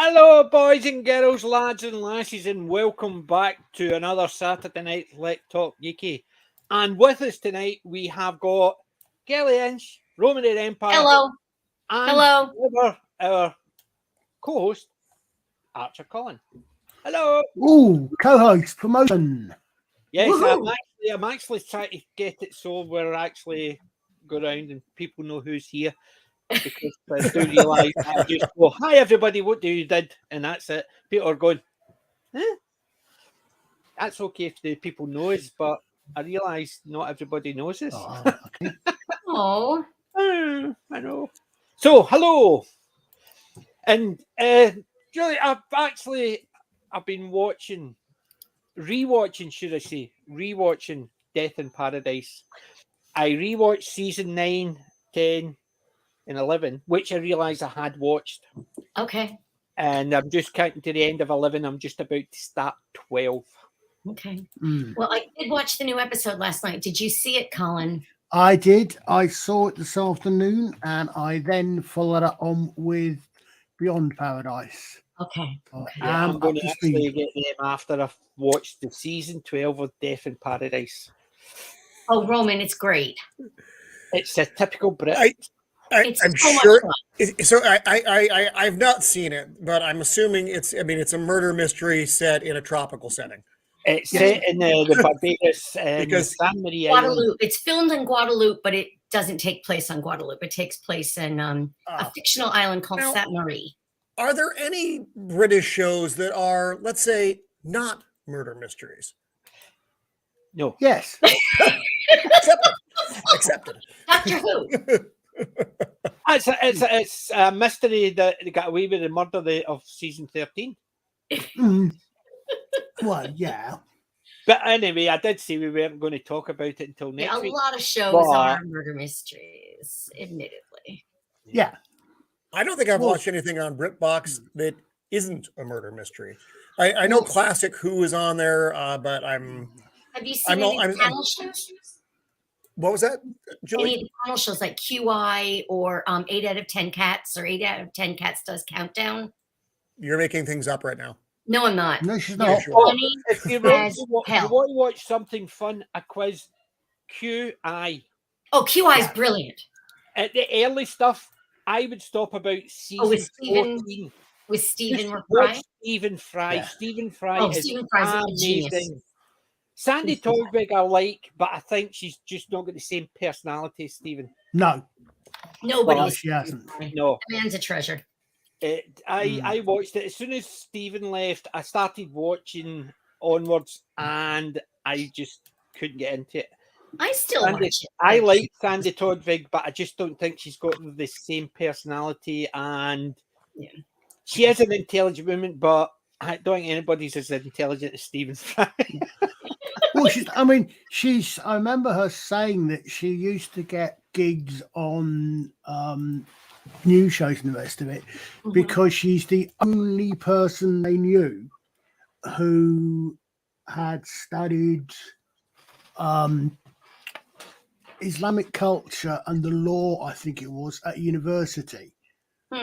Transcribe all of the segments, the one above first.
Hello, boys and girls, lads and lassies, and welcome back to another Saturday Night Let Talk Geeky. And with us tonight, we have got Kelly Inch, Roman of the Empire. Hello. And Hello. Our co-host, Archer Collin. Hello. Ooh, co-host promotion. Yes, I'm actually trying to get it so we're actually go around and people know who's here. Because I do realise I just go, hi everybody, what do you did? And that's it. People are going, that's okay if the people know us, but I realise not everybody knows us. Oh, okay. Oh. I know. So, hello. And Julie, I've been rewatching Death in Paradise. I rewatched season 9, 10, and 11, which I realised I had watched. Okay. And I'm just counting to the end of 11. I'm just about to start 12. Okay. Well, I did watch the new episode last night. Did you see it, Colin? I did. I saw it this afternoon, and I then followed it on with Beyond Paradise. Okay. Yeah, I'm going to actually get them after I've watched the season 12 of Death in Paradise. Oh, Roman, it's great. It's a typical Brit. I'm so sure. Much So I've not seen it, but I'm assuming it's a murder mystery set in a tropical setting. It's set in the Barbados Because San Maria Guadeloupe. Island. It's filmed in Guadeloupe, but it doesn't take place on Guadeloupe. It takes place in a fictional island called Sainte Marie. Are there any British shows that are, let's say, not murder mysteries? No. Yes. Accepted. Doctor Who. It's a mystery that they got away with the murder of season 13. Well, yeah. But anyway, I did say we weren't going to talk about it until next week. A lot of shows are murder mysteries, admittedly. Yeah. I don't think I've watched anything on BritBox that isn't a murder mystery. I know classic Who is on there, but I'm. Have you seen any of the panel shows? What was that, Julie? Any of the panel shows like QI or 8 out of 10 Cats or 8 out of 10 Cats Does Countdown? You're making things up right now. No, I'm not. No, she's not. Funny If you as want hell. to watch something fun, a quiz, QI. Oh, QI is brilliant. At the early stuff, I would stop about season with Stephen, 14. With Stephen Just Fry? watch Stephen Fry. Yeah. Stephen Fry is Stephen Fry's a genius. amazing. Sandy Toynbee I like, but I think she's just not got the same personality as Stephen. No. Nobody. Well, she hasn't. No. The man's a treasure. I watched it as soon as Stephen left. I started watching onwards, and I just couldn't get into it. I still watch it. I like Sandy Toynbee, but I just don't think she's got the same personality. And she is an intelligent woman, but I don't think anybody's as intelligent as Stephen Fry. Well, I remember her saying that she used to get gigs on news shows and the rest of it because she's the only person they knew who had studied Islamic culture and the law, I think it was, at university.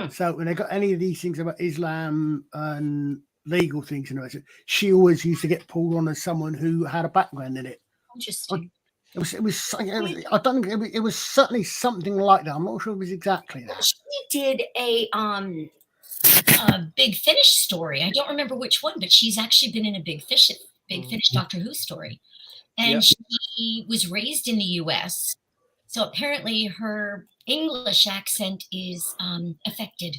So when they got any of these things about Islam and legal things and the rest of it, she always used to get pulled on as someone who had a background in it. Interesting. It was certainly something like that. I'm not sure it was exactly that. She did a Big Finish story. I don't remember which one, but she's actually been in a Big Finish Doctor Who story. And she was raised in the US. So apparently her English accent is affected.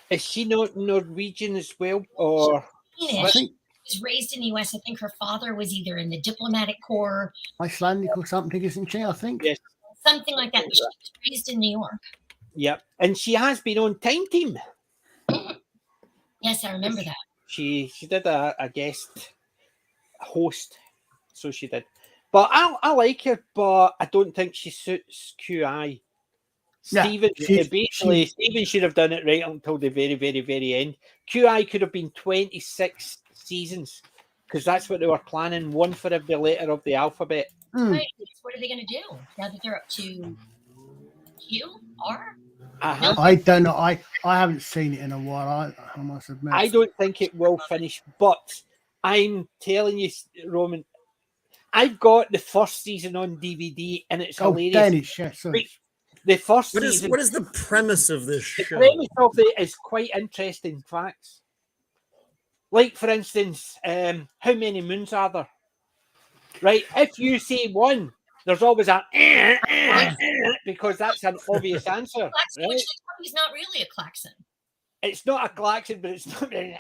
Is she not Norwegian as well? Or She was raised in the US. I think her father was either in the diplomatic corps. Icelandic or something, isn't she? I think. Yes. Something like that. But she was raised in New York. Yep. And she has been on Time Team. Yes, I remember that. She did a guest host. So she did. But I like her, but I don't think she suits QI. Stephen should have done it right until the very, very, very end. QI could have been 26 seasons because that's what they were planning, one for every letter of the alphabet. Right. What are they going to do now that they're up to Q? R? I don't know. I haven't seen it in a while. I must admit. I don't think it will finish, but I'm telling you, Roman, I've got the first season on DVD, and it's hilarious. Danish, yeah, sorry. The first season. What is the premise of this show? The premise of it is quite interesting facts. Like, for instance, how many moons are there? Right? If you say one, there's always a because that's an obvious answer. Klaxon, which is not really a klaxon. It's not a klaxon, but it's not and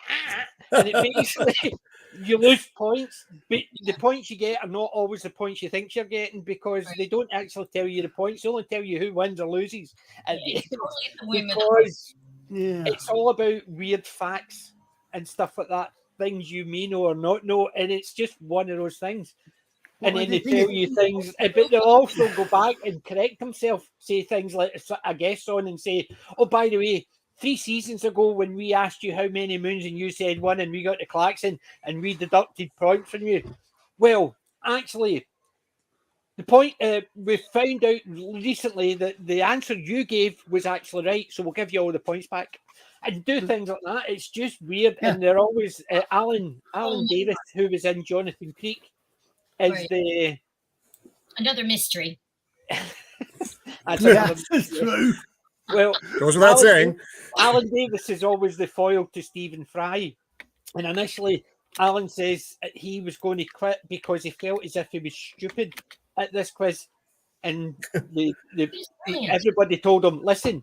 it basically you lose points, but the points you get are not always the points you think you're getting because they don't actually tell you the points. They only tell you who wins or loses at the end. Because it's all about weird facts and stuff like that, things you may know or not know, and it's just one of those things. And then they tell you things, but they'll also go back and correct themselves, say things like a guest on and say, oh, by the way, 3 seasons ago when we asked you how many moons and you said one and we got the klaxon and we deducted points from you. Well, actually, the point, we found out recently that the answer you gave was actually right, so we'll give you all the points back. And do things like that. It's just weird. Yeah. And they're always, Alan Davis, who was in Jonathan Creek, is another mystery. That's true. Well, goes without saying. Alan Davis is always the foil to Stephen Fry, and initially Alan says he was going to quit because he felt as if he was stupid at this quiz, and everybody told him, "Listen,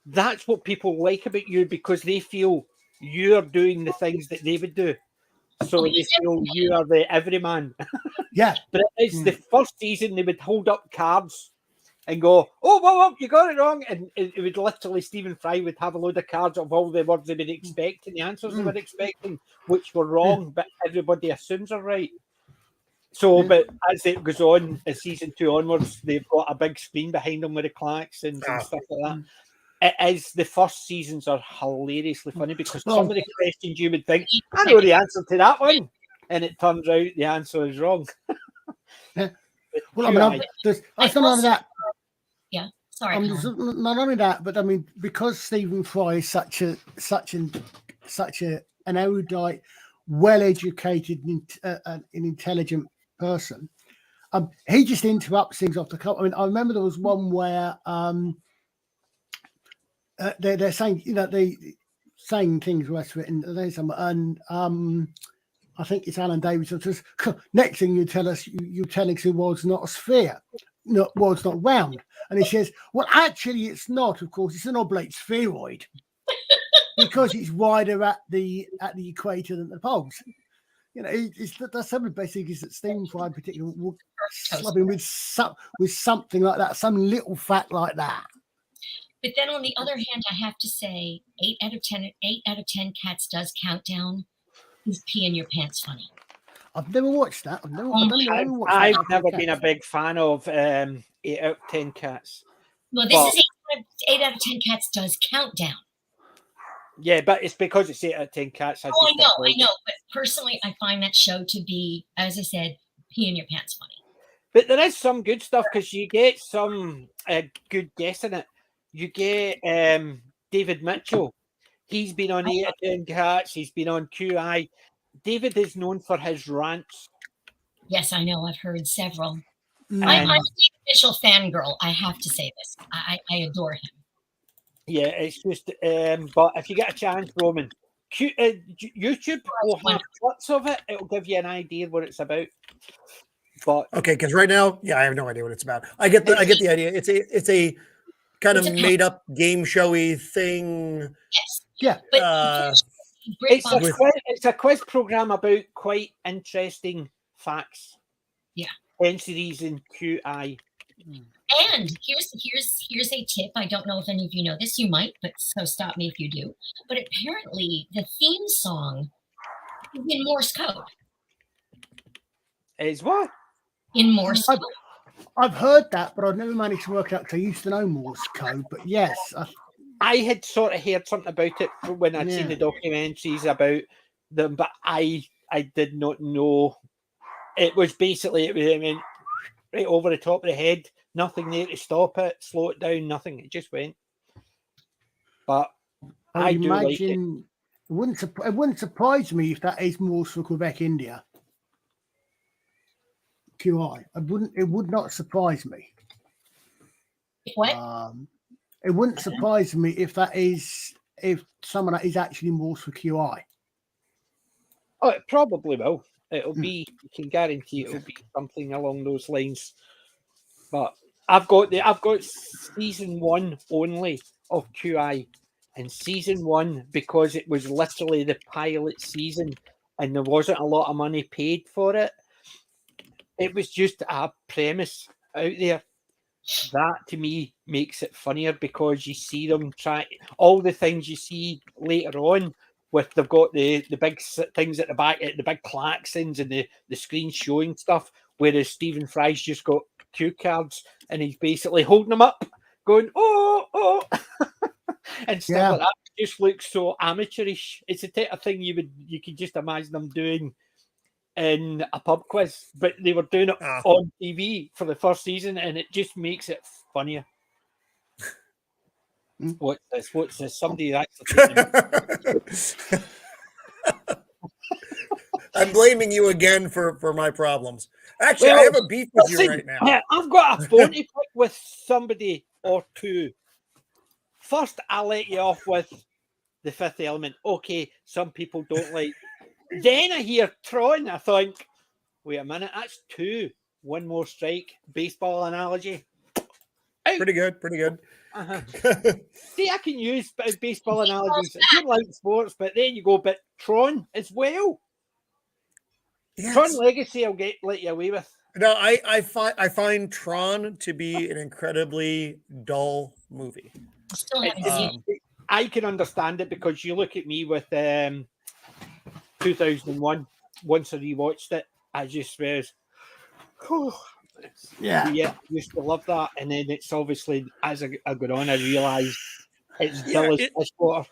that's what people like about you because they feel you're doing the things that they would do." So they feel you are the everyman. Yeah. But it's the first season they would hold up cards and go, oh, well, you got it wrong. And it would literally, Stephen Fry would have a load of cards of all the words they've been expecting, the answers they were expecting, which were wrong, but everybody assumes are right. So, but as it goes on, as season 2 onwards, they've got a big screen behind them with the klaxons and stuff like that. It is, the first seasons are hilariously funny because some of the questions you would think, I know the answer to that one. And it turns out the answer is wrong. Well, I mean, it's not only that. Yeah, sorry. Not only that, but I mean, because Stephen Fry is such an erudite, well-educated, an intelligent person, he just interrupts things off the cuff. I mean, I remember there was one where they're saying, they saying things West written, and I think it's Alan Davidson says, next thing you tell us, you tell us the world's not a sphere, world's not round. And he says, well, actually it's not, of course, it's an oblate spheroid because it's wider at the equator than the poles. That's some of the best things that Stephen Fry particularly will slap him with something like that, some little fact like that. But then on the other hand, I have to say 8 out of 10 Cats does Countdown. Is pee in your pants funny? I've never watched that. I've never been a big fan of 8 out of 10 Cats. Well, this is 8 out of 10 Cats does Countdown. Yeah, but it's because it's 8 out of 10 Cats. I know. But personally, I find that show to be, as I said, pee in your pants funny. But there is some good stuff because you get some good guests in it. You get David Mitchell. He's been on 8 out of 10 Cats. He's been on QI. David is known for his rants. Yes, I know. I've heard several. I'm a David Mitchell fangirl. I have to say this. I adore him. Yeah, it's just, but if you get a chance, Roman, YouTube will have clips of it. It'll give you an idea what it's about. But okay, because right now, I have no idea what it's about. I get the idea. It's a kind of made up game showy thing. Yes. Yeah. But it's a quiz program about quite interesting facts. Yeah. Entities in QI. And here's a tip. I don't know if any of you know this. You might, but so stop me if you do. But apparently the theme song is in Morse code. Is what? In Morse code. I've heard that, but I've never managed to work out because I used to know Morse code. But yes, I had sort of heard something about it when I'd seen the documentaries about them, but I did not know. It was basically, right over the top of the head, nothing there to stop it, slow it down, nothing. It just went. but I do like it. It wouldn't surprise me if that is more for Quebec, India. QI. It would not surprise me. What? It wouldn't surprise me if some of that is actually more for QI. Oh, it probably will. It'll be. You can guarantee it'll be something along those lines. But I've got season 1 only of QI, and season 1 because it was literally the pilot season, and there wasn't a lot of money paid for it. It was just a premise out there. That to me makes it funnier because you see them try all the things you see later on. With they've got the big things at the back, the big klaxons and the screen showing stuff, whereas Stephen Fry's just got cue cards and he's basically holding them up, going oh and stuff like that. It just looks so amateurish. It's the type of thing you could just imagine them doing in a pub quiz, but they were doing it on TV for the first season, and it just makes it funnier. What's this? Somebody actually. I'm blaming you again for my problems. Actually, I have a beef with you right now. Yeah, I've got a bone to pick with somebody or two. First, I'll let you off with The Fifth Element. Okay, some people don't like. Then I hear Tron. I think, wait a minute, that's 2. One more strike. Baseball analogy. Out. Pretty good. Uh-huh. See, I can use baseball analogies. I don't like sports, but there you go. But Tron as well. Yes. Tron Legacy, I'll let you away with. No, I find Tron to be an incredibly dull movie. I can understand it because you look at me with 2001. Once I rewatched it, I just was, I used to love that, and then it's obviously as I got on, I realised it's dull as water.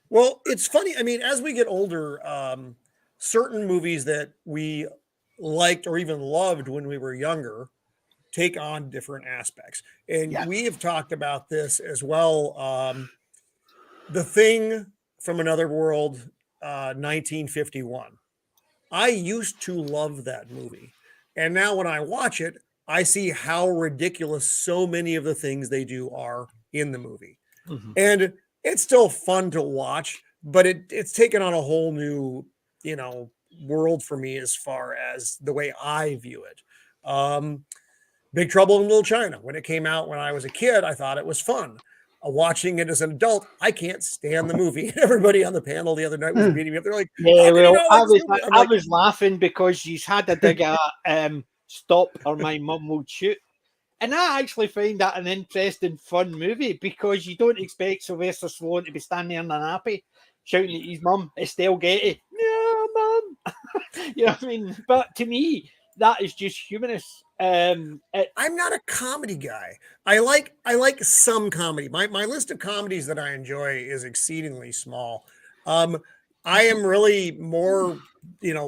Well, it's funny. I mean, as we get older, certain movies that we liked or even loved when we were younger take on different aspects, and we have talked about this as well. The Thing from Another World, 1951. I used to love that movie. And now when I watch it, I see how ridiculous so many of the things they do are in the movie. Mm-hmm. And it's still fun to watch, but it's taken on a whole new, world for me as far as the way I view it. Big Trouble in Little China, when it came out when I was a kid, I thought it was fun. Watching it as an adult, I can't stand the movie. Everybody on the panel the other night was beating me up. They're like, I was laughing because you had to dig a stop or my mum will shoot. And I actually find that an interesting, fun movie because you don't expect Sylvester Stallone to be standing there in a nappy shouting at his mum, Estelle Getty. No, mum. You know what I mean? But to me, that is just humorous. I'm not a comedy guy. I like some comedy. My list of comedies that I enjoy is exceedingly small. I am really more,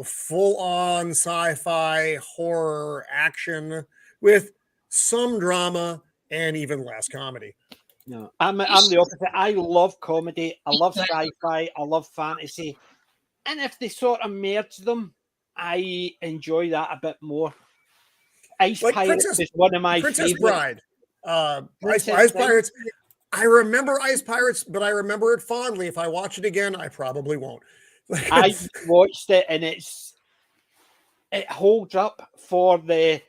full on sci-fi, horror, action with some drama and even less comedy. No, I'm the opposite. I love comedy. I love sci-fi. I love fantasy. And if they sort of merge them, I enjoy that a bit more. Ice Pirates is one of my Princess favorite. Bride. Ice Pirates. I remember Ice Pirates, but I remember it fondly. If I watch it again, I probably won't. I watched it, and it holds up for the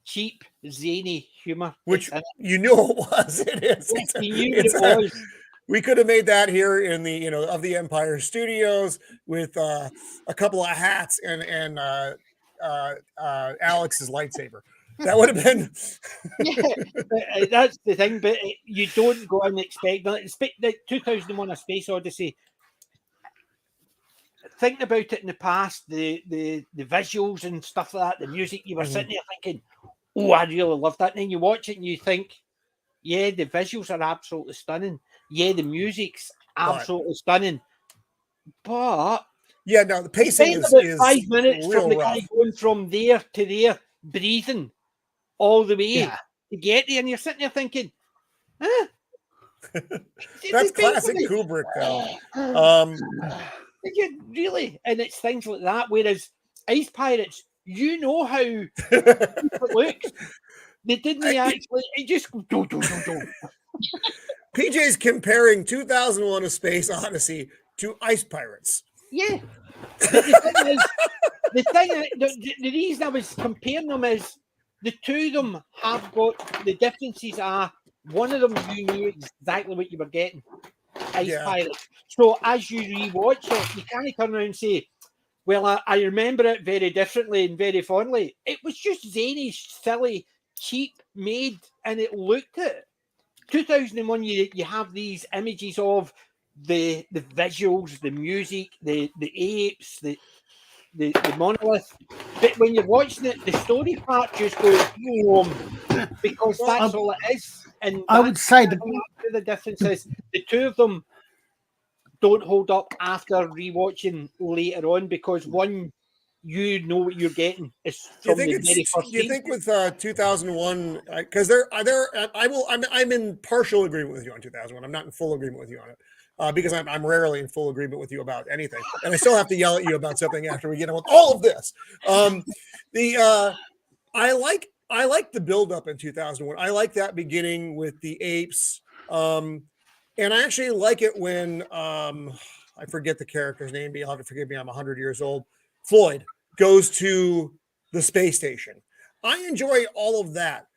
cheap, zany humor. Which you knew it was. It is. It was. We could have made that here in the of the Empire Studios with a couple of hats and Alex's lightsaber. That would have been. Yeah, that's the thing. But you don't go and expect that. 2001: A Space Odyssey. Thinking about it in the past, the visuals and stuff like that, the music, you were sitting there thinking, "Oh, I really love that." And then you watch it and you think, "Yeah, the visuals are absolutely stunning. Yeah, the music's absolutely stunning." But the pacing is 5 minutes from the guy going from there to there, breathing all the way to get there, and you're sitting there thinking, That's classic Kubrick, though. Really, and it's things like that. Whereas Ice Pirates, you know how it looks. They didn't actually. It just do. PJ's comparing 2001: A Space Odyssey to Ice Pirates. Yeah. The reason I was comparing them is the two of them have got the differences are one of them you knew exactly what you were getting. Ice Pirates. So as you rewatch it, you can't turn around and say, well, I remember it very differently and very fondly. It was just zany, silly, cheap made, and it looked it. 2001, you have these images of the visuals, the music, the apes, the monolith. But when you're watching it, the story part just goes because that's all it is. And I would say the difference is the two of them don't hold up after rewatching later on because one, you know what you're getting. Is from the very first do you think with 2001? Because I'm in partial agreement with you on 2001. I'm not in full agreement with you on it because I'm rarely in full agreement with you about anything, and I still have to yell at you about something after we get on with all of this. I like the build up in 2001. I like that beginning with the apes. And I actually like it when I forget the character's name, but you'll have to forgive me. I'm 100 years old. Floyd goes to the space station. I enjoy all of that.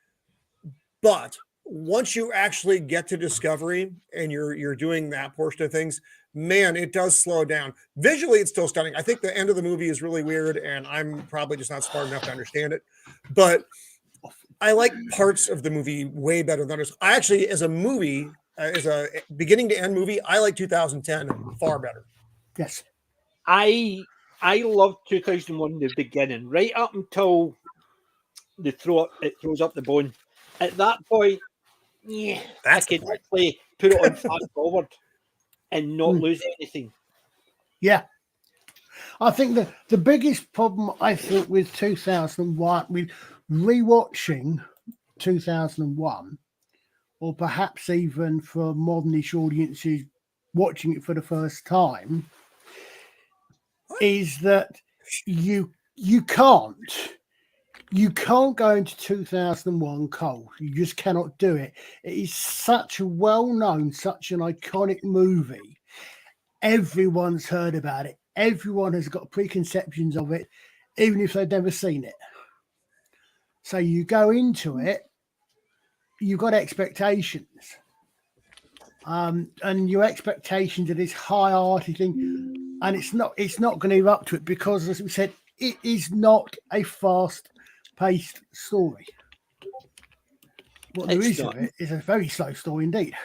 But once you actually get to Discovery and you're doing that portion of things, man, it does slow down. Visually, it's still stunning. I think the end of the movie is really weird, and I'm probably just not smart enough to understand it. But I like parts of the movie way better than others. I actually, as a movie, as a beginning to end movie, I like 2010 far better. Yes. I love 2001 the beginning, right up until it throws up the bone. At that point, I could actually put it on fast forward and not lose anything. Yeah. I think the biggest problem I think with 2001, with rewatching 2001, or perhaps even for modernish audiences watching it for the first time, is that you can't go into 2001 cold. You just cannot do it. It is such a well-known, such an iconic movie. Everyone's heard about it. Everyone has got preconceptions of it, even if they've never seen it. So you go into it, you've got expectations. And your expectations are this high-arty thing, and it's not going to live up to it because, as we said, it is not a fast-paced story. What there is of it is a very slow story indeed.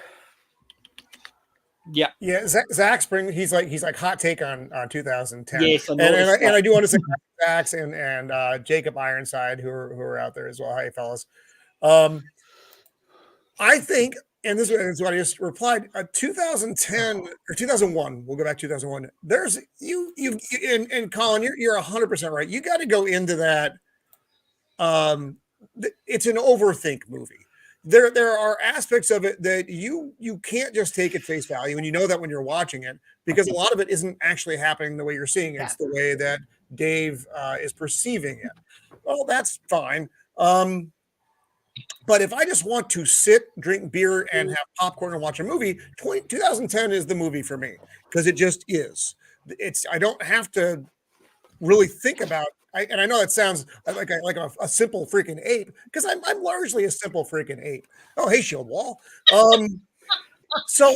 Yeah. Zach Spring, he's like hot take on 2010. Yes, and I do want to say Zach and Jacob Ironside who are out there as well. Hi, fellas. I think, and this is what I just replied. 2010 or 2001. We'll go back to 2001. There's you and Colin, you're 100% right. You got to go into that. It's an overthink movie. There are aspects of it that you can't just take at face value, and you know that when you're watching it because a lot of it isn't actually happening the way you're seeing it. It's the way that Dave is perceiving it. Well, that's fine. But if I just want to sit, drink beer, and have popcorn and watch a movie, 2010 is the movie for me because it just is. I don't have to really think about. And I know it sounds like a simple freaking ape because I'm largely a simple freaking ape. Oh, hey, Shield Wall. So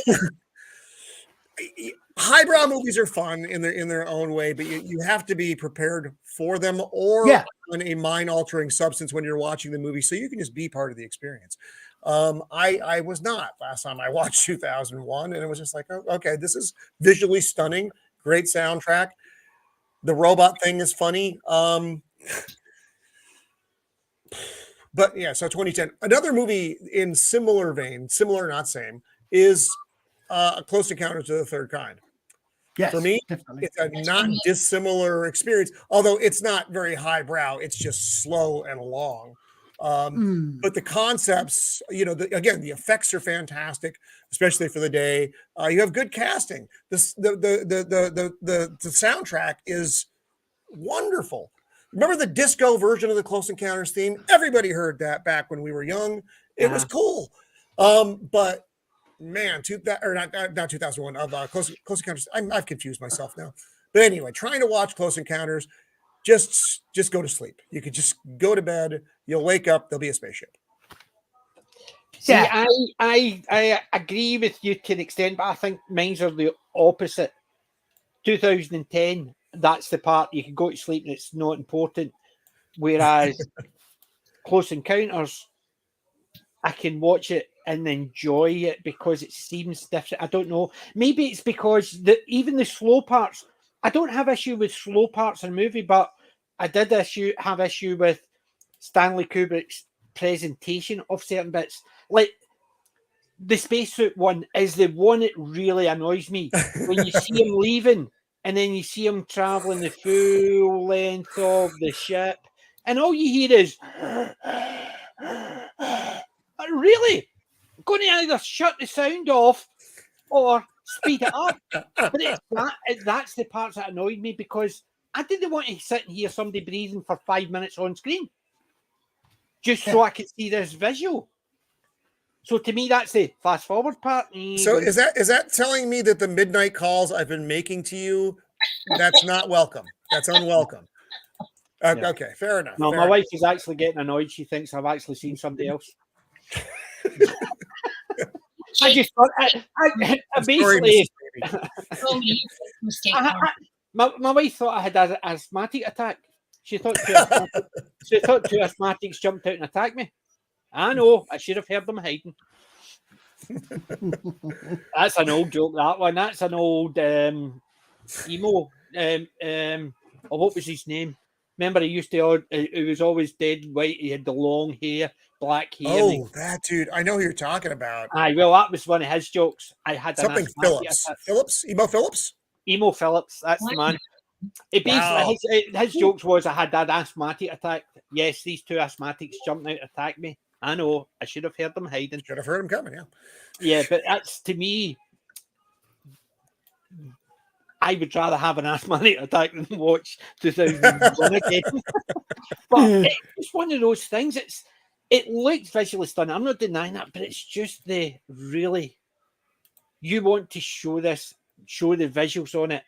highbrow movies are fun in their own way, but you have to be prepared for them or on a mind-altering substance when you're watching the movie, so you can just be part of the experience. I was not last time I watched 2001, and it was just like, oh, okay, this is visually stunning, great soundtrack. The robot thing is funny. But yeah, so 2010. Another movie in similar vein, similar, not same, is Close Encounters of the Third Kind. Yes, for me, definitely. it's a not dissimilar experience, although it's not very highbrow. It's just slow and long. But the concepts, you know, again, the effects are fantastic, especially for the day. You have good casting. The soundtrack is wonderful. Remember the disco version of the Close Encounters theme? Everybody heard that back when we were young. It was cool. But man, not 2001 of Close Encounters. I've confused myself now. But anyway, trying to watch Close Encounters, just go to sleep. You could just go to bed. You'll wake up. There'll be a spaceship. See, I agree with you to an extent, but I think mine's are the opposite. 2010, that's the part you can go to sleep and it's not important. Whereas Close Encounters, I can watch it and enjoy it because it seems different. I don't know. Maybe it's because even the slow parts, I don't have issue with slow parts in a movie, but I did have issue with Stanley Kubrick's presentation of certain bits. Like the spacesuit one is the one that really annoys me. When you see him leaving and then you see him traveling the full length of the ship and all you hear is really going to either shut the sound off or speed it up. But that's the parts that annoyed me because I didn't want to sit and hear somebody breathing for 5 minutes on screen just so I could see this visual. So to me, that's the fast forward part. So is that telling me that the midnight calls I've been making to you, that's not welcome? That's unwelcome. Okay, fair enough. No, my wife is actually getting annoyed. She thinks I've actually seen somebody else. I just thought, I basically, my wife thought I had an asthmatic attack. She thought two asthmatics jumped out and attacked me. I know, I should have heard them hiding. That's an old joke, that one. That's an old emo. What was his name? Remember, he was always dead white. He had the long hair, black hair. Oh, that dude. I know who you're talking about. Aye, well, that was one of his jokes. I had something Phillips? Emo Phillips? Emo Phillips, that's the man. It basically, his jokes was, I had that asthmatic attack. Yes, these two asthmatics jumped out and attacked me. I know, I should have heard them hiding. Should have heard them coming, yeah. Yeah, but that's, to me, I would rather have an asthmatic attack than watch 2001 again. But it's one of those things. It looks visually stunning. I'm not denying that, but it's just you want to show the visuals on it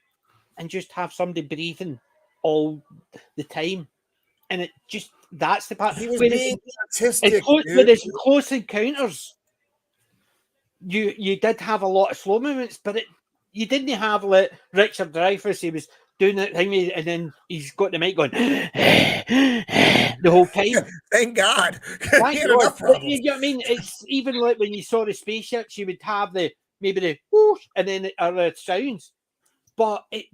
and just have somebody breathing all the time. And that's the part. He was being artistic. With his Close Encounters, you did have a lot of slow movements, but you didn't have like Richard Dreyfuss. He was doing that thing, and then he's got the mic going the whole time. Thank God. Thank God. You know what I mean? It's even like when you saw the spaceships, you would have maybe the whoosh and then the sounds, but it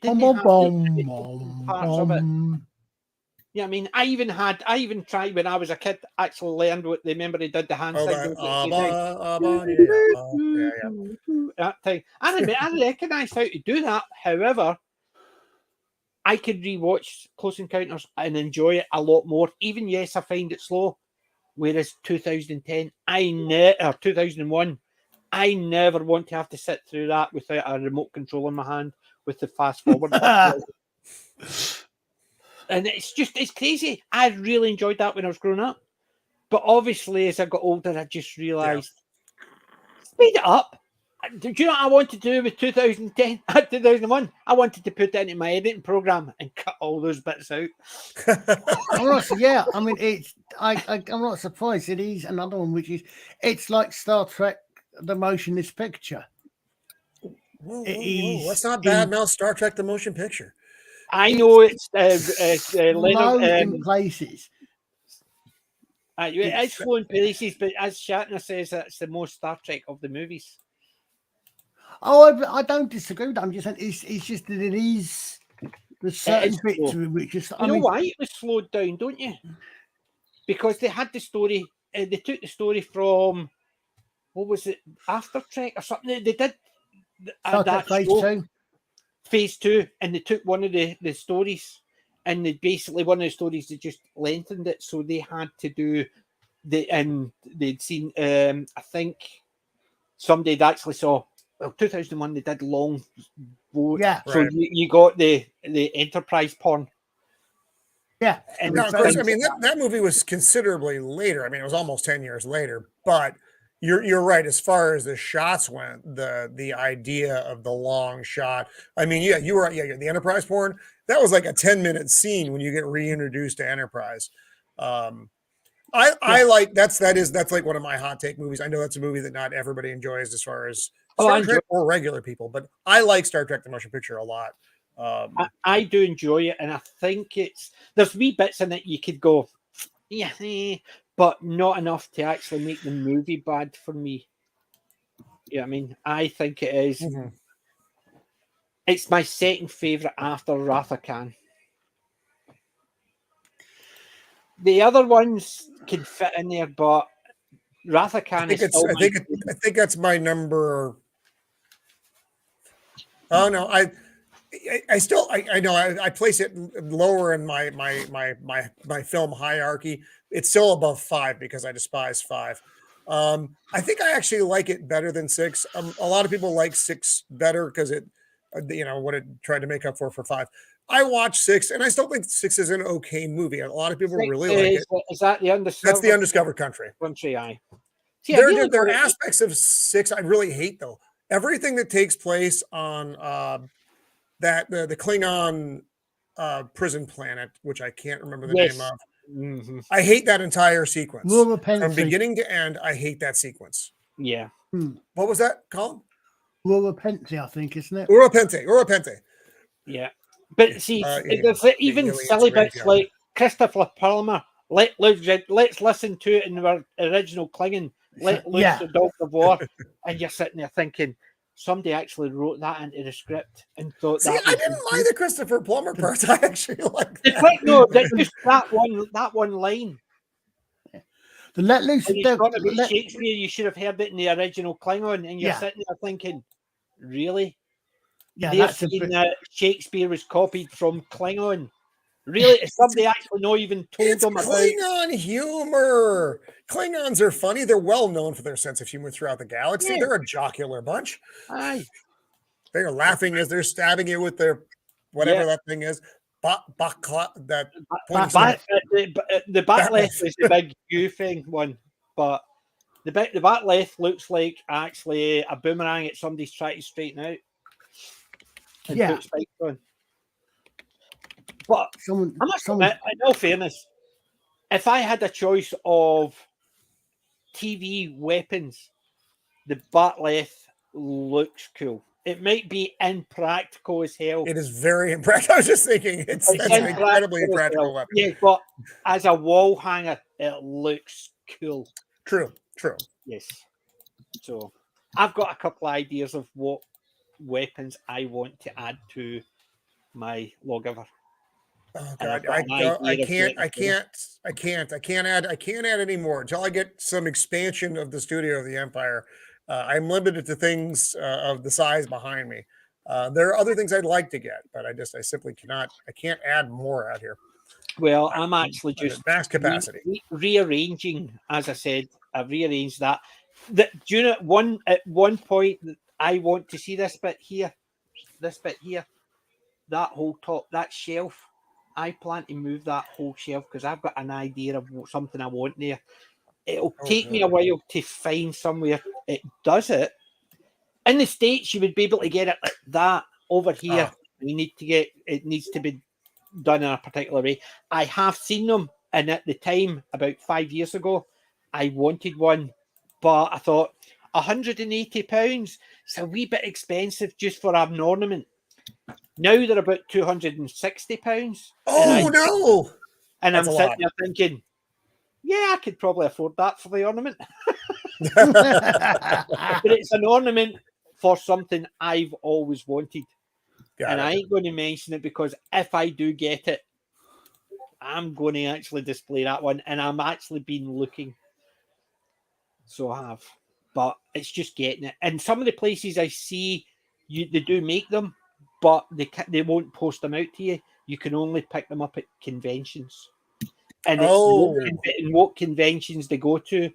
didn't have the parts of it. Yeah, I mean, I even tried when I was a kid. Actually, learned what. Remember, he did the hand signal. That thing. I recognised how to do that. However, I could rewatch Close Encounters and enjoy it a lot more. Even yes, I find it slow. Whereas 2010, 2001, I never want to have to sit through that without a remote control in my hand with the fast forward. And it's crazy. I really enjoyed that when I was growing up. But obviously, as I got older, I just realised, speed it up. Do you know what I wanted to do with 2010, 2001? I wanted to put that into my editing program and cut all those bits out. I mean, I'm not surprised. It is another one it's like Star Trek, the motionless picture. Whoa. Let's not badmouth Star Trek, the motion picture. I know it's slow in places. It's slow in places, but as Shatner says, it's the most Star Trek of the movies. Oh, I don't disagree with that. I'm just saying it's just that it is the certain bits which is. You know why it was slowed down, don't you? Because they had the story. They took the story from what was it, After Trek or something? They did that Phase 2. Phase 2, and they took one of the stories and they basically one of the stories they just lengthened it, so they had to do and they'd seen I think somebody had actually saw 2001 they did long boat, so right. you got the Enterprise porn. Yeah, And now, of course, I mean that movie was considerably later. I mean, it was almost 10 years later. But you're right as far as the shots went. The idea of the long shot. I mean, yeah, you were the Enterprise porn. That was like a 10-minute scene when you get reintroduced to Enterprise. I like that's like one of my hot take movies. I know that's a movie that not everybody enjoys as far as Star Trek or regular people, but I like Star Trek the Motion Picture a lot. I do enjoy it, and I think there's wee bits in it you could go, but not enough to actually make the movie bad for me. Yeah, I mean, I think it is. Mm-hmm. It's my second favorite after Wrath of Khan. The other ones can fit in there, but Wrath of Khan is still I think that's my number. Oh no, I still know I place it lower in my film hierarchy. It's still above 5 because I despise 5. I think I actually like it better than 6. A lot of people like 6 better because it, what it tried to make up for 5. I watched 6, and I still think 6 is an okay movie. A lot of people really like it. Is that the Undiscovered? That's the Undiscovered Country. Aye. See, there are aspects of 6 I really hate though. Everything that takes place on the Klingon prison planet, which I can't remember the name of. Mm-hmm. I hate that entire sequence. From beginning to end, I hate that sequence. Yeah. What was that called? Uropente, I think, isn't it? Uropente. Yeah. But see, there's even silly bits like Christopher Plummer. Let's listen to it in the original Klingon. Let loose the dog of war. And you're sitting there thinking, somebody actually wrote that into the script and thought that. I didn't like the Christopher Plummer part. I actually like that. No, just that one line. The let loose Shakespeare, you should have heard it in the original Klingon, and you're sitting there thinking, really? Yeah, they're saying that Shakespeare was copied from Klingon. Really? Is somebody actually not even told them about Klingon humor? Klingons are funny. They're well known for their sense of humor throughout the galaxy. Yeah. They're a jocular bunch. Aye. They are laughing as they're stabbing you with their whatever that thing is. The bat'leth is the big goofing one, but the bat'leth looks like actually a boomerang that somebody's trying to straighten out and put spikes on. But I must admit, in all fairness, if I had a choice of TV weapons, the bat'leth looks cool. It might be impractical as hell. It is very impractical. I was just thinking that's an incredibly impractical weapon. Yeah, but as a wall hanger, it looks cool. True. Yes. So I've got a couple of ideas of what weapons I want to add to my lawgiver. Oh God, I can't add any more until I get some expansion of the Studio of the Empire. I'm limited to things of the size behind me. There are other things I'd like to get, but I simply cannot. I can't add more out here. Well, I'm actually just max capacity rearranging. As I said, I've rearranged that. At one point, I want to see this bit here, that whole top, that shelf. I plan to move that whole shelf because I've got an idea of something I want there. It'll take me a while to find somewhere it does it. In the States, you would be able to get it like that. Over here, you need to get it needs to be done in a particular way. I have seen them, and at the time, about 5 years ago, I wanted one, but I thought £180. It's a wee bit expensive just for an ornament. Now they're about £260. Oh no! And I'm sitting there thinking, yeah, I could probably afford that for the ornament. But it's an ornament for something I've always wanted. And I ain't going to mention it because if I do get it, I'm going to actually display that one. And I'm actually been looking. So I have. But it's just getting it. And some of the places I see, they do make them, but they won't post them out to you. you can only pick them up at conventions. And it's what conventions they go to.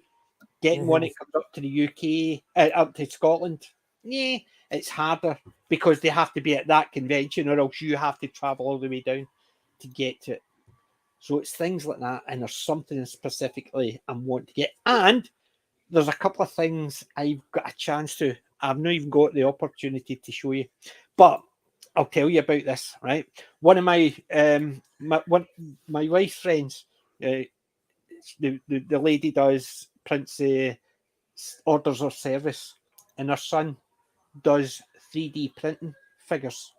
Getting one that comes up to the UK, up to Scotland, it's harder because they have to be at that convention, or else you have to travel all the way down to get to it. So it's things like that, and there's something specifically I want to get. And there's a couple of things I've got a chance to. I've not even got the opportunity to show you, but I'll tell you about this. Right, one of my my wife's friends, the lady does prints orders of service, and her son does 3D printing figures.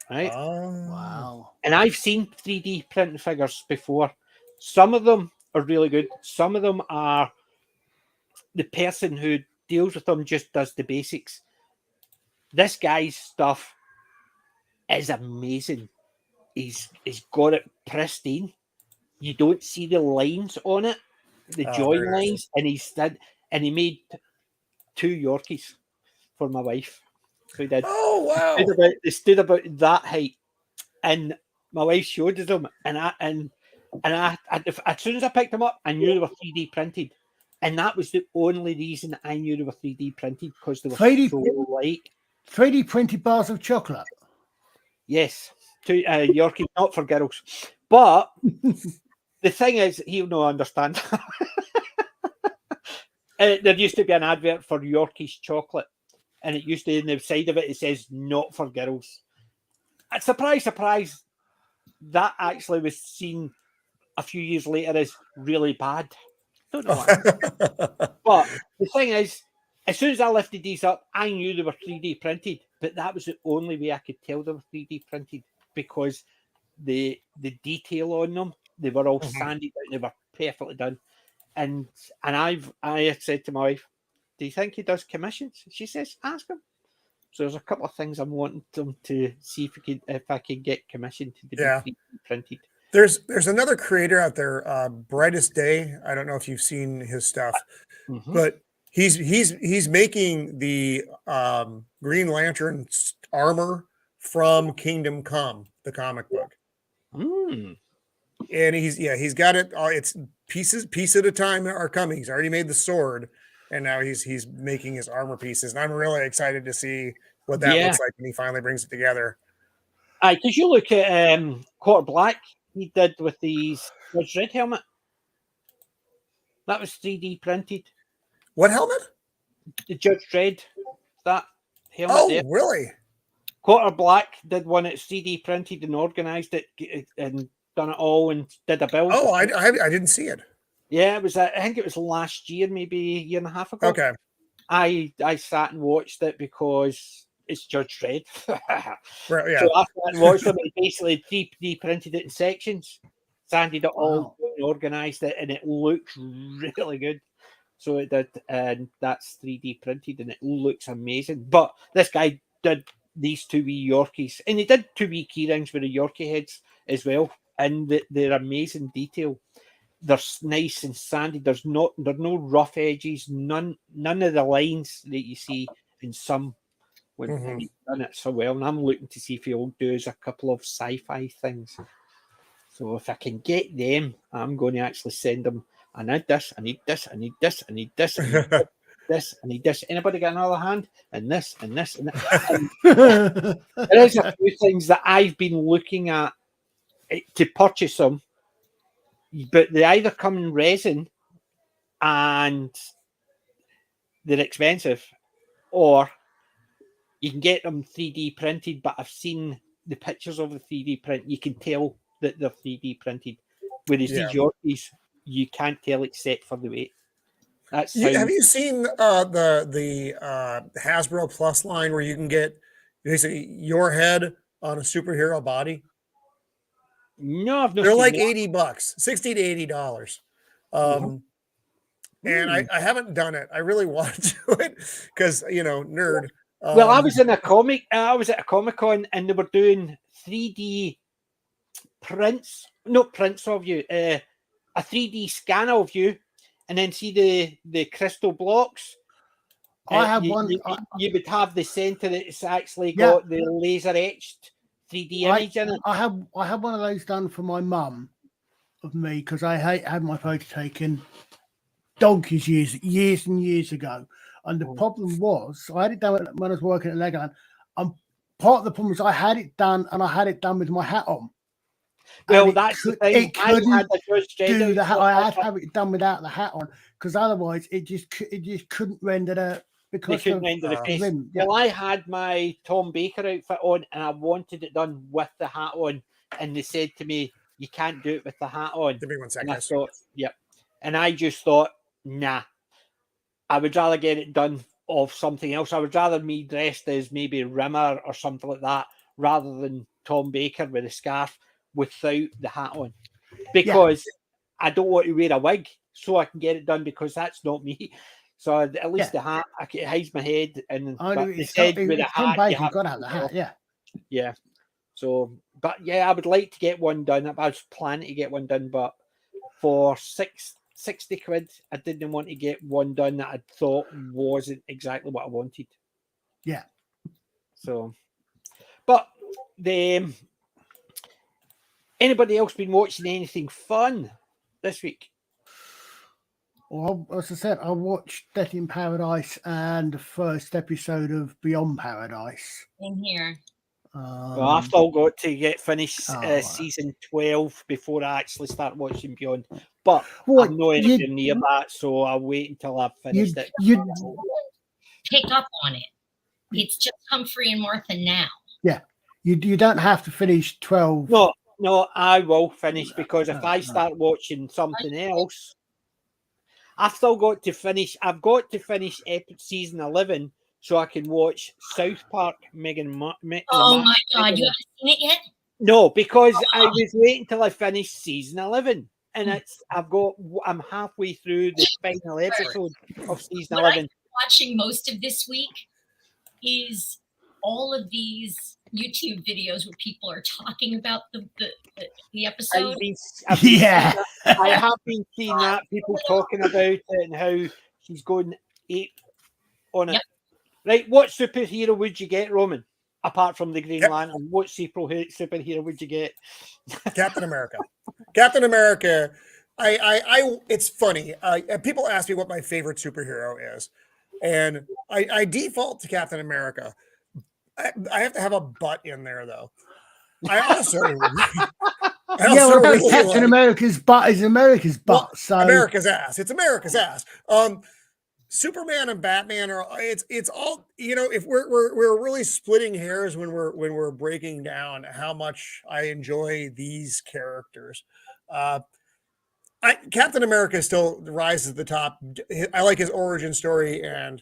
Right? Wow. And I've seen 3D printing figures before. Some of them are really good. Some of them are the person who deals with them just does the basics. This guy's stuff is amazing. He's got it pristine. You don't see the lines on it, the join lines, and he made 2 Yorkies for my wife. So he did. Oh wow! They stood about that height, and my wife showed us them, and I as soon as I picked them up, I knew they were 3D printed, and that was the only reason I knew they were 3D printed, because they were 3D, so light. 3D printed bars of chocolate. Yes, 2 Yorkies, not for girls, but the thing is, he'll not understand. There used to be an advert for Yorkies chocolate, and it used to, on the side of it, it says "not for girls." Surprise, surprise, that actually was seen a few years later as really bad. Don't know why. But the thing is, as soon as I lifted these up, I knew they were 3D printed, but that was the only way I could tell they were 3D printed, because the detail on them, they were all sanded out, they were perfectly done. And I had said to my wife, "Do you think he does commissions?" She says, "Ask him." So there's a couple of things I'm wanting them to see if I can get commissioned to be 3D printed. There's another creator out there, Brightest Day. I don't know if you've seen his stuff, but he's making the Green Lantern armor from Kingdom Come, the comic book. And he's got it. It's piece at a time are coming. He's already made the sword, and now he's making his armor pieces. And I'm really excited to see what that looks like when he finally brings it together. Because you look at Quarter Black, he did with these Judge Red helmet. That was 3D printed. What helmet? The Judge Red. That helmet. Oh, really? Quarter Black did one that's 3D printed and organized it and done it all and did a build. Oh, I didn't see it. Yeah, it was. I think it was last year, maybe a year and a half ago. Okay. I sat and watched it because it's Judge Dredd. Right, yeah. So I sat and watched them, and basically 3D printed it in sections, sanded it all, and organized it, and it looks really good. So it did, and that's 3D printed, and it looks amazing. But this guy did these 2 wee Yorkies, and he did 2 wee key rings with the Yorkie heads as well, and they're amazing detail. They're nice and sandy. There's no rough edges. None of the lines that you see in some when he's done it so well. And I'm looking to see if he'll do a couple of sci-fi things. So if I can get them, I'm going to actually send them. I need this. I need this. I need this. I need this. I need this. I need this. Anybody got another hand? And this and this and that. And there is a few things that I've been looking at to purchase them. But they either come in resin and they're expensive, or you can get them 3D printed. But I've seen the pictures of the 3D print. You can tell that they're 3D printed. Whereas these Yorkies, you can't tell except for the weight. Have you seen the Hasbro Plus line where you can get basically your head on a superhero body? No, I've not. They're like $80, $60 to $80. And I haven't done it. I really want to do it because nerd. Well, I was in a comic. I was at a Comic-Con, and they were doing 3D prints, not prints of you, a 3D scanner of you, and then see the crystal blocks. I have one. You would have the center that's actually got the laser etched 3D image in it. I had one of those done for my mum of me because I had my photo taken donkeys years and years ago. And the problem was I had it done when I was working at Legoland. And part of the problem was I had it done and I had it done with my hat on. Well, that's the thing. It couldn't I had do the hat. I had to have it done without the hat on because otherwise it just couldn't render the because they couldn't render the face. Yeah. Well, I had my Tom Baker outfit on and I wanted it done with the hat on, and they said to me, "You can't do it with the hat on." Give me 1 second. And I thought, "Yep," and I just thought, "Nah, I would rather get it done of something else. I would rather me dressed as maybe Rimmer or something like that, rather than Tom Baker with a scarf without the hat on, because I don't want to wear a wig so I can get it done because that's not me." So at least the hat, it hides my head, and the head with a hat, you've got to have the hat, yeah. So, but yeah, I would like to get one done. I was planning to get one done, but for 60 quid, I didn't want to get one done that I thought wasn't exactly what I wanted. Yeah. So, but anybody else been watching anything fun this week? Well, as I said, I watched Death in Paradise and the first episode of Beyond Paradise. In here. Well, I've still got to finish season 12 before I actually start watching Beyond. But I'm not anywhere near that, so I'll wait until I've finished it. Pick up on it. It's just Humphrey and Martha now. Yeah. You don't have to finish 12. No, I will finish because if I start watching something else, I've still got to finish. I've got to finish season 11 so I can watch South Park. Oh my God, you haven't seen it yet? No, because I was waiting until I finished season 11, and I'm halfway through the final episode of season 11. I'm watching most of this week is all of these YouTube videos where people are talking about the episode. I have been seeing that, people talking about it and how she's going ape on it. Yep. Right, what superhero would you get, Roman? Apart from the Green Lantern, what superhero would you get? Captain America. Captain America. It's funny. People ask me what my favorite superhero is, and I default to Captain America. I have to have a butt in there, though. I also really Captain America's butt is America's butt. Well, so America's ass. It's America's ass. Superman and Batman are it's all, if we're really splitting hairs when we're breaking down how much I enjoy these characters. Captain America still rises to the top. I like his origin story and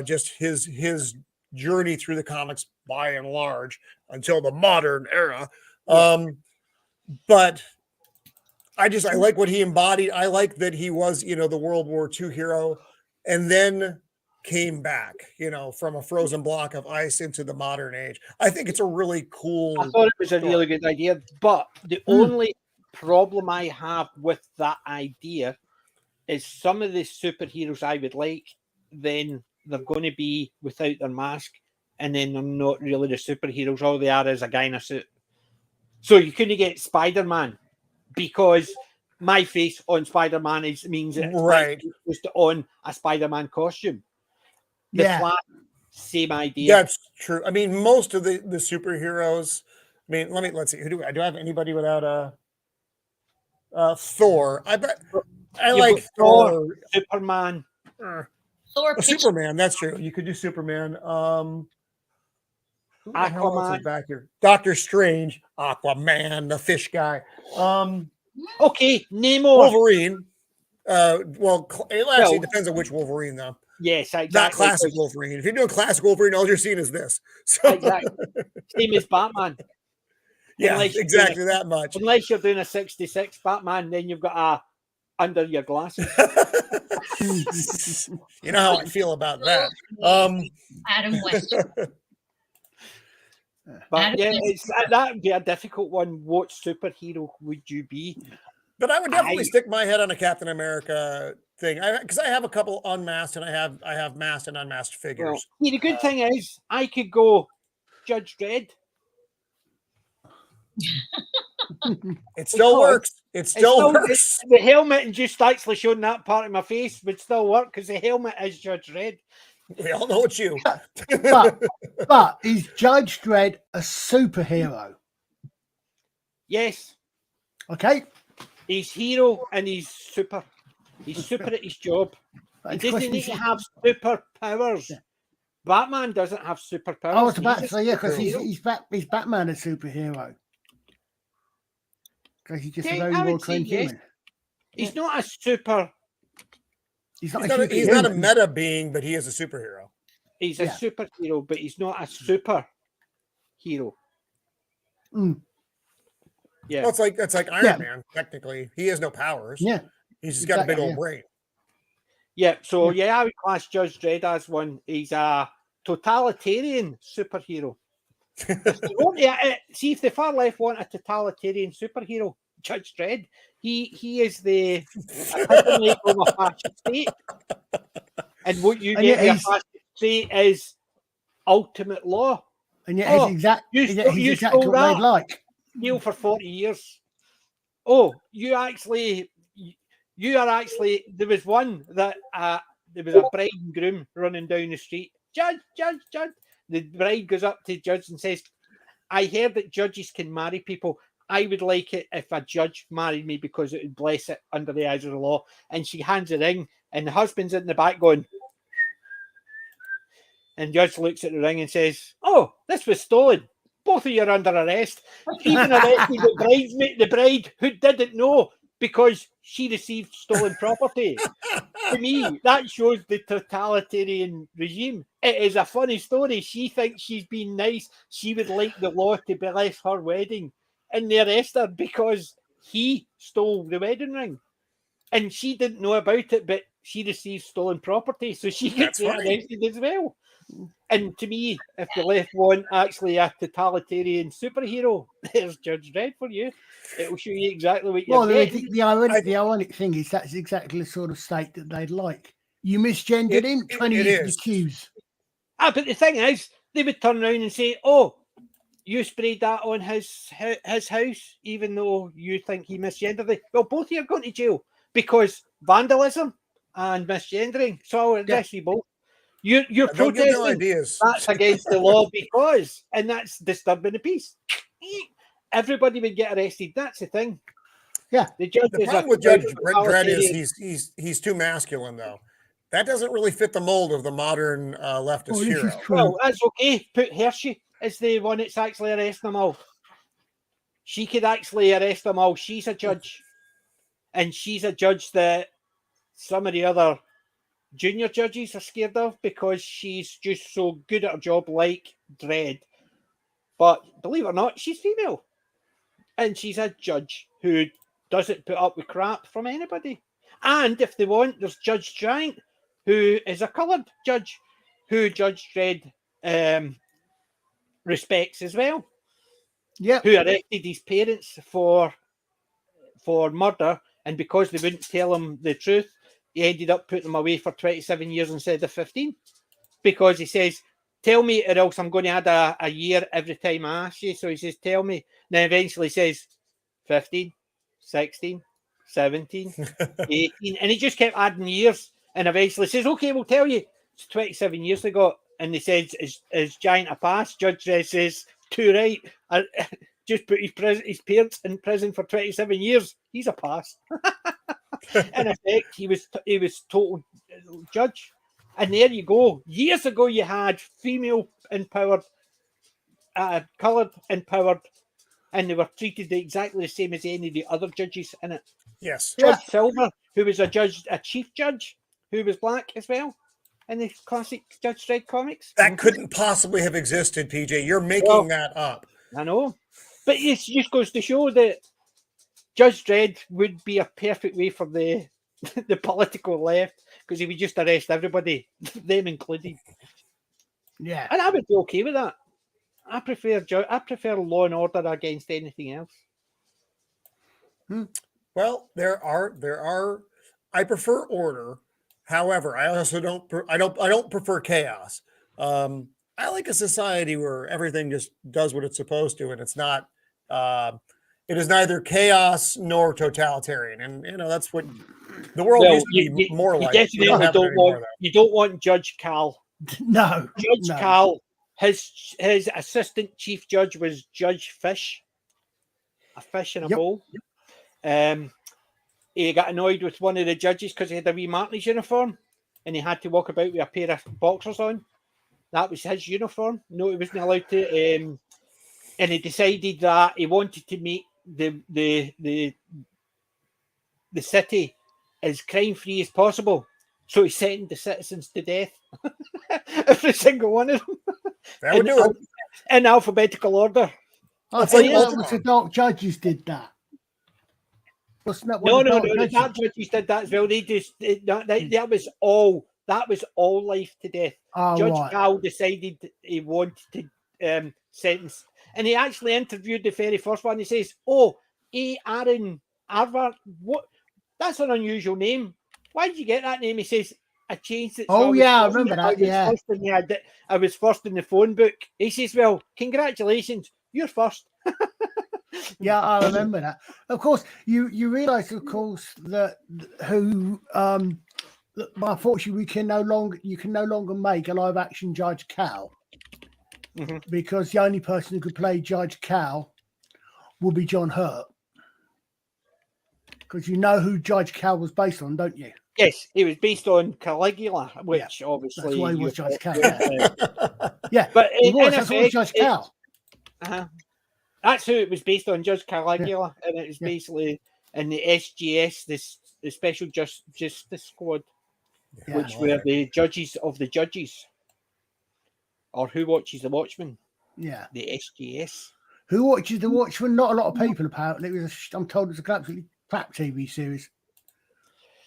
just his journey through the comics by and large until the modern era. But I like what he embodied. I like that he was, the World War II hero and then came back, from a frozen block of ice into the modern age. I think it's a really cool. I thought it was a really good idea, but the only problem I have with that idea is some of the superheroes I would like, then they're going to be without their mask, and then they're not really the superheroes. All they are is a guy in a suit. So you couldn't get Spider-Man because my face on Spider-Man means it's right just on a Spider-Man costume. The Flash, same idea. That's true. I mean, most of the superheroes. I mean, let's see. Do I have anybody without Thor? I like Thor. Superman. Superman. That's true. You could do Superman. Aquaman back here. Doctor Strange. Aquaman, the fish guy. Okay, Namor. Wolverine. It actually depends on which Wolverine, though. Yes, exactly. Not classic Wolverine. If you're doing classic Wolverine, all you're seeing is this. So exactly. Same as Batman. Yeah, exactly that much. Unless you're doing a 66 Batman, then you've got under your glasses. You know how I feel about that. Adam West. But that would be a difficult one. What superhero would you be? But I would definitely stick my head on a Captain America thing, because I have a couple unmasked and I have masked and unmasked figures. Well, the good thing is I could go Judge Dredd. It still works. It still works. The helmet and just actually showing that part of my face would still work because the helmet is Judge Dredd. We all know it's you. but is Judge Dredd a superhero? Yes. Okay. He's hero and he's super. He's super at his job. He doesn't need to have superpowers. Yeah. Batman doesn't have superpowers. I was about to say, yeah, because he's Batman a superhero. Because he's just a very well-trained human. He's not a super... He's not a meta being, but he is a superhero. He's a superhero, but he's not a super hero. Mm. Yeah. Well, it's like Iron Man, technically. He has no powers. Yeah. He's just got a big old brain. Yeah, so I would class Judge Dredd as one. He's a totalitarian superhero. See, if the far left want a totalitarian superhero, Judge Dredd, he is the epitome of a fascist state. And what you get in a fascist state is ultimate law. And yet he's exactly what they'd like. Steal for 40 years. Oh, you are actually, there was one that, there was a bride and groom running down the street. Judge. The bride goes up to the judge and says, I heard that judges can marry people. I would like it if a judge married me because it would bless it under the eyes of the law. And she hands a ring, and the husband's in the back going, and the judge looks at the ring and says, oh, this was stolen. Both of you are under arrest. Even arrested the bride who didn't know because she received stolen property. To me, that shows the totalitarian regime. It is a funny story. She thinks she's been nice. She would like the law to bless her wedding. And they arrest her because he stole the wedding ring. And she didn't know about it, but she received stolen property. So she gets arrested as well. And to me, if the left want actually a totalitarian superhero, there's Judge Dredd for you. It will show you exactly what you're getting. The ironic thing is that's exactly the sort of state that they'd like. You misgendered him, 20 years to accuse. But the thing is, they would turn around and say, oh, you sprayed that on his house, even though you think he misgendered it. Well, both of you are going to jail because vandalism and misgendering. So I'll arrest you both. You're protesting. That's against the law and that's disturbing the peace. Everybody would get arrested. That's the thing. Yeah. The problem with Judge Dredd is he's too masculine, though. That doesn't really fit the mold of the modern leftist hero. Well, that's okay. Put Hershey as the one that's actually arresting them all. She could actually arrest them all. She's a judge. And she's a judge that some of the other junior judges are scared of because she's just so good at her job, like Dredd. But believe it or not, she's female. And she's a judge who doesn't put up with crap from anybody. And if they want, there's Judge Giant, who is a coloured judge, who Judge Dredd respects as well. Yeah. Who arrested his parents for murder, and because they wouldn't tell him the truth, he ended up putting them away for 27 years instead of 15. Because he says, tell me or else I'm going to add a year every time I ask you. So he says, tell me. Then eventually says 15, 16, 17, 18. And he just kept adding years. And eventually says, okay, we'll tell you. It's 27 years ago. And they said, is Giant a pass? Judge says, too right. I just put his parents in prison for 27 years. He's a pass. In effect, he was total judge. And there you go. Years ago, you had female empowered, coloured empowered, and they were treated exactly the same as any of the other judges in it. Yes. Judge Silver, who was a chief judge, who was black as well, in the classic Judge Dredd comics. That couldn't possibly have existed, PJ. You're making that up. I know. But it just goes to show that Judge Dredd would be a perfect way for the political left, because he would just arrest everybody, them included. Yeah. And I would be okay with that. I prefer law and order against anything else. Well, there are I prefer order. However, I also don't prefer chaos. I like a society where everything just does what it's supposed to, and it's not It is neither chaos nor totalitarian, and that's what the world used to be more like. You don't want Judge Cal. No, Judge Cal. His assistant chief judge was Judge Fish, a fish in a bowl. He got annoyed with one of the judges because he had a wee Martin's uniform, and he had to walk about with a pair of boxers on. That was his uniform. No, he wasn't allowed to. And he decided that he wanted to make the city as crime-free as possible. So he sentenced the citizens to death. Every single one of them. That would do it. In alphabetical order. I think the dark judges did that. Wasn't that no, the dark judges did that as well. That was all life to death. Judge Cal decided he wanted to sentence. And he actually interviewed the very first one. He says, Aaron Arvar, what? That's an unusual name. Why did you get that name? He says, I changed it. I remember that. I was first in the phone book. He says, well, congratulations, you're first. Yeah, I remember that. Of course, you realise, of course, that unfortunately, you can no longer make a live action Judge Cal. Because the only person who could play Judge Cal will be John Hurt. Because you know who Judge Cal was based on, don't you? Yes, he was based on Caligula, which obviously... That's why he was Judge Cal. Yeah, but that's what Judge Cal. That's who it was based on, Judge Caligula, and it was basically in the SGS, the Special Justice Squad, which were the judges of the judges. Or Who Watches the Watchmen? Yeah. The SGS. Who Watches the Watchmen? Not a lot of people, apparently. I'm told it's a absolutely crap TV series.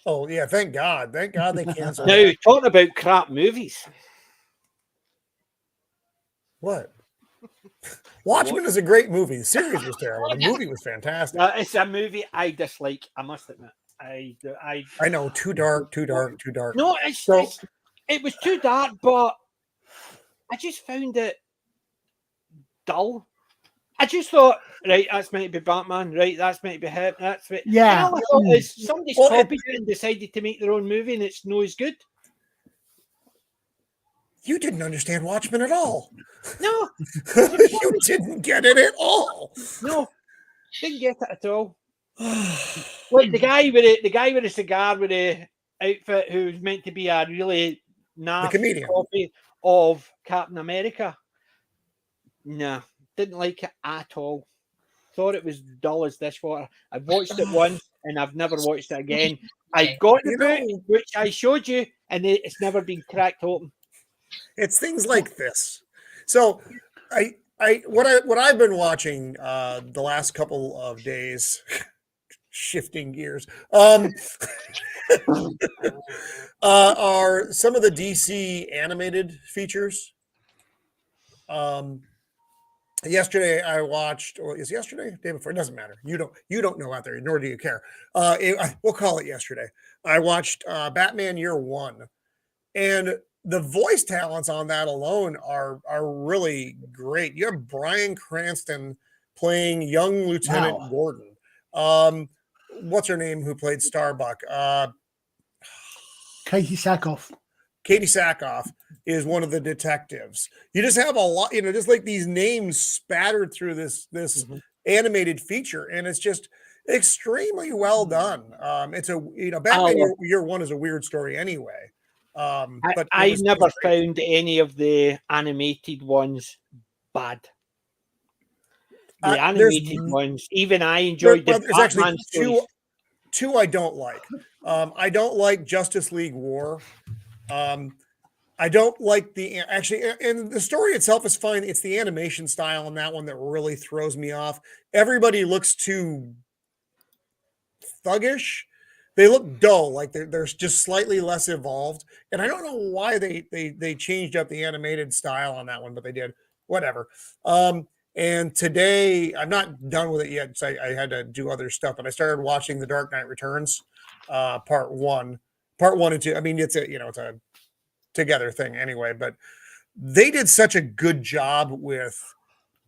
Oh, yeah. Thank God. Thank God they canceled Now, it. talking about crap movies. What? Watchmen is a great movie. The series was terrible. The movie was fantastic. It's a movie I dislike, I must admit. I know. Too dark. No, it was too dark, but I just found it dull. I just thought, right, that's meant to be Batman, right, that's meant to be him, that's it. Yeah. And all I thought is somebody's copied it and decided to make their own movie and it's no as good. You didn't understand Watchmen at all. No. You didn't get it at all. No. Didn't get it at all. Like the guy with a cigar with a outfit who's meant to be a really nasty copy of Captain America. Nah, didn't like it at all. Thought it was dull as dishwater. I've watched it once and I've never watched it again. I got the book, which I showed you, and it's never been cracked open. It's things like this. So what I've been watching the last couple of days, shifting gears, are some of the DC animated features. Yesterday I watched, or is yesterday? Day before? It doesn't matter. You don't know out there, nor do you care. We'll call it yesterday. I watched Batman Year One, and the voice talents on that alone are really great. You have Bryan Cranston playing young Lieutenant Gordon. What's her name? Who played Starbuck? Katie Sackhoff. Katie Sackhoff is one of the detectives. You just have a lot, just like these names spattered through this animated feature, and it's just extremely well done. It's Batman Year One is a weird story anyway. But I never found any of the animated ones bad. The animated ones, even I enjoyed the Batman stories. Two I don't like. I don't like Justice League War. I don't like and the story itself is fine. It's the animation style on that one that really throws me off. Everybody looks too thuggish. They look dull, like they're just slightly less evolved. And I don't know why they changed up the animated style on that one, but they did. Whatever. And today, I'm not done with it yet, so I had to do other stuff, but I started watching The Dark Knight Returns, part one and two. I mean, it's a together thing anyway, but they did such a good job with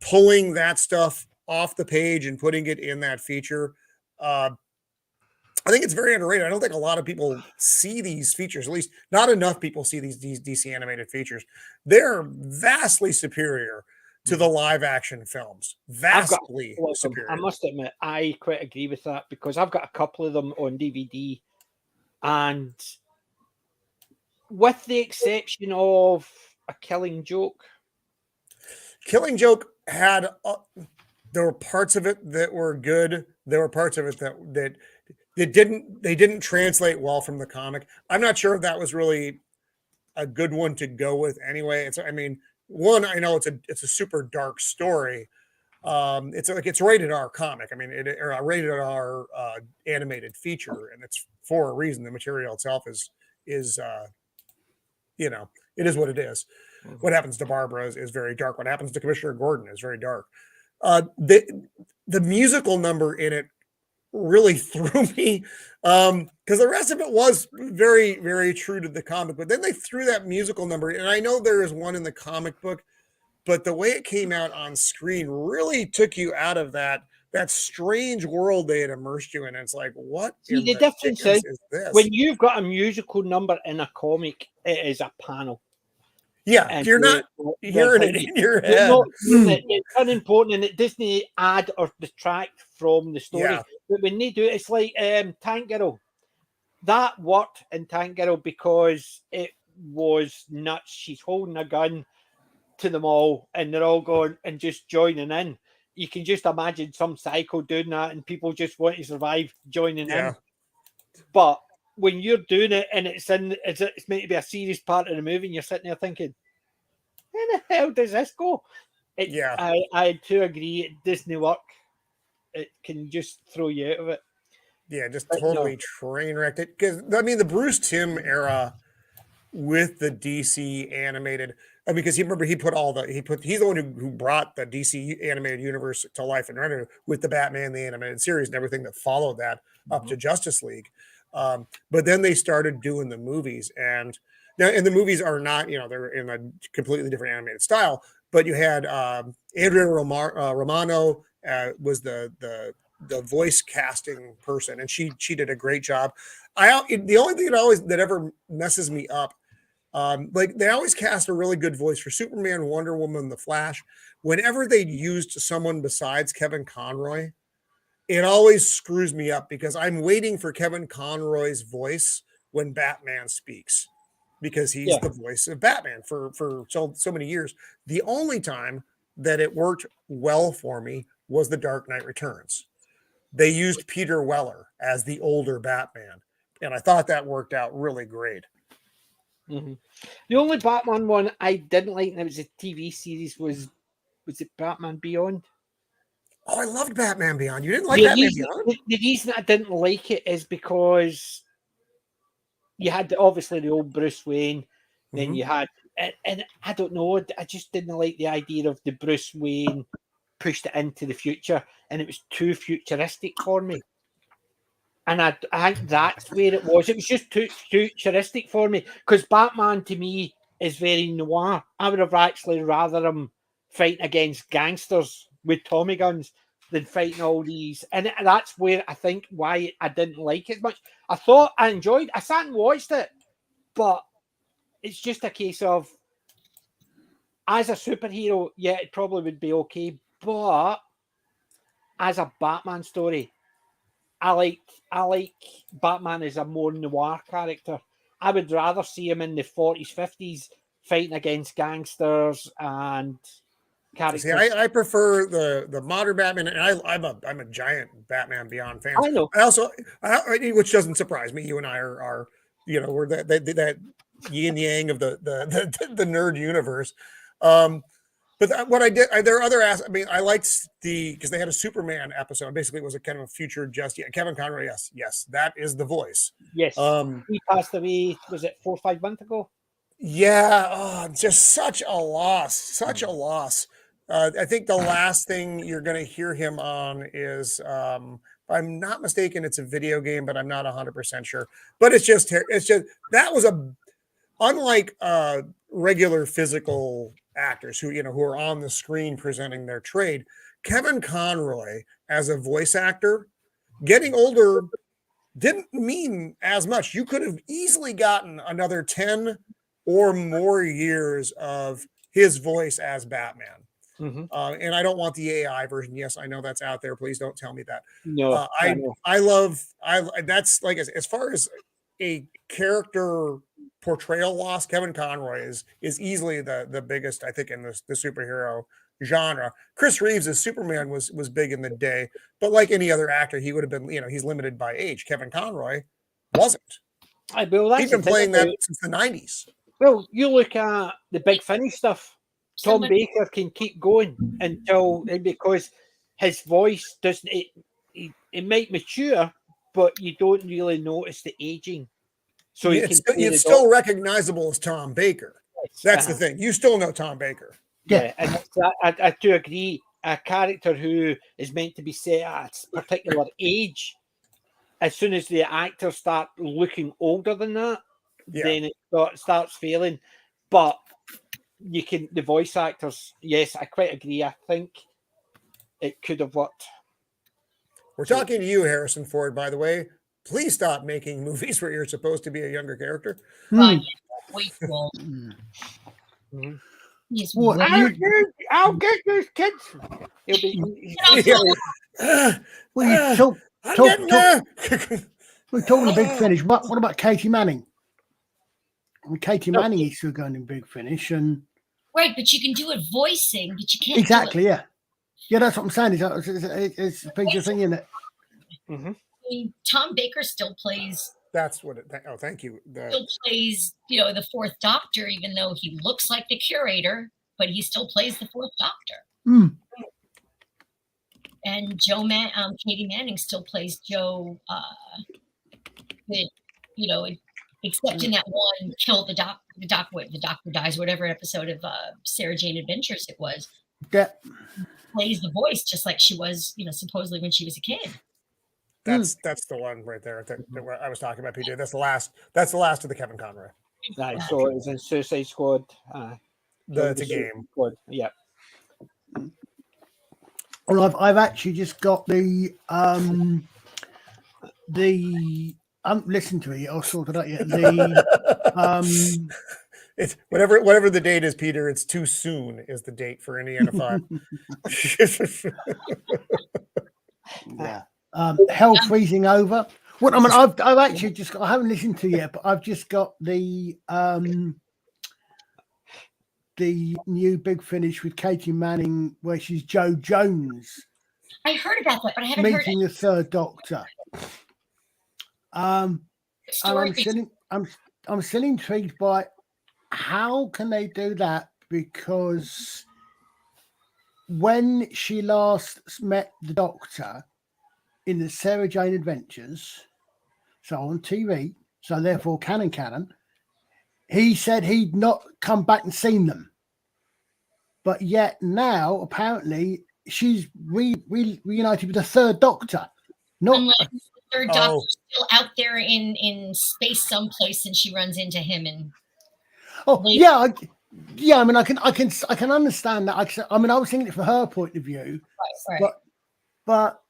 pulling that stuff off the page and putting it in that feature. I think it's very underrated. I don't think a lot of people see these features, at least not enough people see these DC animated features. They're vastly superior to the live action films. Vastly superior. I must admit, I quite agree with that because I've got a couple of them on DVD, and with the exception of A Killing Joke. Killing Joke had there were parts of it that were good. There were parts of it that they didn't translate well from the comic. I'm not sure if that was really a good one to go with anyway. I know it's a super dark story. It's rated R comic. I mean, or a rated R animated feature, and it's for a reason. The material itself is it is what it is. Mm-hmm. What happens to Barbara is very dark. What happens to Commissioner Gordon is very dark. The musical number in it really threw me because the rest of it was very, very true to the comic, but then they threw that musical number, and I know there is one in the comic book, but the way it came out on screen really took you out of that strange world they had immersed you in. And it's like, what? See, the difference is this? When you've got a musical number in a comic, it is a panel. Yeah, and you're not hearing it in your head. It's unimportant, and it doesn't add or detract from the story. Yeah. But when they do it, it's like Tank Girl. That worked in Tank Girl because it was nuts. She's holding a gun to them all, and they're all going and just joining in. You can just imagine some psycho doing that, and people just want to survive joining in. But when you're doing it and it's meant to be a serious part of the movie, and you're sitting there thinking, "How the hell does this go?" I do agree. It doesn't work. It can just throw you out of it. Yeah, just totally train wrecked it. Because the Bruce Timm era with the DC animated. Because he's the one who brought the DC animated universe to life and rendered with the Batman the animated series and everything that followed that up to Justice League. But then they started doing the movies, and the movies are not, they're in a completely different animated style. But you had Andrea Romano was the voice casting person, and she did a great job. The only thing that ever messes me up, they always cast a really good voice for Superman, Wonder Woman, The Flash. Whenever they used someone besides Kevin Conroy, it always screws me up because I'm waiting for Kevin Conroy's voice when Batman speaks, because he's the voice of Batman for so many years. The only time that it worked well for me was The Dark Knight Returns. They used Peter Weller as the older Batman, and I thought that worked out really great. Mm-hmm. The only Batman one I didn't like, and it was a TV series, was it Batman Beyond? Oh, I loved Batman Beyond. You didn't like Batman Beyond? The reason I didn't like it is because you had obviously the old Bruce Wayne, then you had, and I don't know, I just didn't like the idea of the Bruce Wayne pushed it into the future, and it was too futuristic for me. And I think that's where it was. It was just too futuristic for me, because Batman to me is very noir. I would have actually rather him fighting against gangsters with Tommy guns than fighting all these. And that's where I think why I didn't like it as much. I thought I enjoyed, I sat and watched it, but it's just a case of, as a superhero, yeah, it probably would be okay. But as a Batman story, I like Batman as a more noir character. I would rather see him in the 40s, 50s fighting against gangsters and characters. See, I prefer the modern Batman, and I'm a giant Batman Beyond fan. I know. Which doesn't surprise me. You and I are we're that yin yang of the nerd universe. But what I did, there are other aspects. I mean, I liked because they had a Superman episode. Basically, it was a kind of a future Kevin Conroy. Yes, that is the voice. Yes. He passed away, was it 4 or 5 months ago? Yeah. Just such a loss. I think the last thing you're going to hear him on is, if I'm not mistaken, it's a video game, but I'm not 100% sure. But it's just that was unlike regular physical actors who are on the screen presenting their trade. Kevin Conroy as a voice actor, getting older didn't mean as much. You could have easily gotten another 10 or more years of his voice as Batman. Mm-hmm. And I don't want the AI version. Yes, I know that's out there. Please don't tell me that. No, that's like, as far as a character portrayal loss, Kevin Conroy is easily the biggest, I think, in the superhero genre. Chris Reeves as Superman was big in the day, but like any other actor, he would have been, he's limited by age. Kevin Conroy wasn't. He'd been playing that since the 90s. Well, you look at the Big Finish stuff. Tom Baker can keep going because his voice doesn't. It might mature, but you don't really notice the aging. So it's still recognizable as Tom Baker. That's the thing. You still know Tom Baker. Yeah, and I do agree. A character who is meant to be set at a particular age, as soon as the actors start looking older than that, then it starts failing. But the voice actors, yes, I quite agree. I think it could have worked. We're talking to you, Harrison Ford, by the way. Please stop making movies where you're supposed to be a younger character. Wait, well. Yes, I'll get those kids. He'll be. We're talking a Big Finish. What about Katie Manning? Katie Manning is still going in Big Finish, and right, but you can do it voicing, but you can't exactly. Yeah, that's what I'm saying. It's a big thing, isn't it? Mm-hmm. I mean, Tom Baker still plays. That's what it. Oh, thank you. Still plays, the Fourth Doctor, even though he looks like the curator, but he still plays the Fourth Doctor. Mm. And Katie Manning still plays Jo. Except in that one kill the doctor dies, whatever episode of Sarah Jane Adventures it was. Yeah. Plays the voice just like she was, supposedly when she was a kid. That's the one right there that I was talking about, PJ. That's the last of the Kevin Conroy. Right, so it's in Suicide Squad. It's a game. Squad. Yeah. Well, I've actually just got the I haven't listened to it yet. I'll sort it out yet. It's whatever the date is, Peter. It's too soon is the date for Indiana 5. Yeah. Hell Freezing Over. What I mean, I've actually just got. I haven't listened to it yet, but I've just got the new Big Finish with Katie Manning, where she's Jo Jones. I heard about that, but I haven't heard meeting the Third Doctor. And I'm still intrigued by how can they do that, because when she last met the Doctor in the Sarah Jane Adventures, so on TV, so therefore canon, he said he'd not come back and seen them, but yet now apparently she's reunited with the Third Doctor. Unless the Third Doctor's still out there in space someplace, and she runs into him and. I mean, I can understand that. I mean, I was thinking it from her point of view, right. But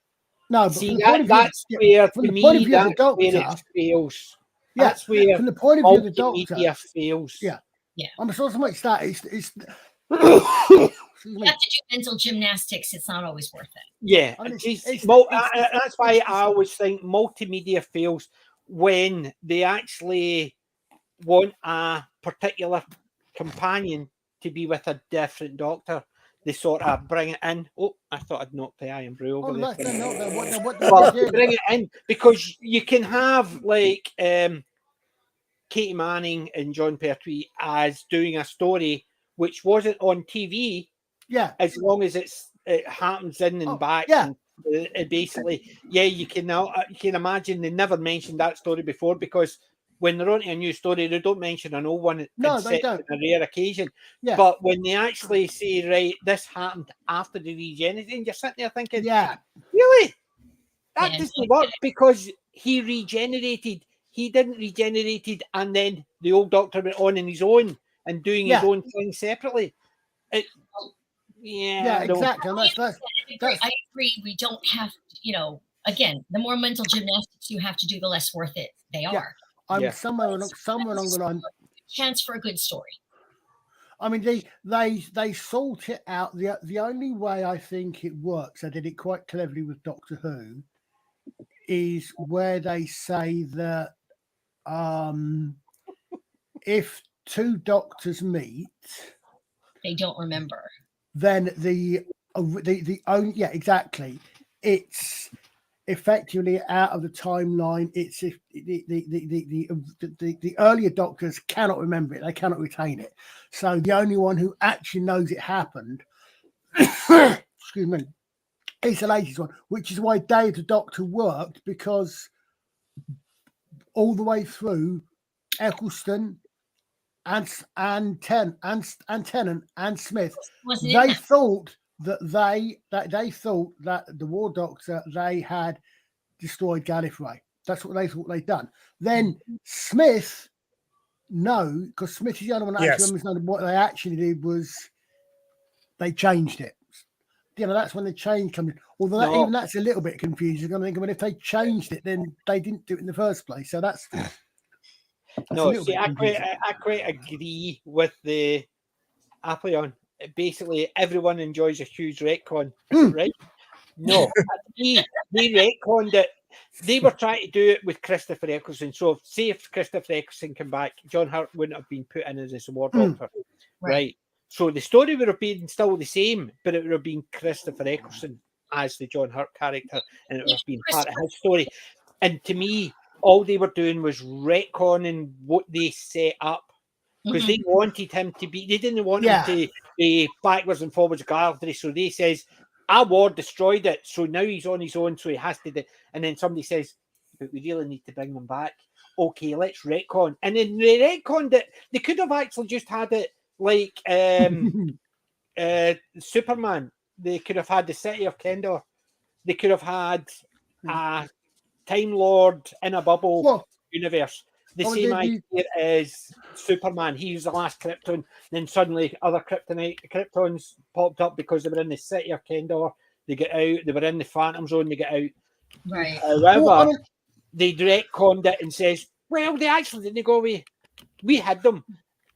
no. But see, that's where from the point of view of the Doctor, fails. Yeah, that's where from the point of view of the Doctor, fails. Yeah. I'm so much that it's. You have to do mental gymnastics. It's not always worth it. Yeah, that's why I always think multimedia fails when they actually want a particular companion to be with a different Doctor. They sort of bring it in. Oh, I thought I'd knocked the Irn-Bru over there. Bring it in because you can have like Katie Manning and John Pertwee as doing a story which wasn't on TV. Yeah, as long as it happens in and back. Yeah, and basically, you can imagine they never mentioned that story before, because when they're on a new story, they don't mention an old one. No, they don't. On a rare occasion. Yeah. But when they actually say, right, this happened after the regeneration, you're sitting there thinking, yeah, really? That doesn't work, because he regenerated. He didn't regenerated, and then the old Doctor went on his own and doing his own thing separately. Exactly. And that's I agree. We don't have, again, the more mental gymnastics you have to do, the less worth it they are. Somewhere along the line, chance for a good story. I mean, they sort it out. The only way I think it works, I did it quite cleverly with Doctor Who, is where they say that if two doctors meet, they don't remember. Then the only exactly. It's effectively out of the timeline. It's if the earlier doctors cannot remember it, they cannot retain it. So the only one who actually knows it happened, excuse me, is the latest one, which is why Day of the Doctor worked, because all the way through Eccleston and Tennant and Smith, they thought that the War Doctor, they had destroyed Gallifrey. That's what they thought they'd done. Then Smith, no, because Smith is the only one that actually remembers what they actually did was they changed it. That's when the change comes in. Although even that's a little bit confusing. I'm thinking, if they changed it, then they didn't do it in the first place. So that's no. See, I quite agree with the Apollyon. Basically, everyone enjoys a huge retcon, right? No, they retconned it. They were trying to do it with Christopher Eccleston. So, say if Christopher Eccleston came back, John Hurt wouldn't have been put in as a War Doctor, right? So the story would have been still the same, but it would have been Christopher Eccleston as the John Hurt character, and it would have been part of his story. And to me, all they were doing was retconning what they set up, because they wanted him to be. They didn't want him to be backwards and forwards Gallifrey. So they says, "Our war destroyed it, so now he's on his own, so he has to do." And then somebody says, "But we really need to bring them back." Okay, let's retcon. And then they retconned it. They could have actually just had it like Superman. They could have had the City of Kendor. They could have had a Time Lord in a bubble universe. The same idea as Superman. He was the last Krypton. Then suddenly other Kryptons popped up because they were in the City of Kendor. They get out. They were in the Phantom Zone. They get out. Right. However, they retconned it and says, "Well, they actually didn't go away. We had them."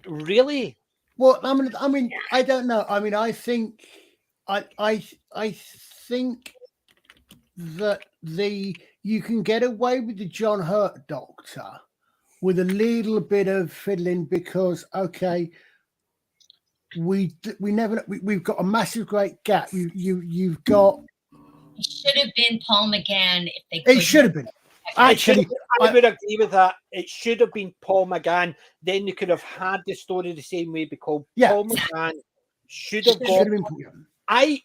Really? Well, I mean, I don't know. I mean, I think that you can get away with the John Hurt Doctor with a little bit of fiddling, because we've got a massive great gap. You've got. It should have been Paul McGann if they. It should have been. Actually, I would agree with that. It should have been Paul McGann. Then you could have had the story the same way, because Paul McGann should have got. I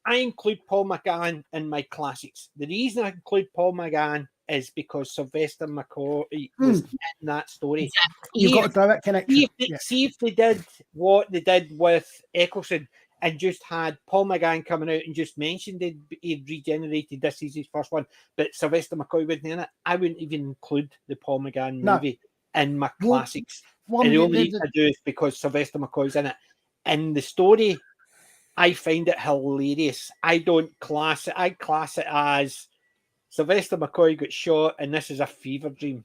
include Paul McGann in my classics. The reason I include Paul McGann is because Sylvester McCoy was in that story. You've got a direct connection. See if they did what they did with Eccleston and just had Paul McGann coming out and just mentioned he'd regenerated, this is his first one, but Sylvester McCoy wasn't in it, I wouldn't even include the Paul McGann movie in my classics. And the only reason I do is because Sylvester McCoy's in it. In the story, I find it hilarious. I class it as Sylvester McCoy got shot and this is a fever dream.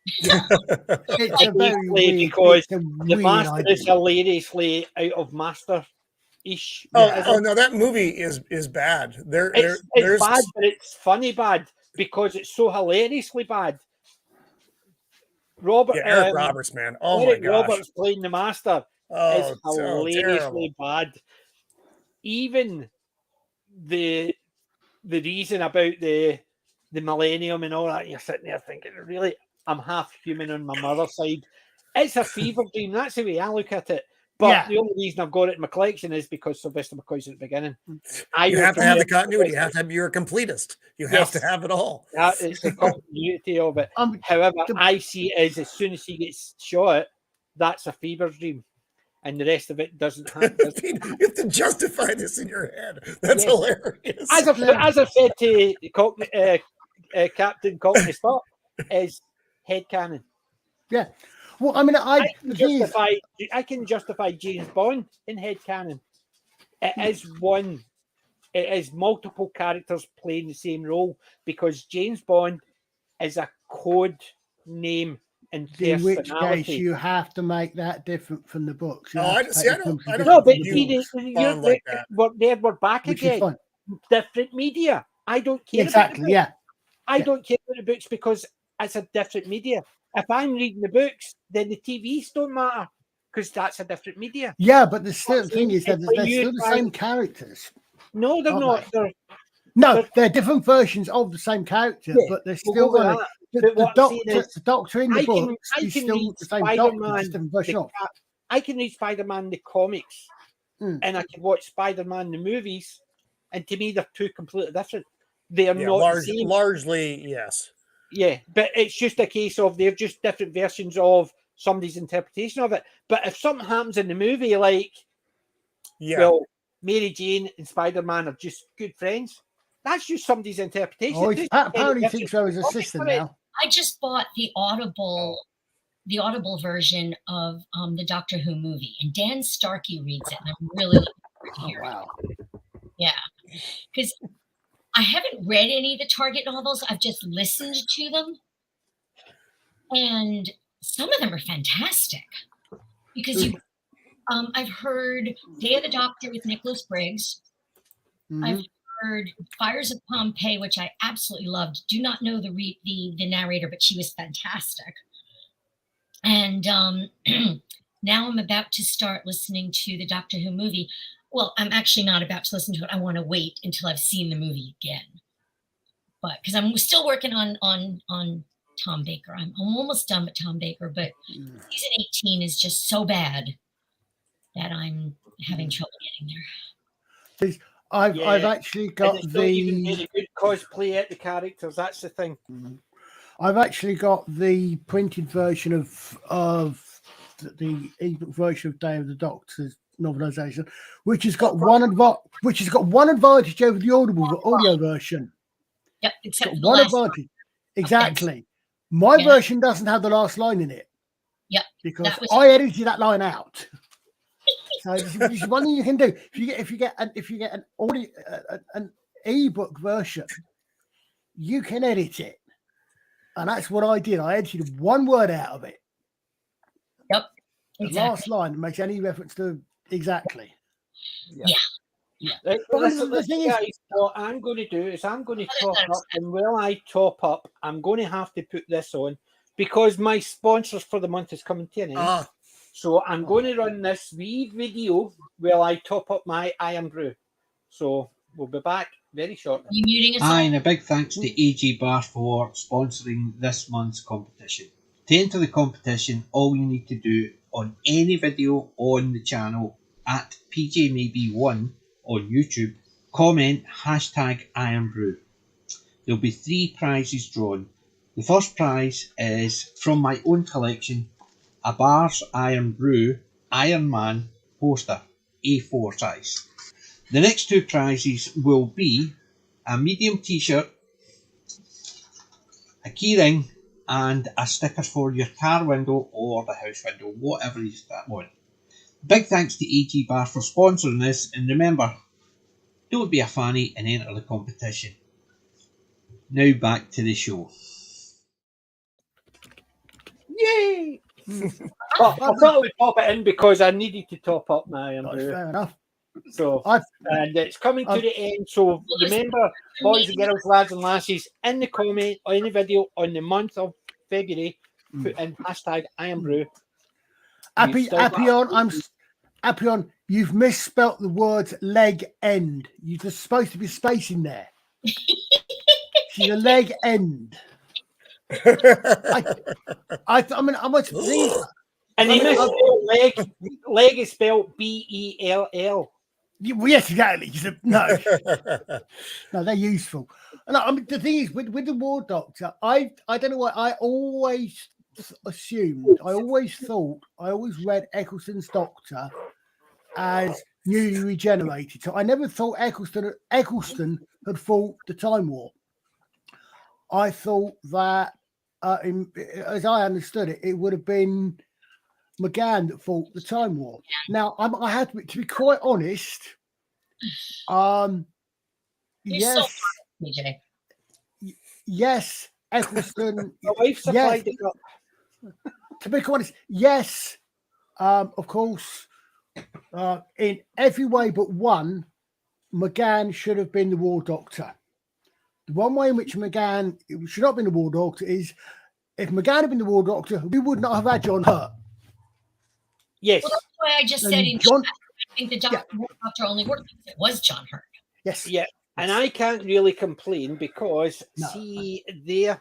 It's a very weird, because the Master is hilariously out of Master-ish. No, that movie is bad. It's bad, but it's funny bad because it's so hilariously bad. Eric Roberts, man. Oh Eric my gosh. Roberts playing the Master is hilariously bad. Even the reason about the millennium and all that, you're sitting there thinking, really, I'm half human on my mother's side. It's a fever dream. That's the way I look at it. But the only reason I've got it in my collection is because Sylvester McCoy's at the beginning. You have to have the continuity. You're a completist. You have to have it all. It's the continuity of it. However, I see it as soon as he gets shot, that's a fever dream. And the rest of it doesn't happen. You have to justify this in your head. That's hilarious. As I said to Captain Cockney Stop, is headcanon. Yeah. Well, I mean, I can justify James Bond in headcanon. It is one it is multiple characters playing the same role, because James Bond is a code name and In which case, personality. you have to make that different from the books. You Oh, have I to see. take I the don't. films I different don't No, but from the see, books. Bond like that. we're back Which is again. fine. Different media. I don't care. Exactly. Yeah. I don't care about the books because it's a different media. If I'm reading the books, then the TVs don't matter because that's a different media. Yeah, but the still What's thing is that when they're you still the try- same characters. No, they're Aren't not. they? They're No, they're different versions of the same character, Yeah, but they're we'll still go with going. that. The, But what I'm saying is, the Doctor in the I can books is read still the same Doctor, Spider-Man. just different version of. I can read Spider-Man the comics, Mm. and I can watch Spider-Man the movies, and to me they're two completely different. They are Yeah, not the same. largely, yes. Yeah, but it's just a case of they're just different versions of somebody's interpretation of it. But if something happens in the movie, like, well, Mary Jane and Spider-Man are just good friends, that's just somebody's interpretation. Oh, apparently thinks so as a sister now. I just bought the Audible version of the Doctor Who movie, and Dan Starkey reads it, and I'm really looking forward to hearing it. Yeah, because I haven't read any of the Target novels. I've just listened to them, and some of them are fantastic. Because I've heard Day of the Doctor with Nicholas Briggs. Mm-hmm. I've heard Fires of Pompeii, which I absolutely loved. Do not know the narrator, but she was fantastic. And now I'm about to start listening to the Doctor Who movie. Well, I'm actually not about to listen to it. I want to wait until I've seen the movie again. But because I'm still working on Tom Baker. I'm almost done with Tom Baker, but season 18 is just so bad that I'm having trouble getting there. I've actually got not even very good cosplay at the characters. That's the thing. I've actually got the printed version of the ebook version of Day of the Doctor's novelization, which has got one advantage over the audio version. Yep, except for one advantage. Exactly. My version doesn't have the last line in it. Yep. Because I edited that line out. So this is one thing you can do. If you get an audio an ebook version, you can edit it. And that's what I did. I edited one word out of it. Yep. The last line makes any reference to exactly. Yeah. Right, well, the thing is, what I'm going to do is I'm going to top up, and while I top up, I'm going to have to put this on because my sponsors for the month is coming to an end. So I'm going to run this wee video while I top up my Irn-Bru. So we'll be back very shortly. You muting us? And a big thanks to AG Barr for sponsoring this month's competition. To enter the competition, all you need to do on any video on the channel at PJMaybe1 on YouTube, comment #Irn-Bru. There'll be 3 prizes drawn. The first prize is from my own collection, a Barr's Irn-Bru Iron Man poster, A4 size. The next 2 prizes will be a medium t-shirt, a keyring, and a sticker for your car window or the house window, whatever you want. Big thanks to AG Barr for sponsoring this, and remember, don't be a fanny and enter the competition. Now back to the show. Yay! I thought I would pop it in because I needed to top up my Irn-Bru. Fair enough. So, and it's coming to the end. So remember, boys and girls, lads and lassies, in the comment or in the video on the month of February, put in #Irn-Bru. Appion, you've misspelt the word leg end. There's supposed to be space in there. She's a leg end. I mean, how much things. And he misspelled leg. Leg is spelled BELL. Well, yes, exactly. No, they're useful. And I mean, the thing is, with the War Doctor, I don't know why. I always assumed, I always read Eccleston's Doctor as newly regenerated. So I never thought Eccleston had fought the Time War. I thought that, as I understood it, it would have been McGann that fought the Time War. Now, I had to be quite honest. yes, PJ. yes, Eccleston. My wife supplied it up. To be honest, yes, of course, in every way but one, McGann should have been the War Doctor. The one way in which McGann should not have been the War Doctor is if McGann had been the War Doctor, we would not have had John Hurt. Yes. Well, that's why I just And said John, I think the doctor only worked because it was John Hurt. yes. Yeah. And I can't really complain because see there.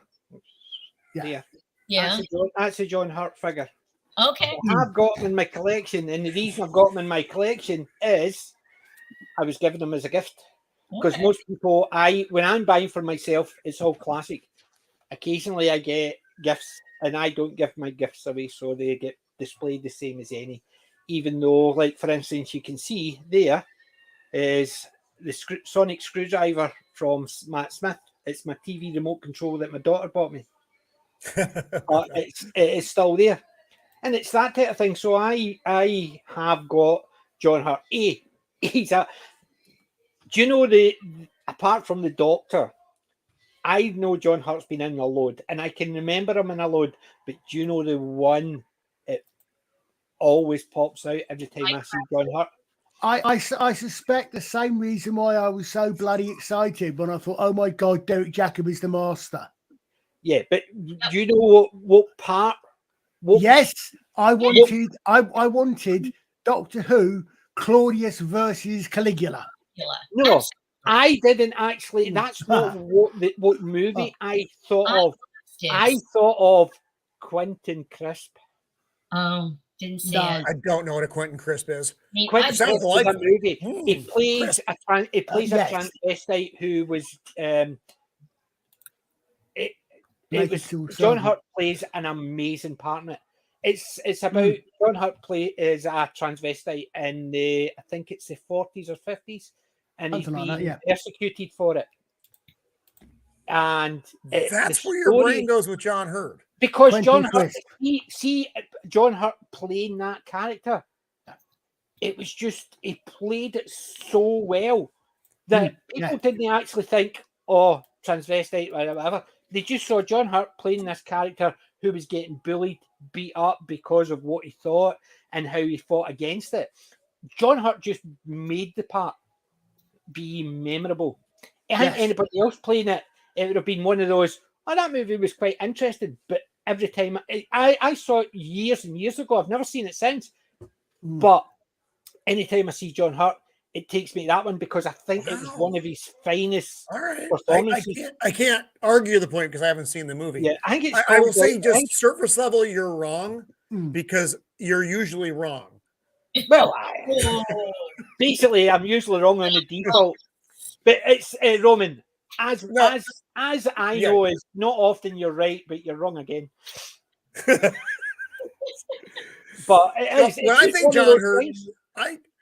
Yeah. Yeah. That's a John Hurt figure. Okay. I've got them in my collection, and the reason I've got them in my collection is I was given them as a gift. Because most people, when I'm buying for myself, it's all classic. Occasionally, I get gifts, and I don't give my gifts away, so they get displayed the same as any. Even though, like for instance, you can see there is the sonic screwdriver from Matt Smith. It's my TV remote control that my daughter bought me. It is still there, and it's that type of thing. So I have got John Hurt. He's a. Do you know apart from the Doctor, I know John Hurt's been in a load, and I can remember him in a load. But do you know the one it always pops out every time I see John Hurt? I suspect the same reason why I was so bloody excited when I thought, oh my God, Derek Jacob is the master. Yeah, but do you know what part? Yes, I wanted Doctor Who, Claudius versus Caligula. No, I didn't actually. That's not what movie I thought of. I thought of Quentin Crisp. Didn't see it. I don't know what a Quentin Crisp is. Quentin Crisp is a movie. He plays a transvestite who was. John Hurt plays an amazing part in it. It's about John Hurt is a transvestite in I think it's the 40s or 50s, and he's being persecuted for it. And that's where your brain goes with John Hurt. Because John Hurt, John Hurt playing that character, it was just, he played it so well that people didn't actually think, oh, transvestite, whatever. They just saw John Hurt playing this character who was getting bullied, beat up because of what he thought and how he fought against it. John Hurt just made the part be memorable. I think anybody else playing it, it would have been one of those, oh, that movie was quite interesting, but every time I saw it years and years ago, I've never seen it since, but anytime I see John Hurt, it takes me that one because I think it was one of his finest performances. I can't argue the point because I haven't seen the movie. Yeah, I think it's. I will say, just surface level, you're wrong because you're usually wrong. Well, basically, I'm usually wrong on the default, but it's Roman. As I know, is not often you're right, but you're wrong again. But when I think John Hurt,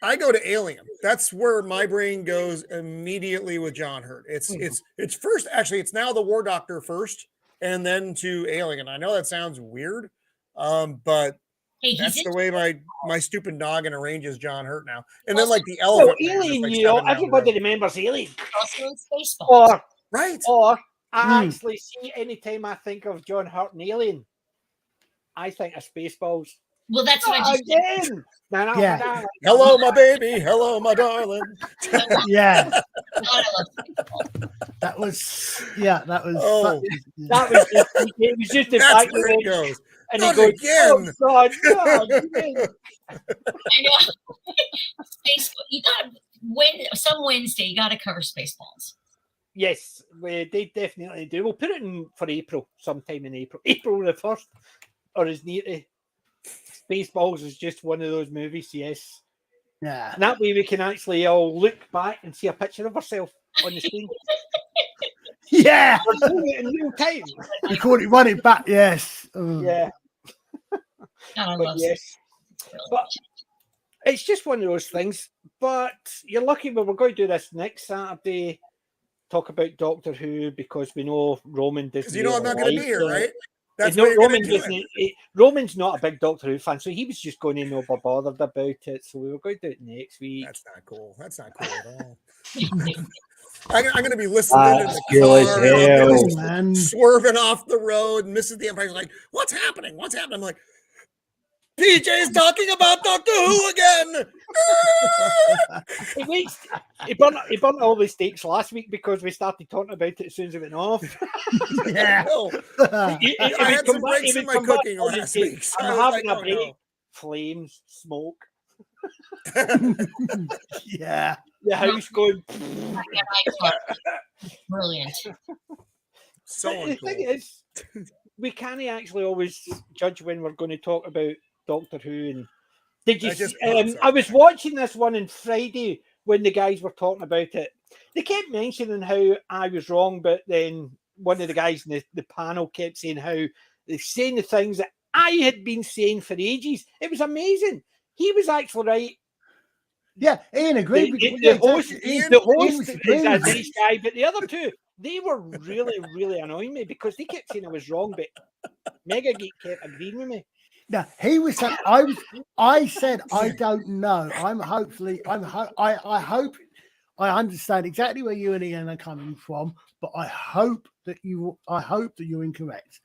I go to Alien. That's where my brain goes immediately with John Hurt. It's first, actually, it's now the War Doctor first, and then to Alien. I know that sounds weird, but that's the way my stupid noggin arranges John Hurt now. And then like the elephant. Alien, everybody remembers Alien. Also in Spaceballs. Or I actually see anytime I think of John Hurt and Alien, I think of Spaceballs. Well, that's what I just did. Hello, my baby. Hello, my darling. That was. It was just the That's fact where it goes. And Not he goes, again. Oh, God, again. I know. You got some Wednesday. You got to cover Spaceballs. Yes, they definitely do. We'll put it in for April, sometime in April. April the 1st, or as near to. Spaceballs is just one of those movies, yes. Yeah. And that way we can actually all look back and see a picture of ourselves on the screen. Yeah. We're doing it in real time. Run it back, yes. Yeah. But it's just one of those things. But you're lucky we're going to do this next Saturday. Talk about Doctor Who because we know Roman doesn't. Because you know I'm not going to be here, right? That's Roman's not a big Doctor Who fan, so he was just going to know we're bothered about it. So we were going to do it next week. That's not cool. That's not cool at all. I'm going to be listening in That's the cool as car. and I'm hell. just Man. swerving off the road. And Mrs. The Empire's like, "What's happening? What's happening?" I'm like, "PJ's talking about Doctor Who again." He burnt all the steaks last week because we started talking about it as soon as it went off. Yeah. No. He I had some breaks in my cooking last week. So I'm I was having like, a "Oh, break. no." Flames, smoke, Yeah. the house going. Brilliant. So But the thing uncool. is, we can't actually always judge when we're going to talk about Doctor Who. And did you? That just See, pops up. I was watching this one on Friday when the guys were talking about it. They kept mentioning how I was wrong, but then one of the guys in the panel kept saying how they're saying the things that I had been saying for ages. It was amazing. He was actually right. Yeah, Ian agreed with you. The host, Ian the host was is agreeing a with you. nice guy, but the other two, they were really, really annoying me because they kept saying I was wrong, but Mega Geek kept agreeing with me. No, he was saying I said I don't know. I hope I understand exactly where you and Ian are coming from, but I hope that you're incorrect.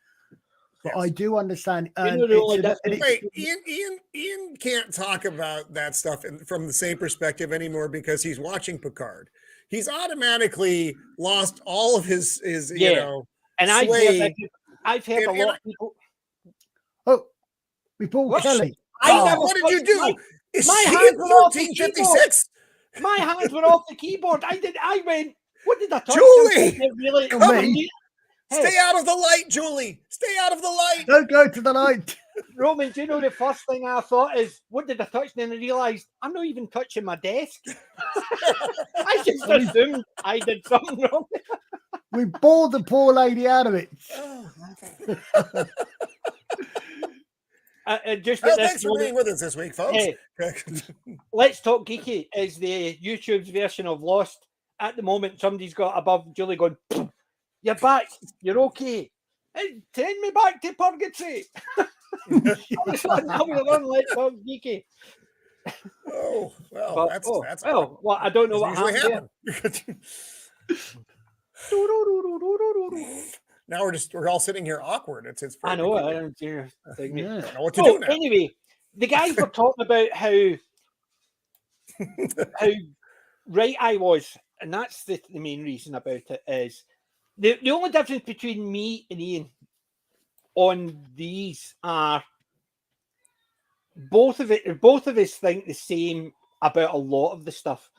But I do understand. Wait, Ian can't talk about that stuff from the same perspective anymore because he's watching Picard. He's automatically lost all of his you know. And I've heard a lot of people. Oh, we bought Kelly. What did you do? Is my she hands in were off the 1356? My hands were off the keyboard. I went, what did I touch? Julie! It really, Stay out of the light, Julie. Stay out of the light. Don't go to the light. Roman, do you know the first thing I thought is, what did I touch? And then I realised I'm not even touching my desk. I just assumed I did something wrong. We bored the poor lady out of it. Thanks for being with us this week, folks. Hey, Let's Talk Geeky is the YouTube's version of Lost. At the moment, somebody's got above Julie going, "You're back. You're okay. Hey, send me back to purgatory." Now we're on Let's Talk Geeky. Oh, well, that's well, I don't know what happened. Now we're all sitting here awkward. It's I know. I don't know what to do now. Anyway, the guys were talking about how right I was, and that's the main reason about it is the only difference between me and Ian on these are both of us think the same about a lot of the stuff.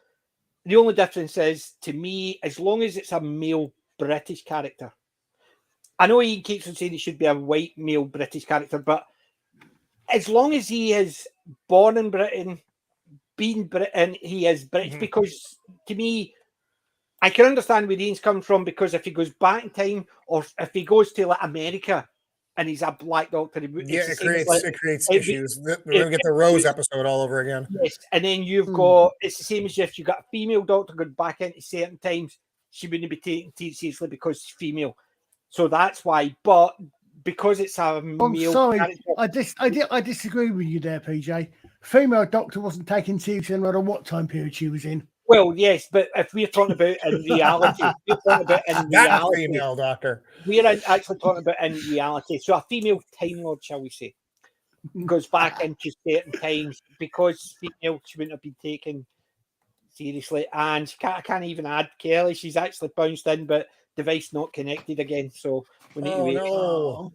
The only difference is, to me, as long as it's a male British character. I know Ian keeps on saying it should be a white male British character, but as long as he is born in Britain, being Britain, he is British. Because to me, I can understand where Ian's coming from, because if he goes back in time, or if he goes to like America and he's a black doctor, it creates issues. We're gonna get the Rose episode all over again. Yes, and then you've got, it's the same as if you got a female doctor going back into certain times, she wouldn't be taken seriously because she's female. So that's why. But because it's a male, sorry, I disagree with you there, PJ. Female doctor wasn't taken seriously no matter what time period she was in. Well, yes, but if we're talking about in reality, Female doctor. We're actually talking about in reality. So a female Time Lord, shall we say, goes back into certain times because female, she wouldn't have been taken seriously. And I can't even add Kelly. She's actually bounced in, but device not connected again. So we need to wait. No.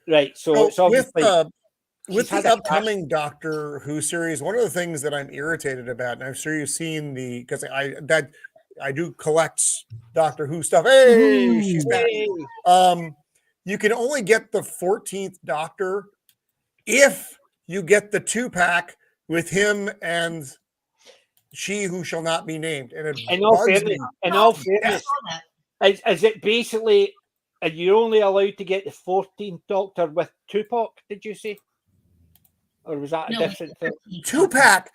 Right. So it's obviously with the upcoming Doctor Who series, one of the things that I'm irritated about, and I'm sure you've seen because I do collect Doctor Who stuff. Hey, she's back. You can only get the 14th Doctor if you get the 2-pack with him and She Who Shall Not Be Named. And in all fairness, is it basically, are you only allowed to get the 14th Doctor with Tupac, did you say? Or was that a different thing? 2-pack,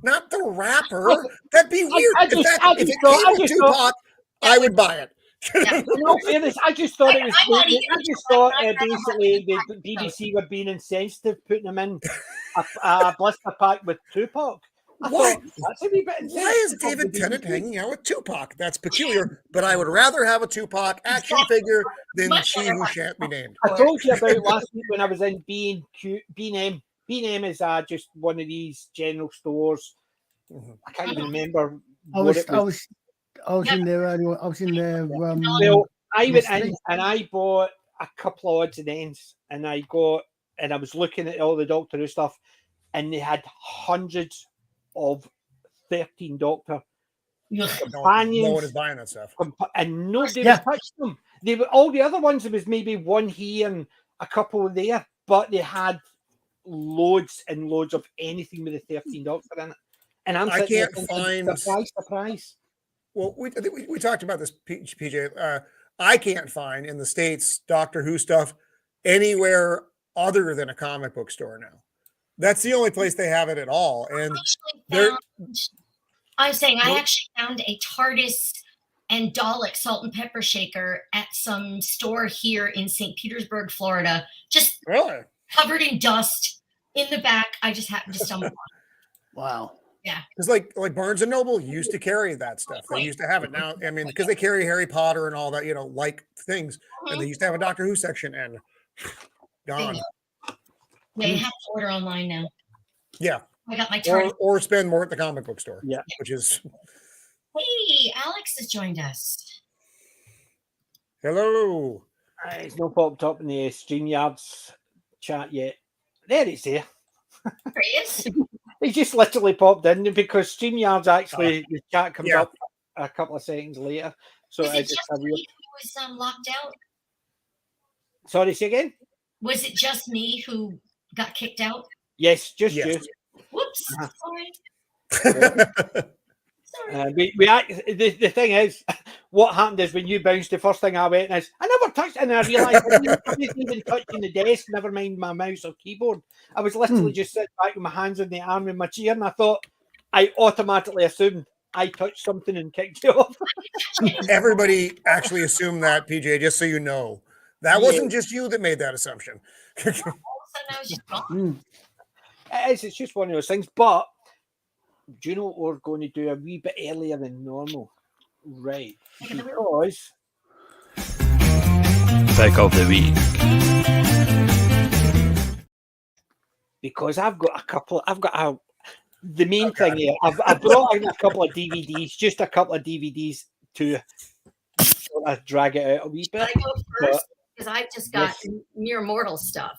not the rapper. That'd be weird. In fact, if it came with Tupac, I would buy it. In all fairness, I just thought it was. I just thought basically the BBC were being insensitive, putting him in a blister pack with Tupac. Why? That's a wee bit Why is David Tennant hanging out with Tupac? That's peculiar, but I would rather have a Tupac action figure than She Who Shan't Be Named. I told you about last week when I was in B&M. B&M is just one of these general stores. I can't even remember. I was in there earlier. I was in there. Well, I went in and I bought a couple of odds and ends, and I was looking at all the Doctor Who stuff, and they had hundreds of 13 Doctor companions. No one is buying that stuff, and nobody was touched them. They were all the other ones. There was maybe one here and a couple there, but they had loads and loads of anything with the 13 Doctor in it. And I can't find surprise. Well, we talked about this, PJ. I can't find in the States Doctor Who stuff anywhere other than a comic book store now. That's the only place they have it at all. And I'm saying I actually found a TARDIS and Dalek salt and pepper shaker at some store here in St. Petersburg, Florida, just covered in dust in the back. I just happened to stumble on. Wow. Yeah. Because like Barnes and Noble used to carry that stuff. They used to have it. Now, I mean, because they carry Harry Potter and all that, like things. And they used to have a Doctor Who section and gone. Yeah, you have to order online now. Yeah. I got my TARDIS. Or spend more at the comic book store. Yeah. Which is... Hey, Alex has joined us. Hello. It's not popped up in the StreamYards chat yet. There it's there. There he is. He just literally popped in because StreamYards actually the chat comes up a couple of seconds later. So was it just me who was locked out? Sorry, say again? Was it just me who got kicked out? Yes, just you. Whoops. Sorry. The thing is, what happened is when you bounced, the first thing I went is, I never touched it, and I realised I wasn't even touching the desk, never mind my mouse or keyboard. I was literally just sitting back with my hands on the arm in my chair, and I thought, I automatically assumed I touched something and kicked you off. Everybody actually assumed that, PJ, just so you know. That wasn't just you that made that assumption. All of a sudden, I was just gone. It's just one of those things, but do you know what we're going to do a wee bit earlier than normal? Right. Because Pick of the week. Because the main thing here, I've brought in a couple of DVDs, just a couple of DVDs to sort of drag it out a wee bit. Should I go first? Because I've just got Mere Mortal stuff.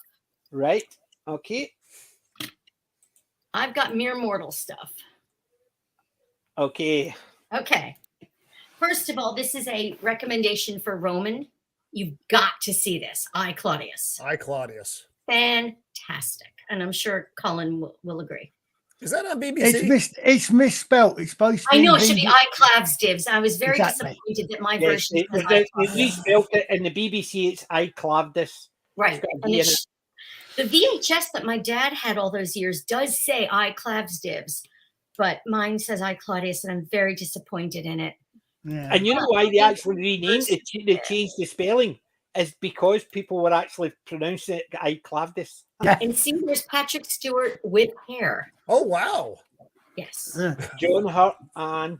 Right. Okay. I've got Mere Mortal stuff. Okay. First of all, this is a recommendation for Roman. You've got to see this. I, Claudius. Fantastic. And I'm sure Colin will agree. Is that on BBC? It's misspelled. It's supposed to be. I know it should be I Clavs Divs. I was very disappointed that my version was they respelled it in the BBC. It's I Clavdis. Right. And the VHS that my dad had all those years does say I Clavs Divs, but mine says I Claudius, and I'm very disappointed in it. Yeah. And you know why they actually renamed it? They changed the spelling. Is because people were actually pronouncing it I Clavdis. And see, there's Patrick Stewart with hair. Oh, wow. Yes. John Hurt and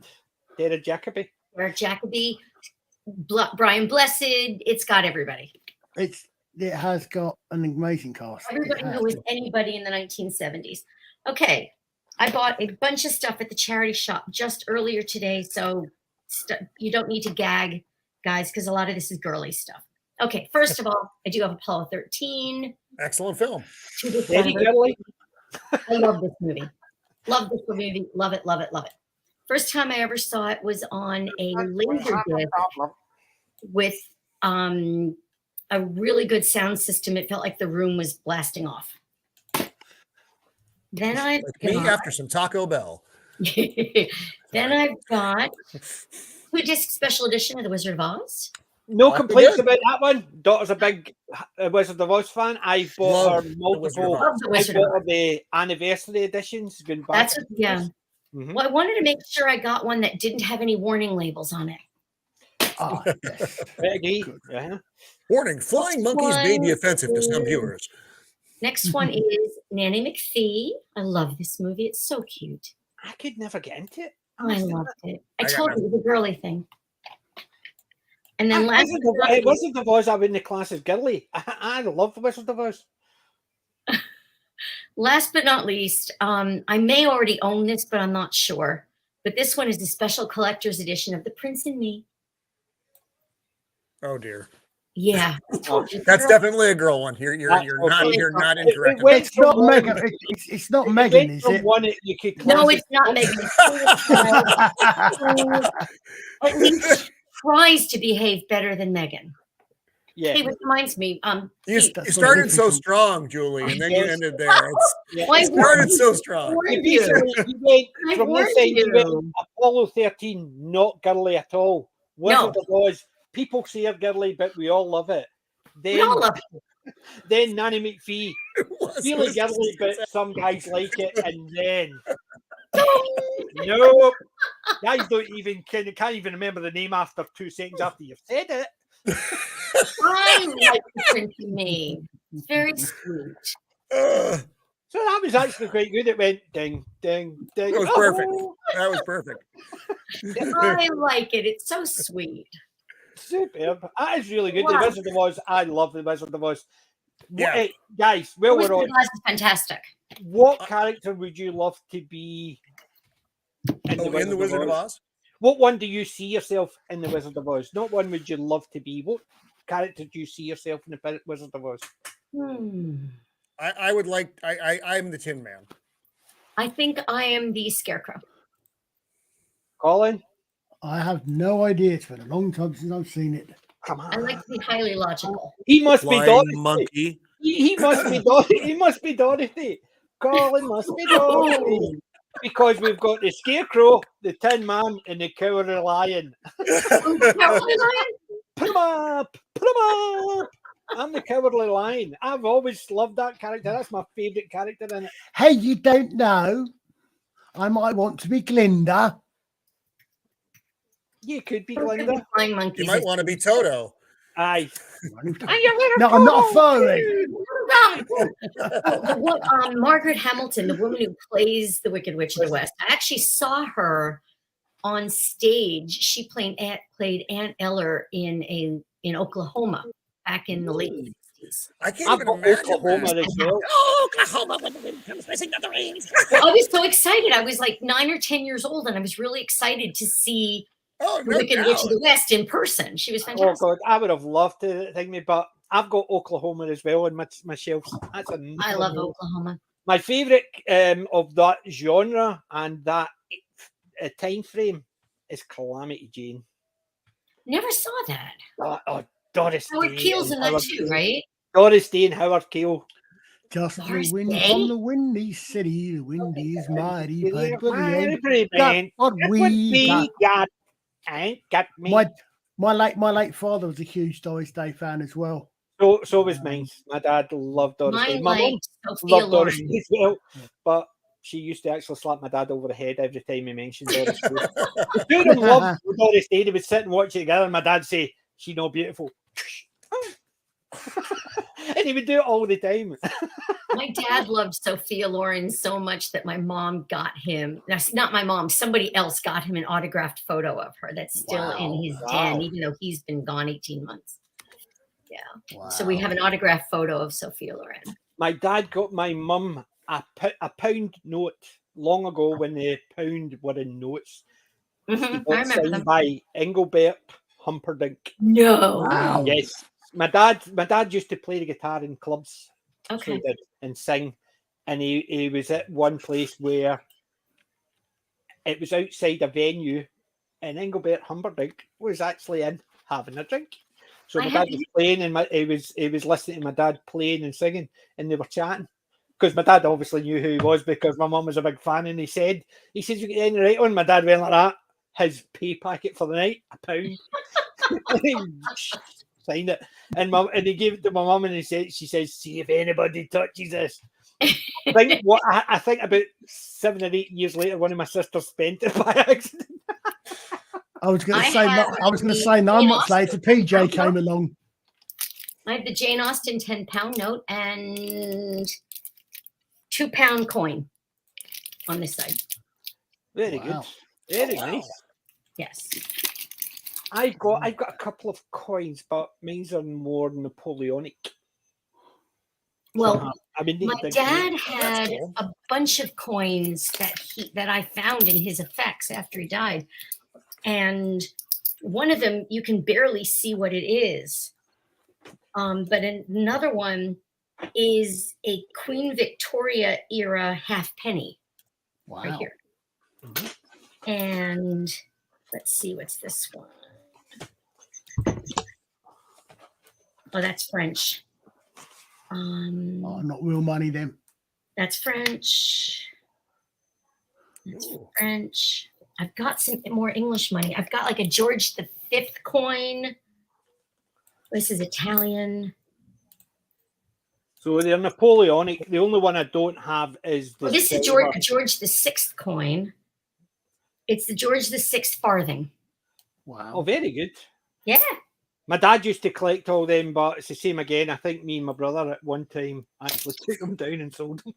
Derek Jacobi. Derek Jacobi, Brian Blessed. It's got everybody. It has got an amazing cast. Everybody who was anybody in the 1970s. Okay. I bought a bunch of stuff at the charity shop just earlier today, so you don't need to gag, guys, because a lot of this is girly stuff. Okay, first of all, I do have Apollo 13. Excellent film. I love this movie. Love this movie. Love it, love it, love it. First time I ever saw it was on a laser disc with a really good sound system. It felt like the room was blasting off. Then I've got, after some Taco Bell. Then I've got 2-disc special edition of The Wizard of Oz. No complaints about that one. Daughter's a big Wizard of Oz fan. I bought her multiple. I bought her the anniversary editions. That's Well, I wanted to make sure I got one that didn't have any warning labels on it. Oh, yes. Warning: flying monkeys may be offensive to some viewers. Next one is Nanny McPhee. I love this movie. It's so cute. I could never get into it. I loved it. I I got told you it was a girly thing. And then It wasn't of Oz I wouldn't the class as girly. I love the Wizard of Oz. last but not least, I may already own this, but I'm not sure. But this one is the special collector's edition of The Prince and Me. Oh dear. Yeah. That's definitely a girl one. You're not incorrect. It's not Megan. It's not Megan, is it? One you could No, it's not Megan. At least tries to behave better than Megan. Yeah. Hey, which reminds me, You started so strong, Julie, and then you ended there. You started so strong. You went from this side, you went Apollo 13, not girly at all. Wizard of Oz, people say are girly, but we all love it. Then, we all love it. Then Nanny McPhee, really girly, but some guys like it, and then no, guys can't even remember the name after 2 seconds after you've said it. I like The Prince and Me. It's very sweet. So that was actually quite good. It went ding, ding, ding. That was perfect. That was perfect. I like it. It's so sweet. Superb. That is really good. Wow. The Wizard of Oz. I love the Wizard of Oz. Yeah. Hey, guys, well, we're on. Is fantastic. What character would you love to be in the Wizard of Oz? What one do you see yourself in the Wizard of Oz? Not one would you love to be. What character do you see yourself in the Wizard of Oz? I would like. I'm the Tin Man. I think I am the Scarecrow. Colin? I have no idea. It's been a long time since I've seen it. Come on. I like to be highly logical. He must be Dorothy. Monkey. He must be Dorothy. He must be Dorothy. Colin must be Dorothy. Because we've got the Scarecrow, the Tin Man, and the Cowardly Lion. Put him up! Put him up! I'm the Cowardly Lion. I've always loved that character. That's my favourite character in it. Hey, you don't know. I might want to be Glinda. You could be Glinda. You might want to be Toto. Aye. No, I'm not a furry. Margaret Hamilton, the woman who plays the Wicked Witch of the West, I actually saw her on stage. She played Aunt Eller in Oklahoma back in the late 60s. I can't even imagine Oklahoma as well. Oklahoma when the wind comes missing the rains. Well, I was so excited. I was like 9 or 10 years old, and I was really excited to see the Wicked Witch of the West in person. She was fantastic. Oh God, I would have loved to think me, but I've got Oklahoma as well on my shelves. I love Oklahoma. My favourite of that genre and that time frame is Calamity Jane. Never saw that. Doris Howard Day Keel's and in that Howard too, Keel. right? Doris Day and Howard Keel. Just the Doris wind Day? from the windy city. The wind is mighty. Yeah, But got what we got. Ain't got me. My late father was a huge Doris Day fan as well. So was mine. My dad loved Doris Day. Mine My mum liked Sophia loved Doris Loren. Day as well, but she used to actually slap my dad over the head every time he mentioned Doris Day. The two of them loved Doris Day. They would sit and watch it together, and my dad say, "She no beautiful," and he would do it all the time. My dad loved Sophia Loren so much that my mom got him. That's not my mom. Somebody else got him an autographed photo of her that's still in his den, even though he's been gone 18 months. Yeah. Wow. So we have an autographed photo of Sophia Loren. My dad got my mum a pound note long ago when the pound were in notes. I remember them. By Engelbert Humperdinck. No. Wow. Yes. My dad used to play the guitar in clubs. Okay. So and sing. And he was at one place where it was outside a venue and Engelbert Humperdinck was actually in having a drink. So my dad was playing and he was listening to my dad playing and singing and they were chatting. Because my dad obviously knew who he was because my mum was a big fan and he says, "You got any right on?" My dad went like that. His pay packet for the night, £1. Signed it. And he gave it to my mum and she says, "See if anybody touches this." I think about 7 or 8 years later, one of my sisters spent it by accident. I was going to say 9 months later, PJ came along. I had the Jane Austen 10-pound note and £2 coin on this side. Very Wow. good. Very Wow. nice. Yes. I've got a couple of coins, but mine's are more Napoleonic. Well, I mean, my dad That's had cool. a bunch of coins that I found in his effects after he died, and one of them you can barely see what it is, but another one is a Queen Victoria era halfpenny right Wow. here. And let's see, what's this one? Oh, that's French. Oh, not real money then. That's French. That's Ooh. French. I've got some more English money. I've got like a George V coin. This is Italian. So they're Napoleonic. The only one I don't have is the. Oh, this is silver. George VI coin. It's the George VI farthing. Wow. Oh, very good. Yeah. My dad used to collect all them, but it's the same again. I think me and my brother at one time actually took them down and sold them.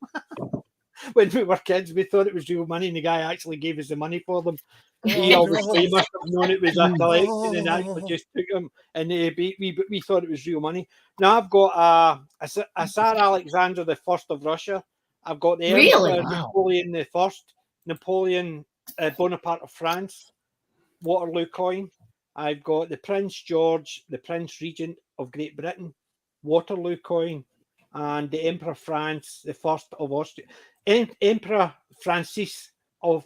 When we were kids, we thought it was real money, and the guy actually gave us the money for them. He obviously must have known it was a collection and actually just took them, and we thought it was real money. Now I've got a Tsar Alexander the First of Russia. I've got the Really? Emperor Wow. Napoleon the First, Napoleon Bonaparte of France, Waterloo coin. I've got the Prince George, the Prince Regent of Great Britain, Waterloo coin, and the Emperor France, the First of Austria. Emperor Francis of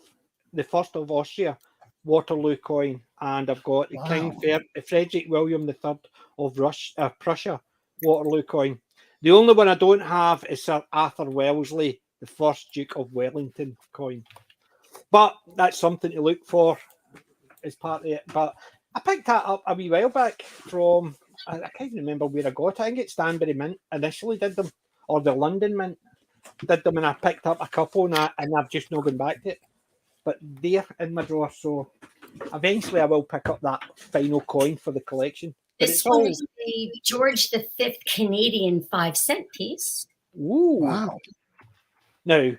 the First of Austria, Waterloo coin, and I've got the King Frederick William III of Prussia, Waterloo coin. The only one I don't have is Sir Arthur Wellesley, the first Duke of Wellington coin. But that's something to look for as part of it. But I picked that up a wee while back from, I can't remember where I got it. I think it's Stanbury Mint initially did them, or the London Mint did them, and I picked up a couple, and I've just not gone back to it. But they're in my drawer, so eventually I will pick up that final coin for the collection. But This it's one all. is the George V Canadian 5-cent piece. Ooh. Wow. Now,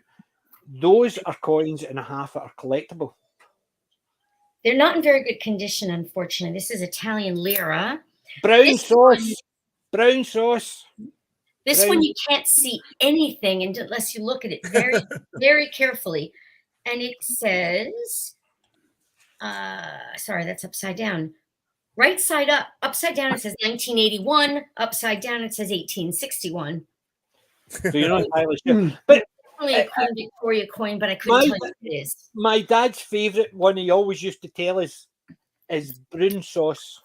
those are coins and a half that are collectible. They're not in very good condition, unfortunately. This is Italian lira. Brown sauce. Brown sauce. This one you can't see anything unless you look at it very, very carefully. And it says, sorry, that's upside down. Right side up, upside down it says 1981. Upside down it says 1861. So you're not entirely sure. But only a Queen Victoria coin, but I couldn't tell you what it is. My dad's favourite one he always used to tell us is brown sauce.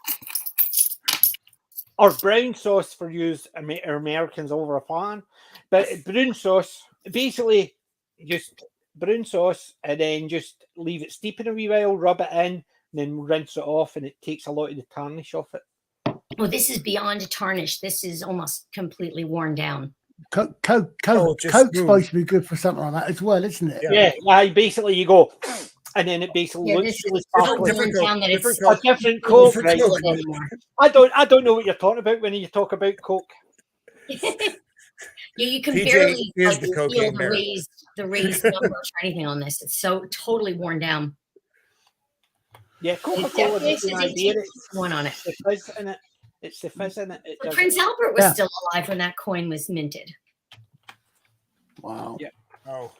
Or brown sauce for you Americans over a fan. But brown sauce, basically just brown sauce and then just leave it steeping a wee while, rub it in, and then rinse it off, and it takes a lot of the tarnish off it. Oh, this is beyond tarnish. This is almost completely worn down. Coke's supposed to be good for something like that as well, isn't it? Yeah. Basically you go, and then it basically looks really sparkly. Different Coke, right? I don't know what you're talking about when you talk about Coke. You can PJ barely is the feel cocaine the raised numbers or anything on this. It's so totally worn down. Yeah, Coca-Cola is an idea. One on it. The fizz in it. It's the fizz in it. But Prince Albert was still alive when that coin was minted. Wow. Yeah. Oh.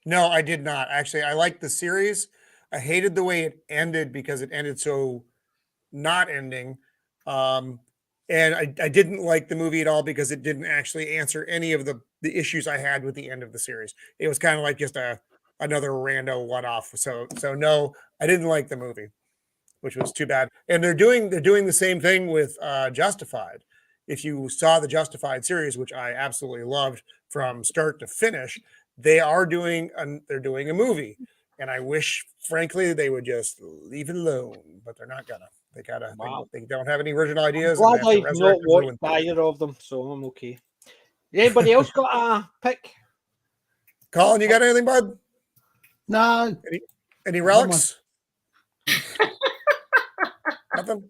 No, I did not. Actually, I liked the series. I hated the way it ended because it ended so not ending. And I didn't like the movie at all because it didn't actually answer any of the issues I had with the end of the series. It was kind of like just another rando one-off. So no, I didn't like the movie, which was too bad. And they're doing the same thing with Justified. If you saw the Justified series, which I absolutely loved from start to finish, they're doing a movie. And I wish, frankly, they would just leave it alone, but they're not gonna. They gotta. Wow. They don't have any original ideas. Well, I've not watched either of them, so I'm okay. Anybody else got a pick? Colin, you got anything, bud? No. Any relics? Nothing.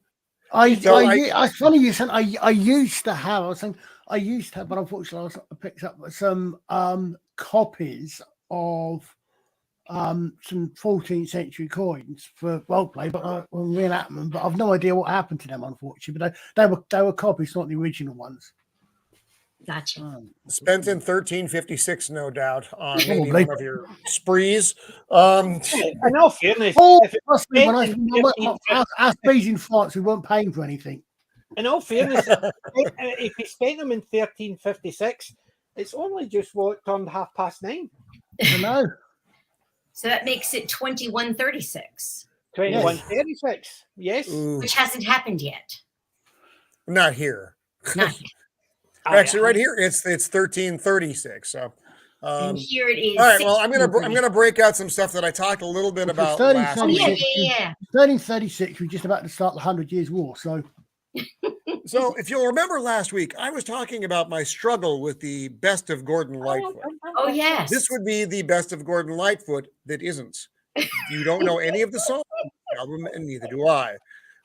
It's funny you said I used to have. I was saying I used to have, but unfortunately I picked up some copies of some 14th century coins for roleplay, but reenactment. But I've no idea what happened to them, unfortunately. But they were copies, not the original ones. Gotcha. Spent in 1356, no doubt, on maybe Probably. one of your sprees. In all fairness, Oh, if it's trust me, when spent in our sprees in France, we weren't paying for anything. in all fairness, if he spent them in 1356, it's only just what turned 9:30. I know. So that makes it 2136, 2136. Yes. Ooh, which hasn't happened yet. not here. Not yet. Actually, right here, it's 1336. So, And here it is. all right. Well, I'm gonna break out some stuff that I talked a little bit about last Oh, yeah, week. yeah. 1336, we're just about to start the 100 Years' War. So, if you'll remember last week, I was talking about my struggle with the best of Gordon Lightfoot. Oh, yes. This would be the best of Gordon Lightfoot that isn't. You don't know any of the songs on the album, and neither do I.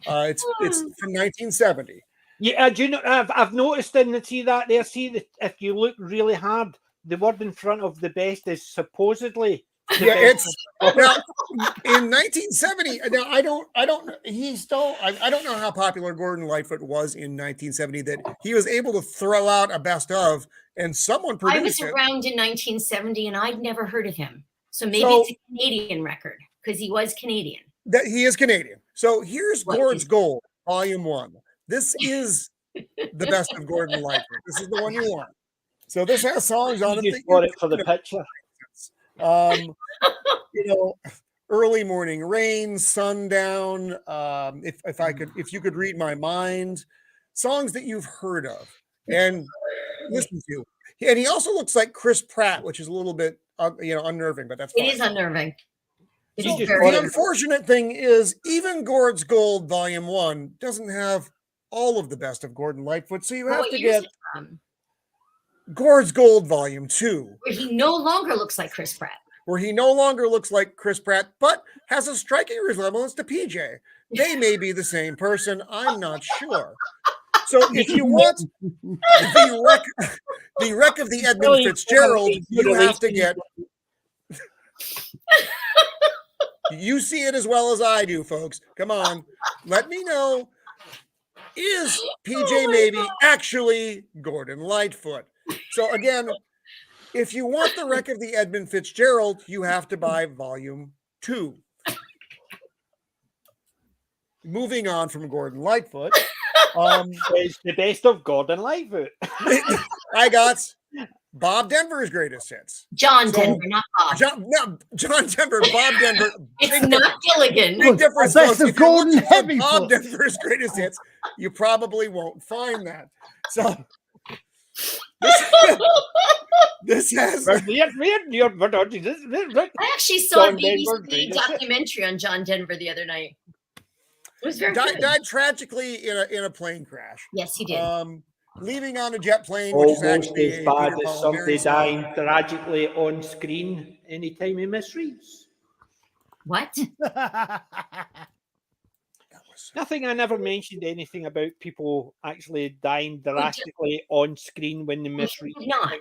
It's from 1970. Yeah, do you know? I've noticed and see that there. See that if you look really hard, the word in front of the best is supposedly. Yeah, it's now in 1970. Now I don't know how popular Gordon Lightfoot was in 1970 that he was able to throw out a best of and someone I was produced it. around in 1970 and I'd never heard of him. So maybe it's a Canadian record because he was Canadian. That he is Canadian. So here's What Gord's is- Gold, Volume 1. This is the best of Gordon Lightfoot. This is the one you want. So this has songs on it. You just bought it for the picture. You know, early morning rain, sundown. If you could read my mind, songs that you've heard of and listen to. And he also looks like Chris Pratt, which is a little bit, unnerving, but that's fine. It is unnerving. It You is just very The unfortunate thing is, even Gord's Gold Volume 1 doesn't have all of the best of Gordon Lightfoot, so you have to get Gord's Gold Volume 2. where he no longer looks like Chris Pratt. Where he no longer looks like Chris Pratt, but has a striking resemblance to PJ. They may be the same person. I'm not sure. So if you want the wreck of the Edmund Fitzgerald, you have to get. You see it as well as I do, folks. Come on, let me know. Is PJ maybe actually Gordon Lightfoot? So again, if you want the wreck of the Edmund Fitzgerald, you have to buy Volume 2. Moving on from Gordon Lightfoot, It's the best of Gordon Lightfoot. I got Bob Denver's greatest hits. John Denver, not Bob. John Denver, Bob Denver. It's not Gilligan. Big difference. Best Folks. of If you're Gordon looking for Heavy Bob Foot. Denver's greatest hits, you probably won't find that. So this has. I actually saw a John Denver, BBC documentary on John Denver the other night. It was very good. Died tragically in a plane crash. Yes, he did. Leaving on a jet plane, which is Almost actually as a bad Peter as Paul somebody Mary song. dying tragically on screen anytime he misreads. What? Nothing. I never mentioned anything about people actually dying drastically on screen when they misread. He did not.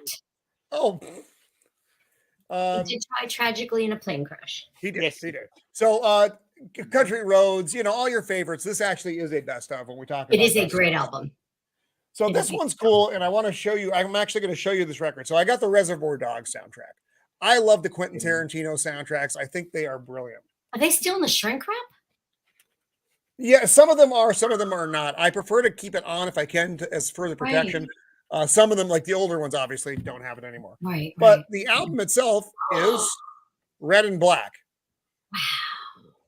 Oh. He did die tragically in a plane crash. He did. Yes. He did. So, Country Roads, all your favorites. This actually is a best of when we talk about It is a best great of. album. So It this is. one's cool, and I want to show you. I'm actually going to show you this record. So I got the Reservoir Dogs soundtrack. I love the Quentin Tarantino soundtracks. I think they are brilliant. Are they still in the shrink wrap? Yeah, some of them are, some of them are not. I prefer to keep it on if I can as further protection. Some of them, like the older ones, obviously don't have it anymore. Right. But the album itself is red and black. Wow.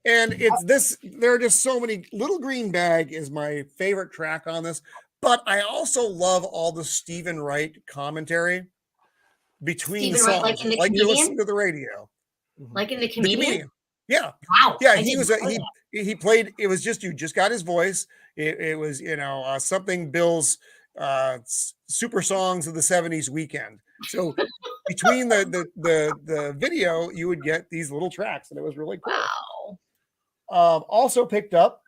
And it's this, there are just so many. Little Green Bag is my favorite track on this, but I also love all the Stephen Wright commentary between Stephen Wright, songs, like in The like you Comedian? listen to the radio. Like in The The Comedian? Comedian. Yeah. Wow. Yeah, I he didn't was know he that. he played. It was just you just got his voice. It was something Bill's super songs of the '70s weekend. So between the video, you would get these little tracks, and it was really cool. Wow. Also picked up.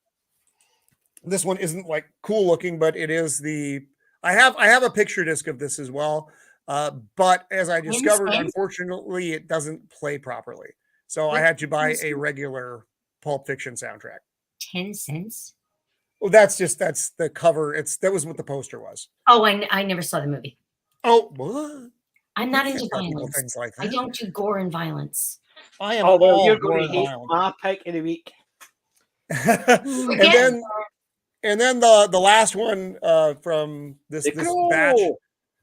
This one isn't like cool looking, but it is the. I have a picture disc of this as well. But as I discovered, understand. unfortunately, it doesn't play properly. So I had to buy a regular Pulp Fiction soundtrack. 10 cents. Well, that's the cover. That was what the poster was. Oh, I never saw the movie. Oh, what? I'm not You into can't tell people violence. things like I that. don't do gore and violence. I am Although all you're gore going to and hate violent. my pick of the week. and then the last one from this batch,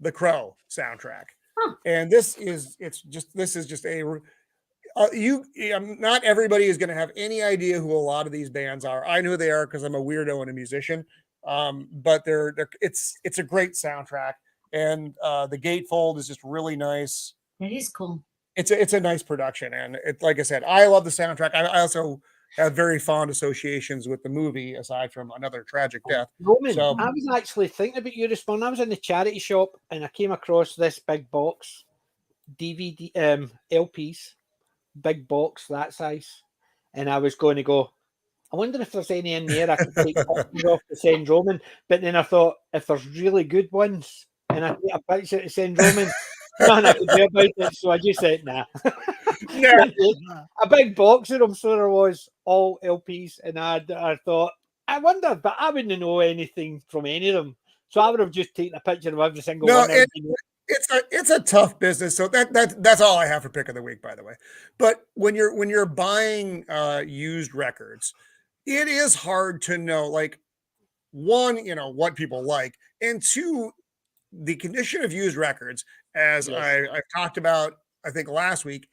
the Crow soundtrack. Huh. And this is just a not everybody is going to have any idea who a lot of these bands are. I know who they are because I'm a weirdo and a musician. But it's a great soundtrack, and the gatefold is just really nice. That is cool. It's a nice production, and like I said, I love the soundtrack. I also have very fond associations with the movie, aside from another tragic death. Roman, So I was actually thinking about you responding. I was in the charity shop and I came across this big box, DVD, LPs, big box that size, and I was going to go, I wonder if there's any in there I could take pictures off to send Roman. But then I thought, if there's really good ones and I take a picture to send Roman, nothing I could do about it. So I just said, nah. yeah. A big box of them, so there was all LPs, and I thought, I wonder, but I wouldn't know anything from any of them. So I would have just taken a picture of every single one. It's a tough business. So that's all I have for pick of the week, by the way. But when you're buying used records, it is hard to know, like, one, what people like, and two, the condition of used records, as I've talked about, I think last week,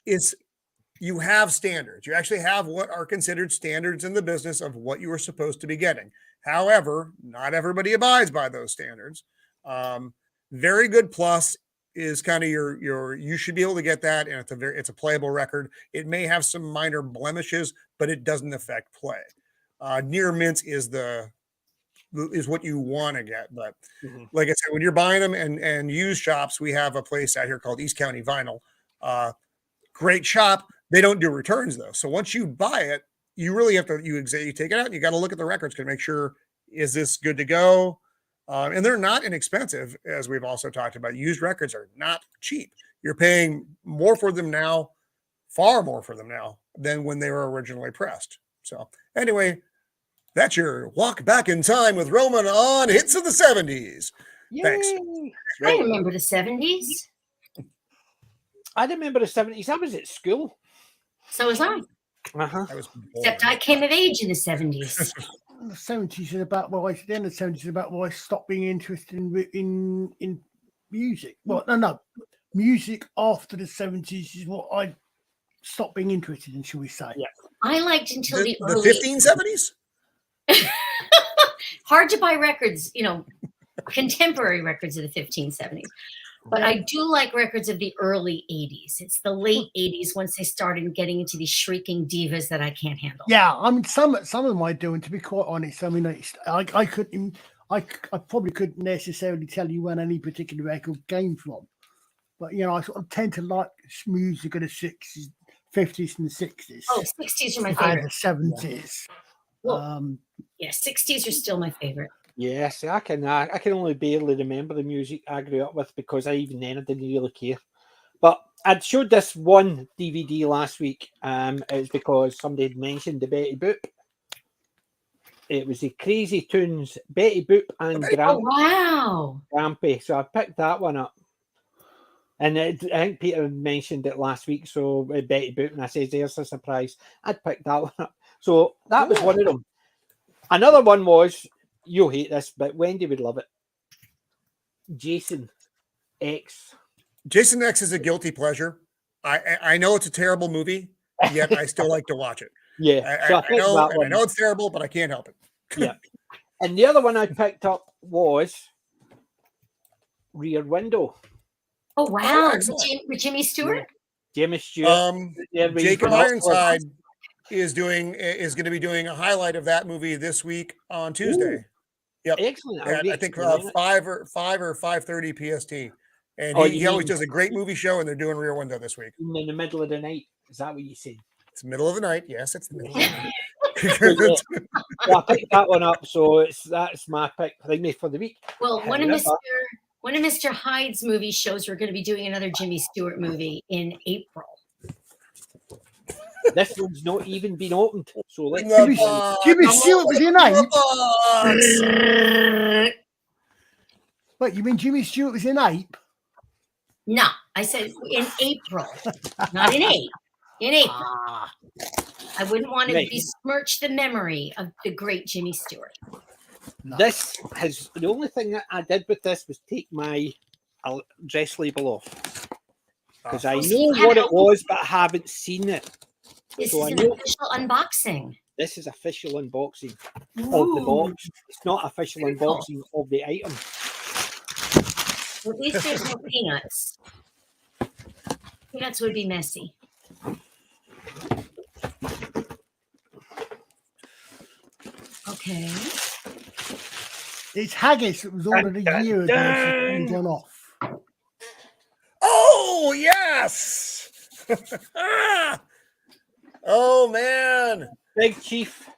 is you have standards. You actually have what are considered standards in the business of what you are supposed to be getting. However, not everybody abides by those standards. Very Good Plus is kind of you should be able to get that, and it's a playable record. It may have some minor blemishes, but it doesn't affect play. Near mint is what you want to get. But like I said, when you're buying them and used shops, we have a place out here called East County Vinyl. Great shop. They don't do returns though. So once you buy it, you really have to, you take it out and you got to look at the records to make sure, is this good to go? And they're not inexpensive, as we've also talked about. Used records are not cheap. You're paying more for them now, far more for them now than when they were originally pressed. So anyway, that's your walk back in time with Roman on Hits of the 70s. Yay. Thanks. I remember the 70s. I remember the 70s. I was at school. So was I. Except I came of age in the 70s. The 70s is about the end of the 70s is about why I stopped being interested in music. Well, no, music after the 70s is what I stopped being interested in, shall we say? Yeah. I liked until the early 1570s. Hard to buy records, contemporary records of the 1570s. But I do like records of the early 80s. It's the late 80s once they started getting into these shrieking divas that I can't handle. Yeah, I mean, some of them I do, and to be quite honest, I mean, I probably couldn't necessarily tell you when any particular record came from. But, I sort of tend to like music of the 60s, 50s and the 60s. Oh, 60s are my favorite. And the 70s. Yeah, 60s are still my favorite. Yes, I can only barely remember the music I grew up with because even then I didn't really care. But I'd showed this one DVD last week. It's because somebody had mentioned the Betty Boop. It was the Crazy Tunes, Betty Boop and Grampy. So I picked that one up. And I think Peter had mentioned it last week, so Betty Boop, and I said, there's a surprise. I'd picked that one up. So that was one of them. Another one was, you'll hate this, but Wendy would love it. Jason X. Jason X is a guilty pleasure. I know it's a terrible movie, yet I still like to watch it. Yeah. I know it's terrible, but I can't help it. Yeah. And the other one I picked up was Rear Window. Oh, wow. With Jimmy Stewart? Jimmy Stewart. Jacob Ironside is going to be doing a highlight of that movie this week on Tuesday. Ooh. Yep. Excellent. I think 5 or 5:30 PST. And he always does a great movie show, and they're doing Rear Window this week. In the middle of the night. Is that what you said? It's the middle of the night. Yes, it's the middle of the night. Well, I picked that one up, so that's my pick for the week. Well, one of Mr. Hyde's movie shows we're going to be doing another Jimmy Stewart movie in April. This one's not even been opened. So let's Jimmy Stewart was in Ape. Wait, you mean Jimmy Stewart was in Ape? No, I said in April, not in Ape. In April. I wouldn't want to besmirch the memory of the great Jimmy Stewart. This has the only thing that I did with this was take my dress label off because I know what it was, but I haven't seen it. This So is an official unboxing. This is official unboxing of the box. It's not official unboxing of the item. Well, at least there's no peanuts. Peanuts would be messy. Okay. It's haggis that was ordered a year ago and gone off. Oh, yes. Oh, man. Big Chief.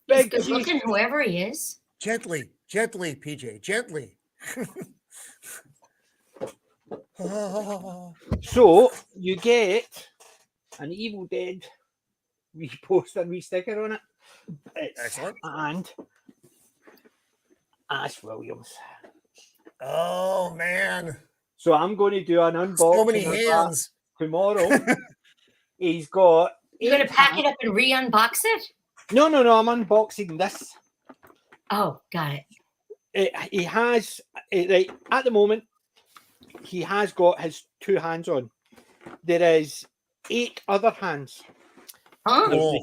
He's good looking, whoever he is. Gently, PJ, gently. So you get an Evil Dead poster and sticker on it. Excellent. And Ash Williams. Oh, man. So I'm going to do an unboxing So many hands tomorrow. He's got. You're going to pack it up and re-unbox it? No. I'm unboxing this. Oh, got it. He has right at the moment. He has got his 2 hands on. There is 8 other hands. Huh?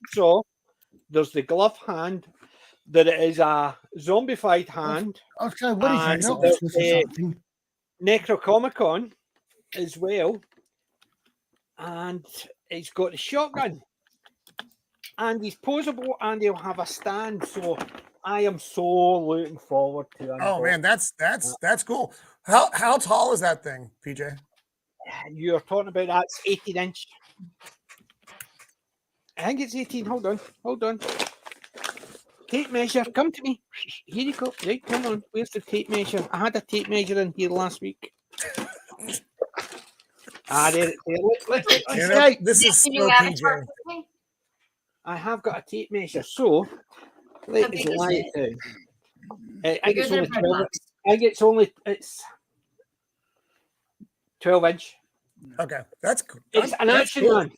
So there's the glove hand. There is a zombified hand. Okay, what is and that? there's Necrocomicon as well. And he's got a shotgun. And he's posable and he'll have a stand. So I am so looking forward to it. Oh man, that's cool. How tall is that thing, PJ? You're talking about that's 18-inch. I think it's 18. Hold on. Tape measure, come to me. Here you go. Right, come on. Where's the tape measure? I had a tape measure in here last week. There. This is so PJ. I have got a tape measure, so let's lie it down. I think it's only 12. I think it's 12-inch. Okay, that's cool. It's an action man.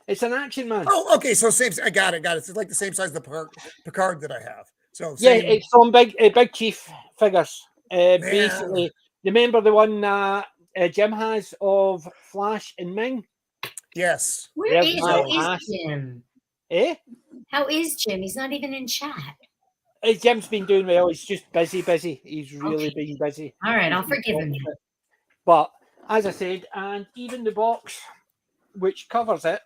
It's an action man. Oh, okay. So same. I got it. It's like the same size as the Picard that I have. So yeah, same. it's on Big Chief figures. Basically, remember the one Jim has of Flash and Ming? Yes. Where is Jim? Eh? How is Jim? He's not even in chat. Jim's been doing well. He's just busy. He's really been busy. All right, I'll forgive him. But as I said, and even the box which covers it.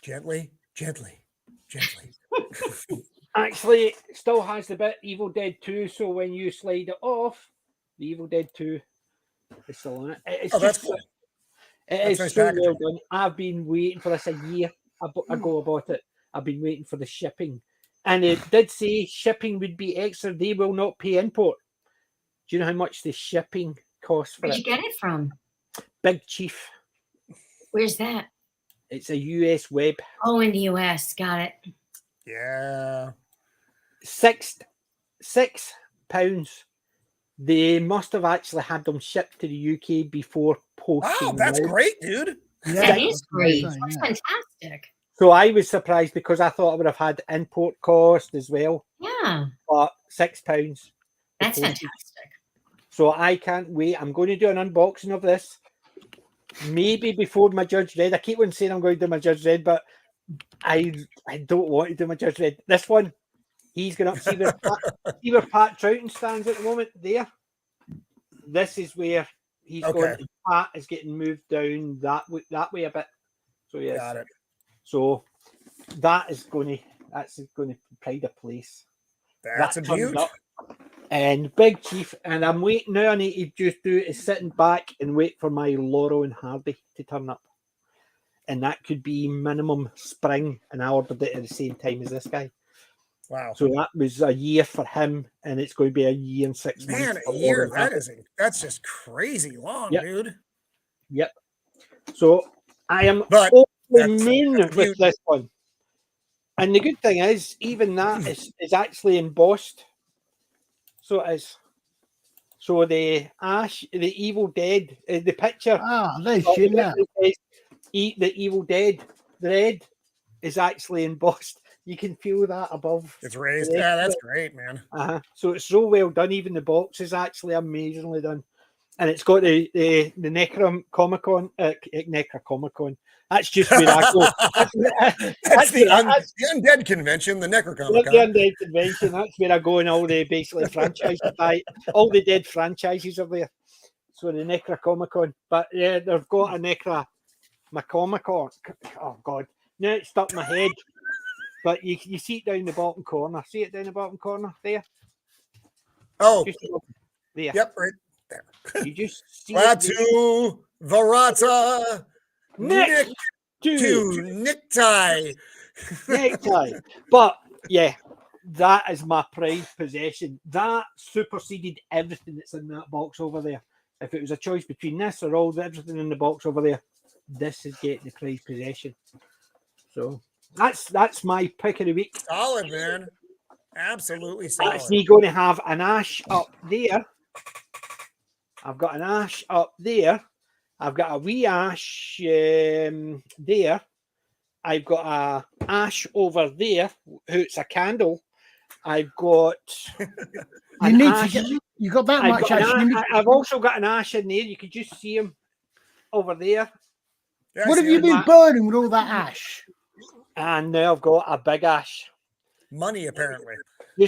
Gently. Actually, still has the bit Evil Dead 2, so when you slide it off, the Evil Dead 2 is still on it. That's cool. It is so well done. I've been waiting for this a year ago. I bought it. I've been waiting for the shipping. And it did say shipping would be extra. They will not pay import. Do you know how much the shipping costs for it? Where'd you get it from? Big Chief. Where's that? It's a US web. Oh, in the US. Got it. Yeah. £6. They must have actually had them shipped to the UK before posting. Oh, that's great, dude. Yeah, that is great. That's fantastic. So I was surprised because I thought I would have had import cost as well. Yeah. But £6. That's fantastic. So I can't wait. I'm going to do an unboxing of this. Maybe before my Judge Dredd. I keep on saying I'm going to do my Judge Dredd, but I don't want to do my Judge Dredd. This one, he's going up. See where Pat Troughton stands at the moment? There. This is where he's going. Pat is getting moved down that way a bit. So yes. Got it. So that's going to pride a place. That's a beaut. And Big Chief, and I'm waiting now. I need to just do is sitting back and wait for my Laurel and Hardy to turn up, and that could be minimum spring. And I ordered it at the same time as this guy. Wow! So that was a year for him, and it's going to be a year and 6 months. Man, a year. That's just crazy long, dude. Yep. So I am But over the that's- moon that's with huge. this one. And the good thing is, even that is actually embossed. So it is. So the Ash, the Evil Dead, the picture. They've seen that. Eat the Evil Dead. The red is actually embossed. You can feel that above. It's raised. Yeah, that's great, man. So it's so well done. Even the box is actually amazingly done. And it's got the Necromicon. That's just where I go. That's the Undead Convention, the Necromicon. The Undead Convention. That's where I go in all the basically franchises. All the dead franchises are there. So the Necromicon. But yeah, they've got a Necromicon. Oh God. Now it's stuck in my head. But you see it down the bottom corner. See it down the bottom corner there? Oh. Just there. Yep, right there. You just see Latu Varata Nick to necktie. Necktie. But yeah, that is my prized possession. That superseded everything that's in that box over there. If it was a choice between this or everything in the box over there, this is getting the prized possession. So that's my pick of the week. Solid, man. Absolutely solid. That's me going to have an Ash up there. I've got an Ash up there. I've got a wee Ash there. I've got a Ash over there, who's a candle. I've got you got that much Ash. I've also got an Ash in there. You can just see him over there. Yeah, what have you been burning with all that ash? And now I've got a big Ash. Money, apparently.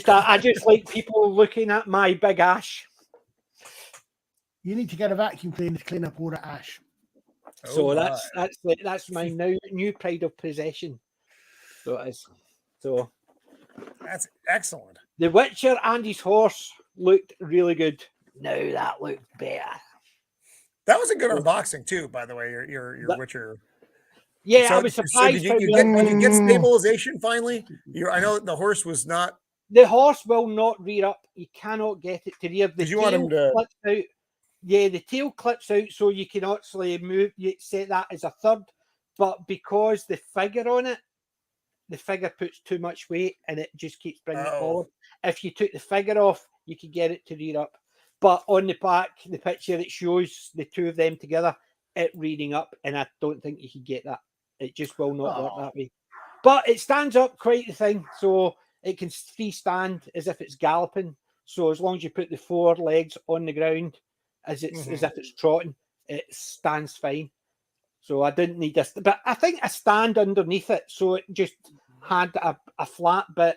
I just like people looking at my big Ash. You need to get a vacuum cleaner to clean up all the ash. So that's my new pride of possession. So it is. So that's excellent. The Witcher and his horse looked really good. Now that looked better. That was a good unboxing too, by the way. Your Witcher. Yeah, I was surprised. So did you get stabilization finally? I know the horse was not. The horse will not rear up. You cannot get it to rear. Did you want him to? Out. Yeah, the tail clips out, so you can actually move. You set that as a third, but because the figure on it, the figure puts too much weight, and it just keeps bringing it forward. If you took the figure off, you could get it to rear up. But on the back, the picture it shows the two of them together, it reading up, and I don't think you could get that. It just will not work that way. But it stands up quite the thing, so it can freestand as if it's galloping. So as long as you put the four legs on the ground, as if it's trotting, it stands fine. So I didn't need this, but I think a stand underneath it, so it just had a flat bit.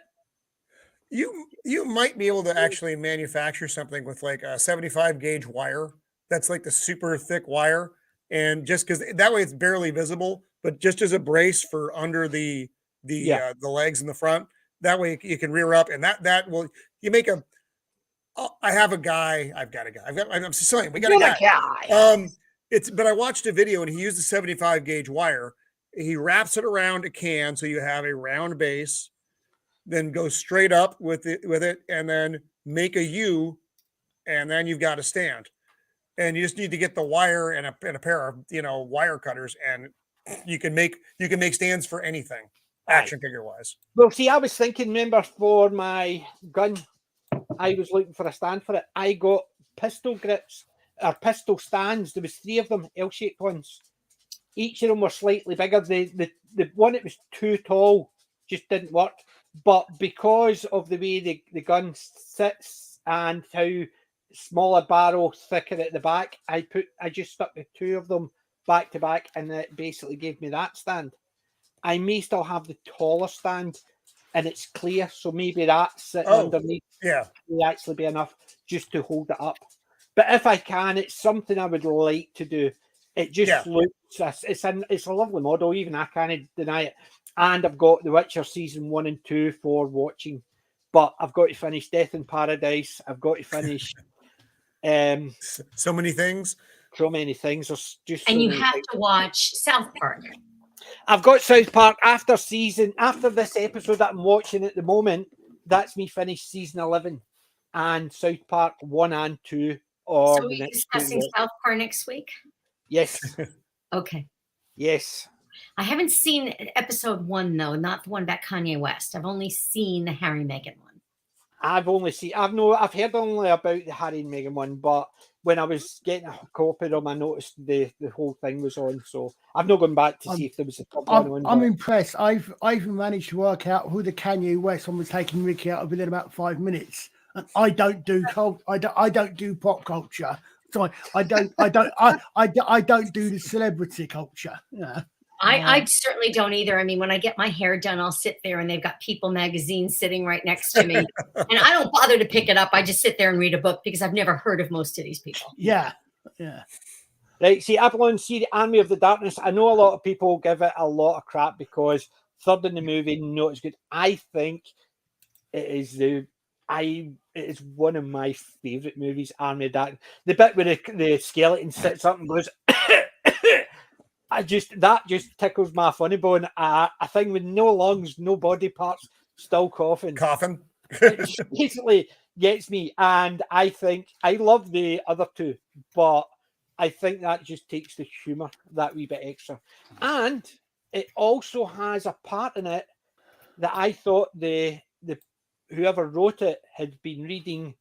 You might be able to actually manufacture something with like a 75 gauge wire. That's like the super thick wire, and just because that way it's barely visible, but just as a brace for under the legs in the front. That way you can rear up, and that will you make a. I have a guy. I've got a guy. I'm saying we got a guy. But I watched a video and he used the 75 gauge wire. He wraps it around a can so you have a round base, then go straight up with it, and then make a U, and then you've got a stand. And you just need to get the wire and a pair of wire cutters, and you can make stands for anything, action figure wise. Well, see, I was thinking, remember, for my gun, I was looking for a stand for it. I got pistol grips or pistol stands. There was 3 of them, L-shaped ones. Each of them were slightly bigger. The one that was too tall just didn't work. But because of the way the gun sits and how smaller barrel, thicker at the back, I just stuck the 2 of them back to back, and it basically gave me that stand. I may still have the taller stand, and it's clear, so maybe that's sitting underneath. Yeah, will actually be enough just to hold it up. But if I can, it's something I would like to do. It just looks, it's a lovely model, even I can't deny it. And I've got The Witcher season 1 and 2 for watching, but I've got to finish Death in Paradise. I've got to finish so many things. So many things. There's just and you have to watch South Park. I've got South Park after this episode that I'm watching at the moment. That's me finished season 11 and South Park 1 and 2. So we're discussing South Park next week? Yes. Okay. Yes. I haven't seen episode 1 though, not the one about Kanye West. I've only seen the Harry Meghan one. I've heard only about the Harry and Meghan one, but when I was getting a copy of them, I noticed the whole thing was on. So I've not gone back to see if there was a top one. I'm impressed. I've managed to work out who the Kanye West one was taking Ricky out of within about 5 minutes. And I don't do I don't do pop culture. So I don't do the celebrity culture. Yeah. I certainly don't either. I mean, when I get my hair done, I'll sit there and they've got People magazine sitting right next to me. And I don't bother to pick it up. I just sit there and read a book because I've never heard of most of these people. Yeah. Yeah. Right. See, Avalon, see the Army of the Darkness. I know a lot of people give it a lot of crap because third in the movie, not as good. I think it is one of my favorite movies, Army of Darkness. The bit where the skeleton sits up and goes, that just tickles my funny bone. A thing with no lungs, no body parts, still coughing. It basically gets me. And I think I love the other two, but I think that just takes the humour that wee bit extra. And it also has a part in it that I thought the whoever wrote it had been reading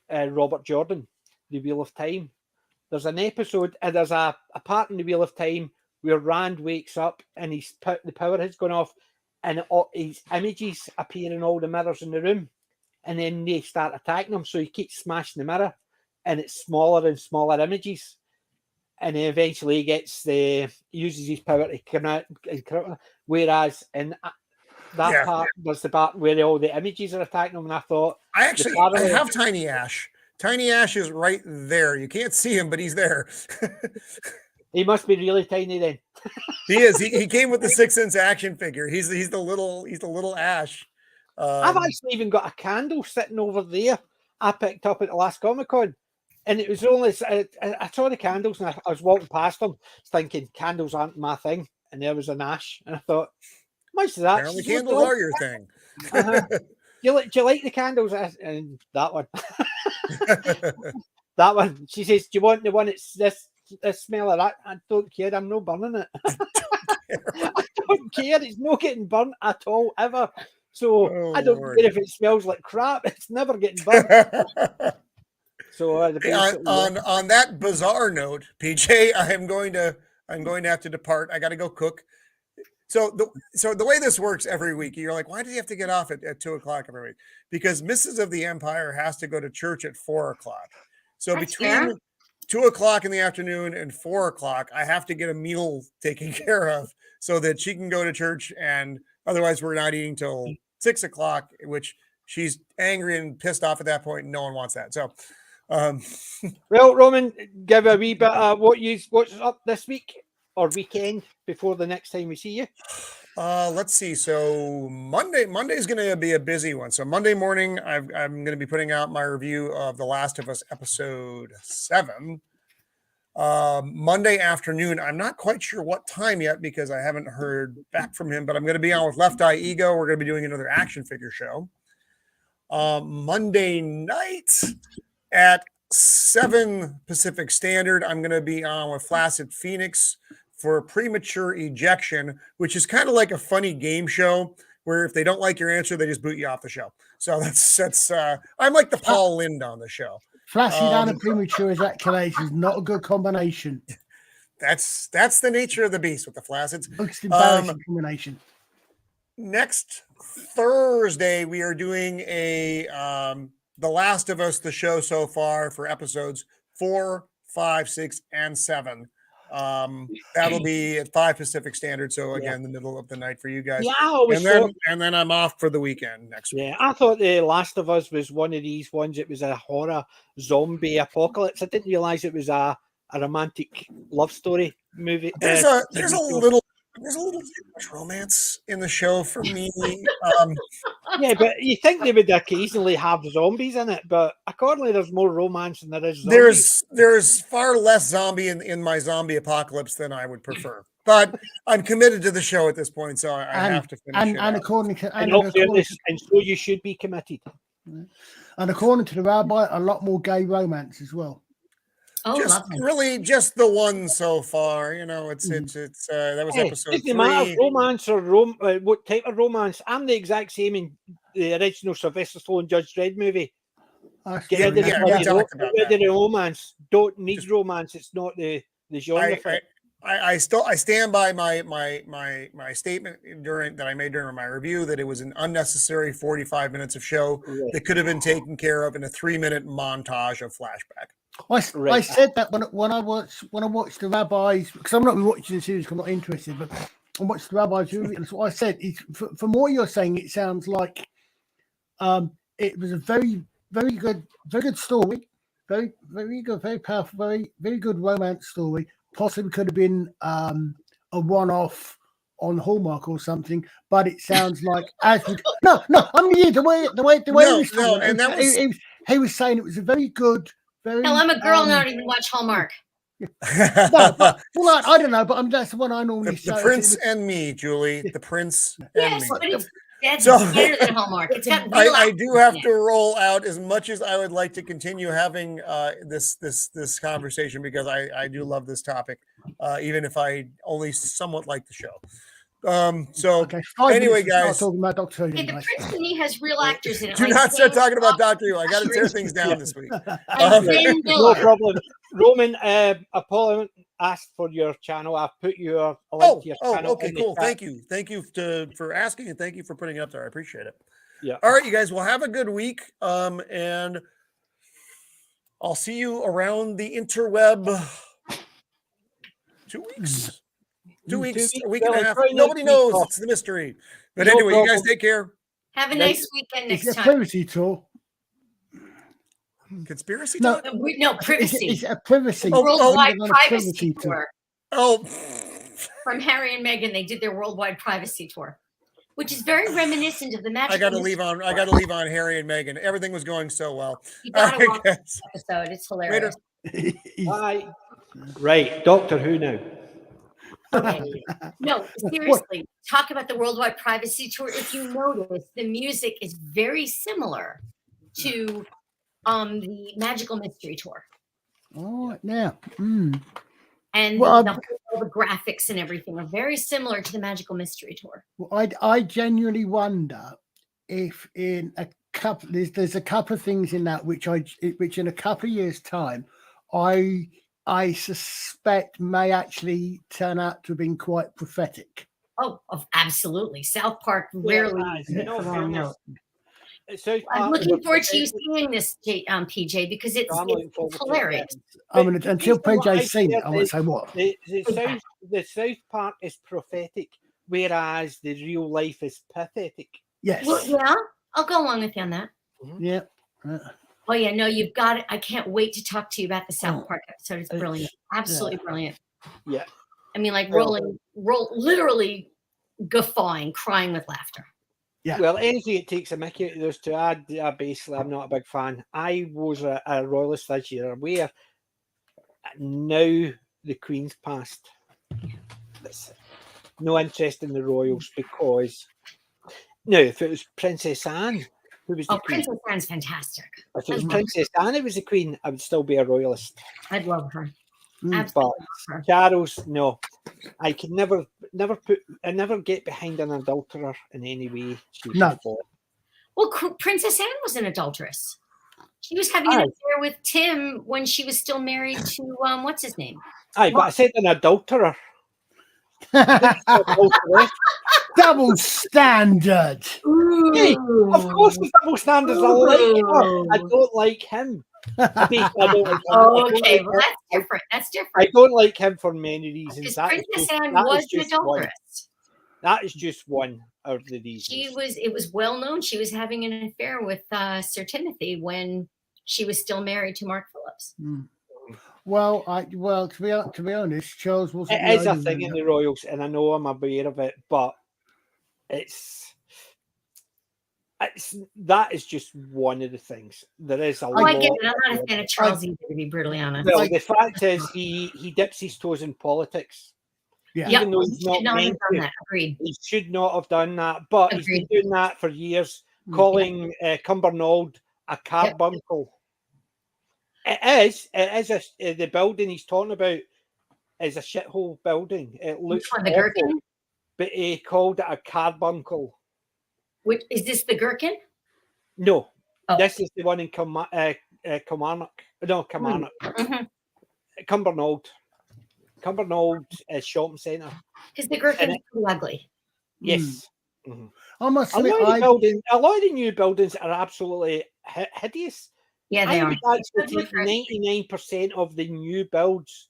Robert Jordan, The Wheel of Time. There's an episode, and there's a part in The Wheel of Time where Rand wakes up and the power has gone off, and his images appear in all the mirrors in the room, and then they start attacking him. So he keeps smashing the mirror, and it's smaller and smaller images, and then eventually he uses his power to come out. Whereas in that part, there's the part where all the images are attacking him, and I thought I have Tiny Ash. Tiny Ash is right there. You can't see him, but he's there. He must be really tiny then. He is. He came with the 6 Sense action figure. He's the little Ash. I've actually even got a candle sitting over there. I picked up at the last Comic-Con, and it was only I saw the candles and I was walking past them, thinking candles aren't my thing, and there was an Ash, and I thought, much of that. Apparently, candles are your thing. Do you like the candles? And that one. That one. She says, do you want the one that's this smell of that? I don't care. I'm not burning it. I don't care. It's not getting burnt at all, ever. So I don't care if it smells like crap. It's never getting burnt. So on that bizarre note, PJ, I'm going to have to depart. I got to go cook. So the way this works every week, you're like, why do you have to get off at 2:00 every week? Because Mrs. of the Empire has to go to church at 4:00. So That's between fair. 2:00 in the afternoon and 4:00, I have to get a meal taken care of so that she can go to church. And otherwise we're not eating till 6:00, which she's angry and pissed off at that point. And no one wants that. So, well, Roman, give a wee bit of what's up this week or weekend before the next time we see you. Let's see. So Monday is going to be a busy one. So Monday morning, I'm going to be putting out my review of The Last of Us episode 7. Monday afternoon, I'm not quite sure what time yet because I haven't heard back from him, but I'm going to be on with Left Eye Ego. We're going to be doing another action figure show. Monday night at 7 Pacific Standard, I'm going to be on with Flaccid Phoenix for Premature Ejection, which is kind of like a funny game show where if they don't like your answer, they just boot you off the show. So that's I'm like the Paul Lind on the show. Flaccid and a premature ejaculation is not a good combination. That's the nature of the beast with the flacids. It's embarrassing combination. Next Thursday, we are doing a The Last of Us, the show so far for episodes 4, 5, 6, and 7. That'll be at 5 Pacific Standard. So again, the middle of the night for you guys. Yeah, and then I'm off for the weekend next week. Yeah, I thought The Last of Us was one of these ones. It was a horror zombie apocalypse. I didn't realize it was a romantic love story movie. There's a little too much romance in the show for me. Yeah, but you think they would occasionally have zombies in it, but accordingly, there's more romance than there is zombies. There's far less zombie in my zombie apocalypse than I would prefer. But I'm committed to the show at this point, so I have to finish it. And according to and so you should be committed. And according to the rabbi, a lot more gay romance as well. Oh, just lovely. really just the one so far. You know, it's that was episode Doesn't matter 3. romance or what type of romance. I'm the exact same in the original Sylvester Stallone Judge Dredd movie. Get rid of the we bloody talked about get rid of that. the romance. Don't need Just- romance. It's not the genre for it. I stand by my statement that I made during my review that it was an unnecessary 45 minutes of show that could have been taken care of in a 3-minute montage of flashback. I said that when I watched the rabbis, because I'm not watching the series, 'cause I'm not interested, but I watched the rabbis movie, and that's what I said. From what you're saying, it sounds like it was a very good story, very good, very powerful, very good romance story. Possibly could have been a one-off on Hallmark or something, but it sounds like no, I'm the way and that was he was saying it was a very good. Very, Hell, I'm a girl and I don't even watch Hallmark. No, but, well, I don't know, but that's the one I normally the Prince and Me, Julie. The Prince and Me. But it's So- better than Hallmark. It's got real I do actors have in to it. roll out as much as I would like to continue having this conversation because I do love this topic, even if I only somewhat like the show. So Okay, 5 anyway, minutes to start guys, talking about Doctor Who. Hey, the guys. Prince and Me has real actors in it. do like not start Ben talking about Foster Doctor Who. I got to tear things down this week. and Ben No Miller. problem. Roman, Apollo asked for your channel. I've put a link to your channel. Okay, in the cool. chat. Thank you for asking, and thank you for putting it up there. I appreciate it. Yeah. All right, you guys. Well, have a good week. And I'll see you around the interweb. 2 weeks. 2 weeks, a week and a half. Nobody knows. It's the mystery. But No anyway, you guys problem. take care. Have a nice weekend It's next a time. privacy tour. Conspiracy No. talk? No, privacy. It's a privacy. Worldwide on a privacy tour. tour Oh, from Harry and Meghan. They did their worldwide privacy tour, which is very reminiscent of the magic. I got to leave on Harry and Meghan. Everything was going so well. You got to I watch guess. this episode. It's hilarious. Bye. Right, Doctor Who now. Okay. No, seriously, talk about the worldwide privacy tour. If you notice, the music is very similar to the Magical Mystery Tour. Oh, now. And Well, all the graphics and everything are very similar to the Magical Mystery Tour. Well, I genuinely wonder if in a couple there's a couple of things in that which in a couple of years' time I suspect may actually turn out to have been quite prophetic. Oh, absolutely. South Park rarely. I'm looking forward to you seeing this, PJ, because it's hilarious. I mean, until PJ's seen it, I won't say what. The South Park is prophetic, whereas the real life is pathetic. Yes. Well, yeah, I'll go along with you on that. Yeah. Oh yeah, no, you've got it. I can't wait to talk to you about the South Park episode. It's brilliant, absolutely brilliant. Yeah, I mean, like literally guffawing, crying with laughter. Yeah. Well, anything it takes a mickey out of those two, basically, I'm not a big fan. I was a royalist this year, where now the Queen's passed. No interest in the royals because now if it was Princess Anne, who was the Queen? Princess Anne's fantastic. If it was Princess Anne, who was the Queen, I would still be a royalist. I'd love her. But Charles, no, I could never get behind an adulterer in any way. Well, Princess Anne was an adulteress. She was having an affair with Tim when she was still married to what's his name? But I said an adulterer. Double standard. Hey, of course, the double standards. I like her. I don't like him. Okay, well that's different. That's different. I don't like him for many reasons. Princess Anne was an adulteress. That is just one of the reasons. It was well known she was having an affair with Sir Timothy when she was still married to Mark Phillips. Well, to be honest, Charles wasn't. It is a thing in the Royals, and I know I'm aware of it, but that is just one of the things. There is a lot. I get it. I'm not a fan of Charles either, to be brutally honest. Well, the fact is, he dips his toes in politics. Yeah. Even though he's not meant to. Agreed. He should not have done that, but he's been doing that for years, calling Cumbernauld a carbuncle. It is the building he's talking about is a shithole building. It looks Which one, the awful, Gherkin? but he called it a carbuncle. Which is this, the Gherkin? No, Oh. this is the one in Kilmarnock. No, Kilmarnock. Mm-hmm. Cumbernauld. Cumbernauld shopping centre. Because the Gherkin's pretty ugly. Yes. Mm-hmm. I must A admit, lot of the new buildings are absolutely hideous. Yeah, they I are. would actually take 99% of the new builds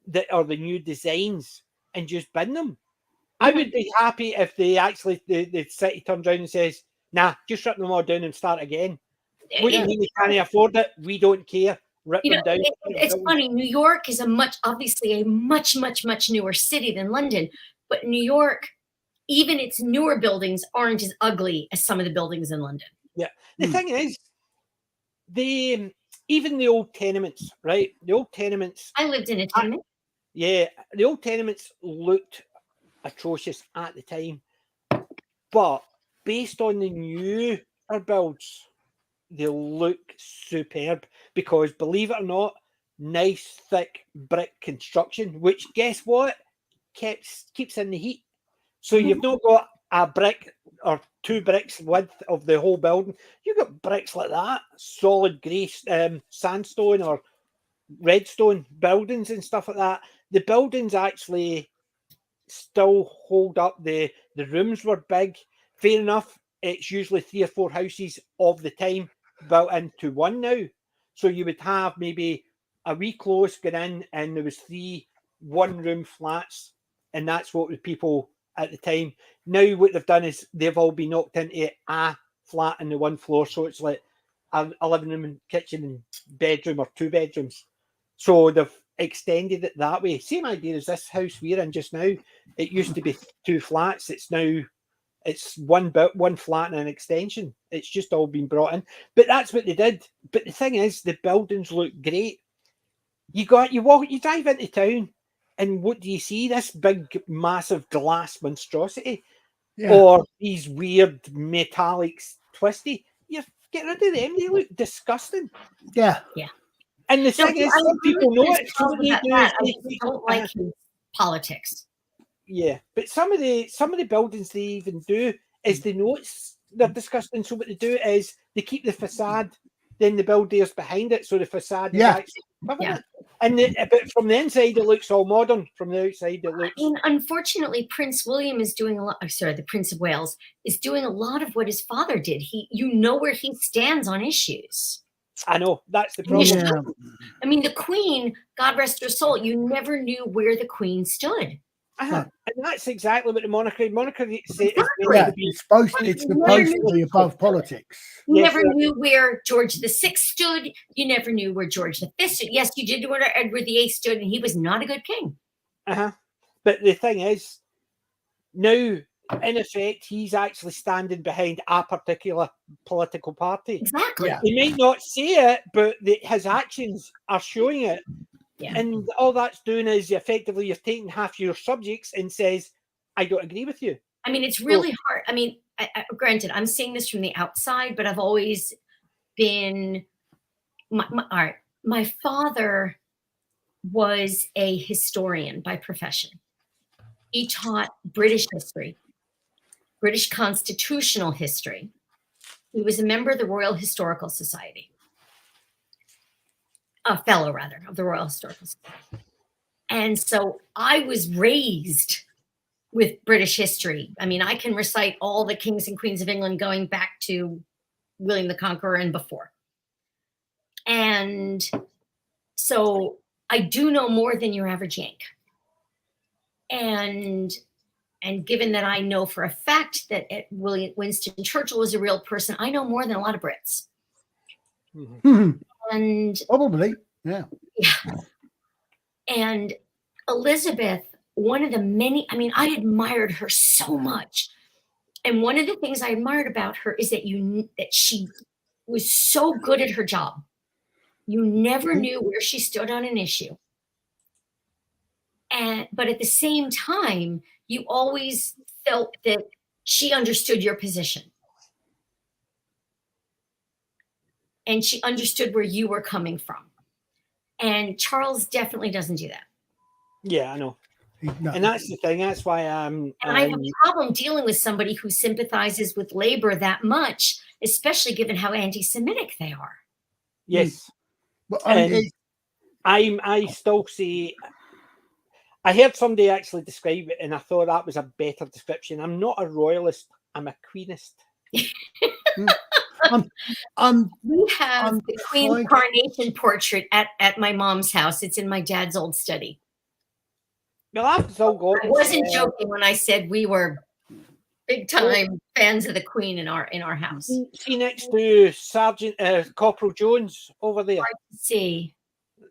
that are the new designs and just bin them. I would be happy if the city turns around and says, nah, just rip them all down and start again. What do you mean you can't afford it? We don't care. Rip them down. It's funny. New York is obviously a much newer city than London, but New York, even its newer buildings aren't as ugly as some of the buildings in London. Yeah. The thing is, even the old tenements, right? The old tenements. I lived in a tenement. Yeah, the old tenements looked atrocious at the time, but based on the newer builds, they look superb because, believe it or not, nice thick brick construction, which guess what, keeps in the heat. So you've not got a brick or two bricks width of the whole building. You've got bricks like that, solid grey sandstone or redstone buildings and stuff like that. The buildings actually still hold up. The rooms were big. Fair enough, it's usually 3 or 4 houses of the time built into one now. So you would have maybe a wee close get in and there was 3 one-room flats, and that's what the people at the time. Now what they've done is they've all been knocked into a flat in the one floor, so it's like a living room and kitchen and bedroom or 2 bedrooms. So they've extended it that way. Same idea as this house we're in just now. It used to be 2 flats. It's one flat and an extension. It's just all been brought in. But that's what they did. But the thing is, the buildings look great. You drive into town, and what do you see? This big, massive glass monstrosity, or these weird metallics, twisty. You get rid of them; they look disgusting. Yeah. And the thing is, some people know it. So what they do is they don't like politics. Yeah, but some of the buildings they even do is they know they're disgusting. So what they do is they keep the facade, then the buildings behind it, so the facade is actually covering it. And but from the inside it looks all modern. From the outside it looks. Unfortunately, Prince William is doing a lot. Sorry, the Prince of Wales is doing a lot of what his father did. You know where he stands on issues. I know, that's the problem. Yeah. I mean, the Queen, God rest her soul, you never knew where the Queen stood. And that's exactly what the monarchy say. It's supposed to be above politics. You never knew where George VI stood. You never knew where George V stood. Yes, you did know where Edward VIII stood, and he was not a good king. But the thing is, now, in effect, he's actually standing behind a particular political party. Exactly. He might not say it, but his actions are showing it. Yeah. And all that's doing is effectively you're taking half your subjects and says, I don't agree with you. I mean, it's really hard. I mean, granted, I'm seeing this from the outside, but I've always been, my father was a historian by profession. He taught British history, British constitutional history. He was a member of the Royal Historical Society. A fellow, rather, of the Royal Historical Society. And so I was raised with British history. I mean, I can recite all the kings and queens of England going back to William the Conqueror and before. And so I do know more than your average Yank. And given that I know for a fact that Winston Churchill was a real person, I know more than a lot of Brits. And probably, yeah. And Elizabeth, one of the many, I mean, I admired her so much. And one of the things I admired about her is that she was so good at her job. You never knew where she stood on an issue. But at the same time, you always felt that she understood your position. And she understood where you were coming from. And Charles definitely doesn't do that. Yeah, I know. No. And that's the thing. That's why And I have a problem dealing with somebody who sympathizes with labor that much, especially given how anti-Semitic they are. Yes. But And I still say, I heard somebody actually describe it, and I thought that was a better description. I'm not a royalist. I'm a queenist. We have the Queen Carnation portrait at my mom's house. It's in my dad's old study. Well, I've still got. I wasn't joking when I said we were big time fans of the Queen in our house. See next to Sergeant Corporal Jones over there. Hard to see.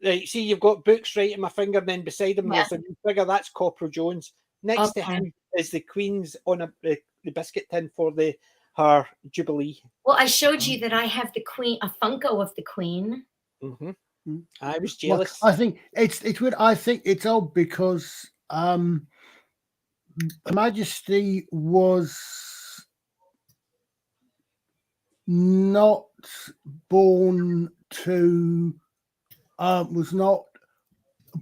Right, see, you've got books right in my finger, and then beside him there's a new figure. That's Corporal Jones. Next to him is the Queen's on the biscuit tin for her Jubilee. Well, I showed you that I have the Queen, a Funko of the Queen. Mm-hmm. I was jealous. Well, I think it's weird. I think it's odd because Her Majesty was not born to was not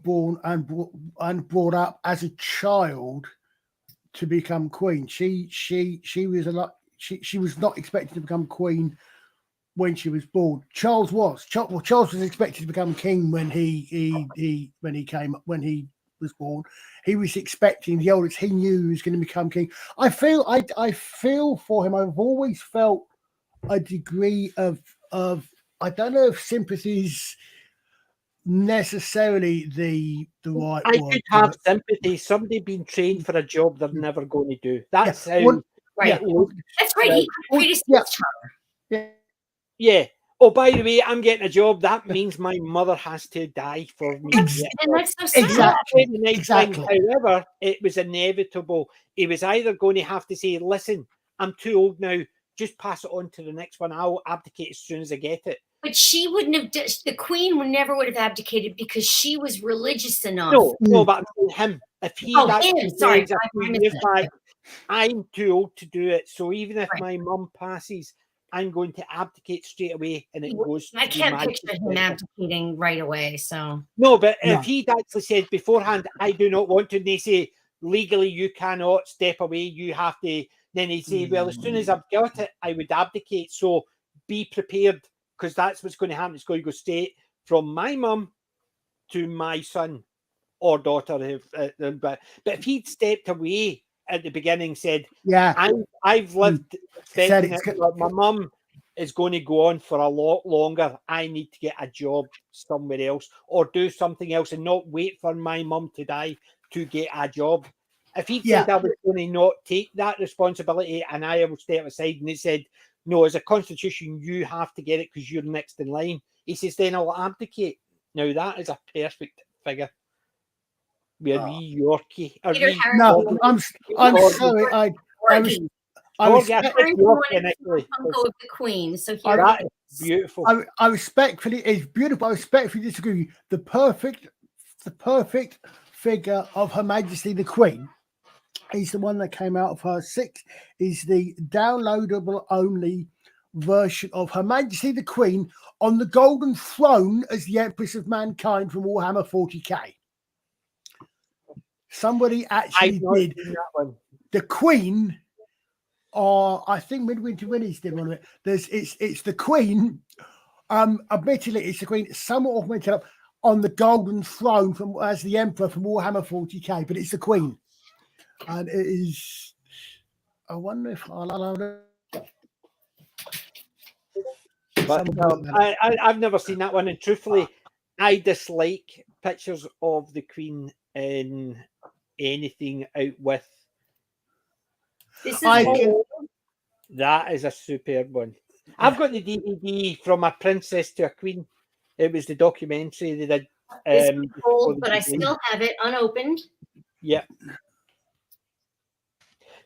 born and brought up as a child to become queen. She was she was not expected to become queen when she was born. Charles was. Charles was expected to become king when he was born. He was expecting the oldest. He knew he was going to become king. I feel for him. I've always felt a degree of I don't know if sympathy's necessarily the right I word. could have sympathy. Somebody being trained for a job they're never going to do. That's how. Right. That's right. He predisposed her. Yeah. Oh, by the way, I'm getting a job. That means my mother has to die for me. And that's so sad. Exactly. However, it was inevitable. He was either going to have to say, listen, I'm too old now. Just pass it on to the next one. I'll abdicate as soon as I get it. But she wouldn't have. The Queen never would have abdicated because she was religious enough. No, but I'm saying him. If he sorry, I'm too old to do it. So even if my mum passes, I'm going to abdicate straight away, and it goes. I can't picture him abdicating right away. So no, but if he'd actually said beforehand, I do not want to, and they say legally you cannot step away, you have to. Then he'd say, well, as soon as I've got it, I would abdicate. So be prepared, because that's what's going to happen. It's going to go straight from my mum to my son or daughter. But if he'd stepped away at the beginning, said, I've lived expecting it, but my mum is going to go on for a lot longer. I need to get a job somewhere else or do something else and not wait for my mum to die to get a job. If he said I was going to not take that responsibility and I will step aside, and he said, no, as a constitution, you have to get it because you're next in line. He says, then I'll abdicate. Now, that is a perfect figure. We're wee Yorkie. No, I'm sorry. I was the Queen. So here that is beautiful. I respectfully, it's beautiful. I respectfully disagree. The perfect figure of Her Majesty the Queen is the one that came out of her 6. Is the downloadable only version of Her Majesty the Queen on the golden throne as the Empress of Mankind from Warhammer 40k. Somebody actually did that one. The Queen, or I think Midwinter Winnie's did one of it. It's the Queen. Admittedly, it's the Queen. Somewhat augmented up on the golden throne as the Emperor from Warhammer 40k, but it's the Queen, and it is. I wonder if I'll allow it. But I've never seen that one, and truthfully, I dislike pictures of the Queen in anything out with. That is a superb one. I've got the DVD from A Princess to a Queen. It was the documentary they did. It's old, but I still have it unopened. Yeah.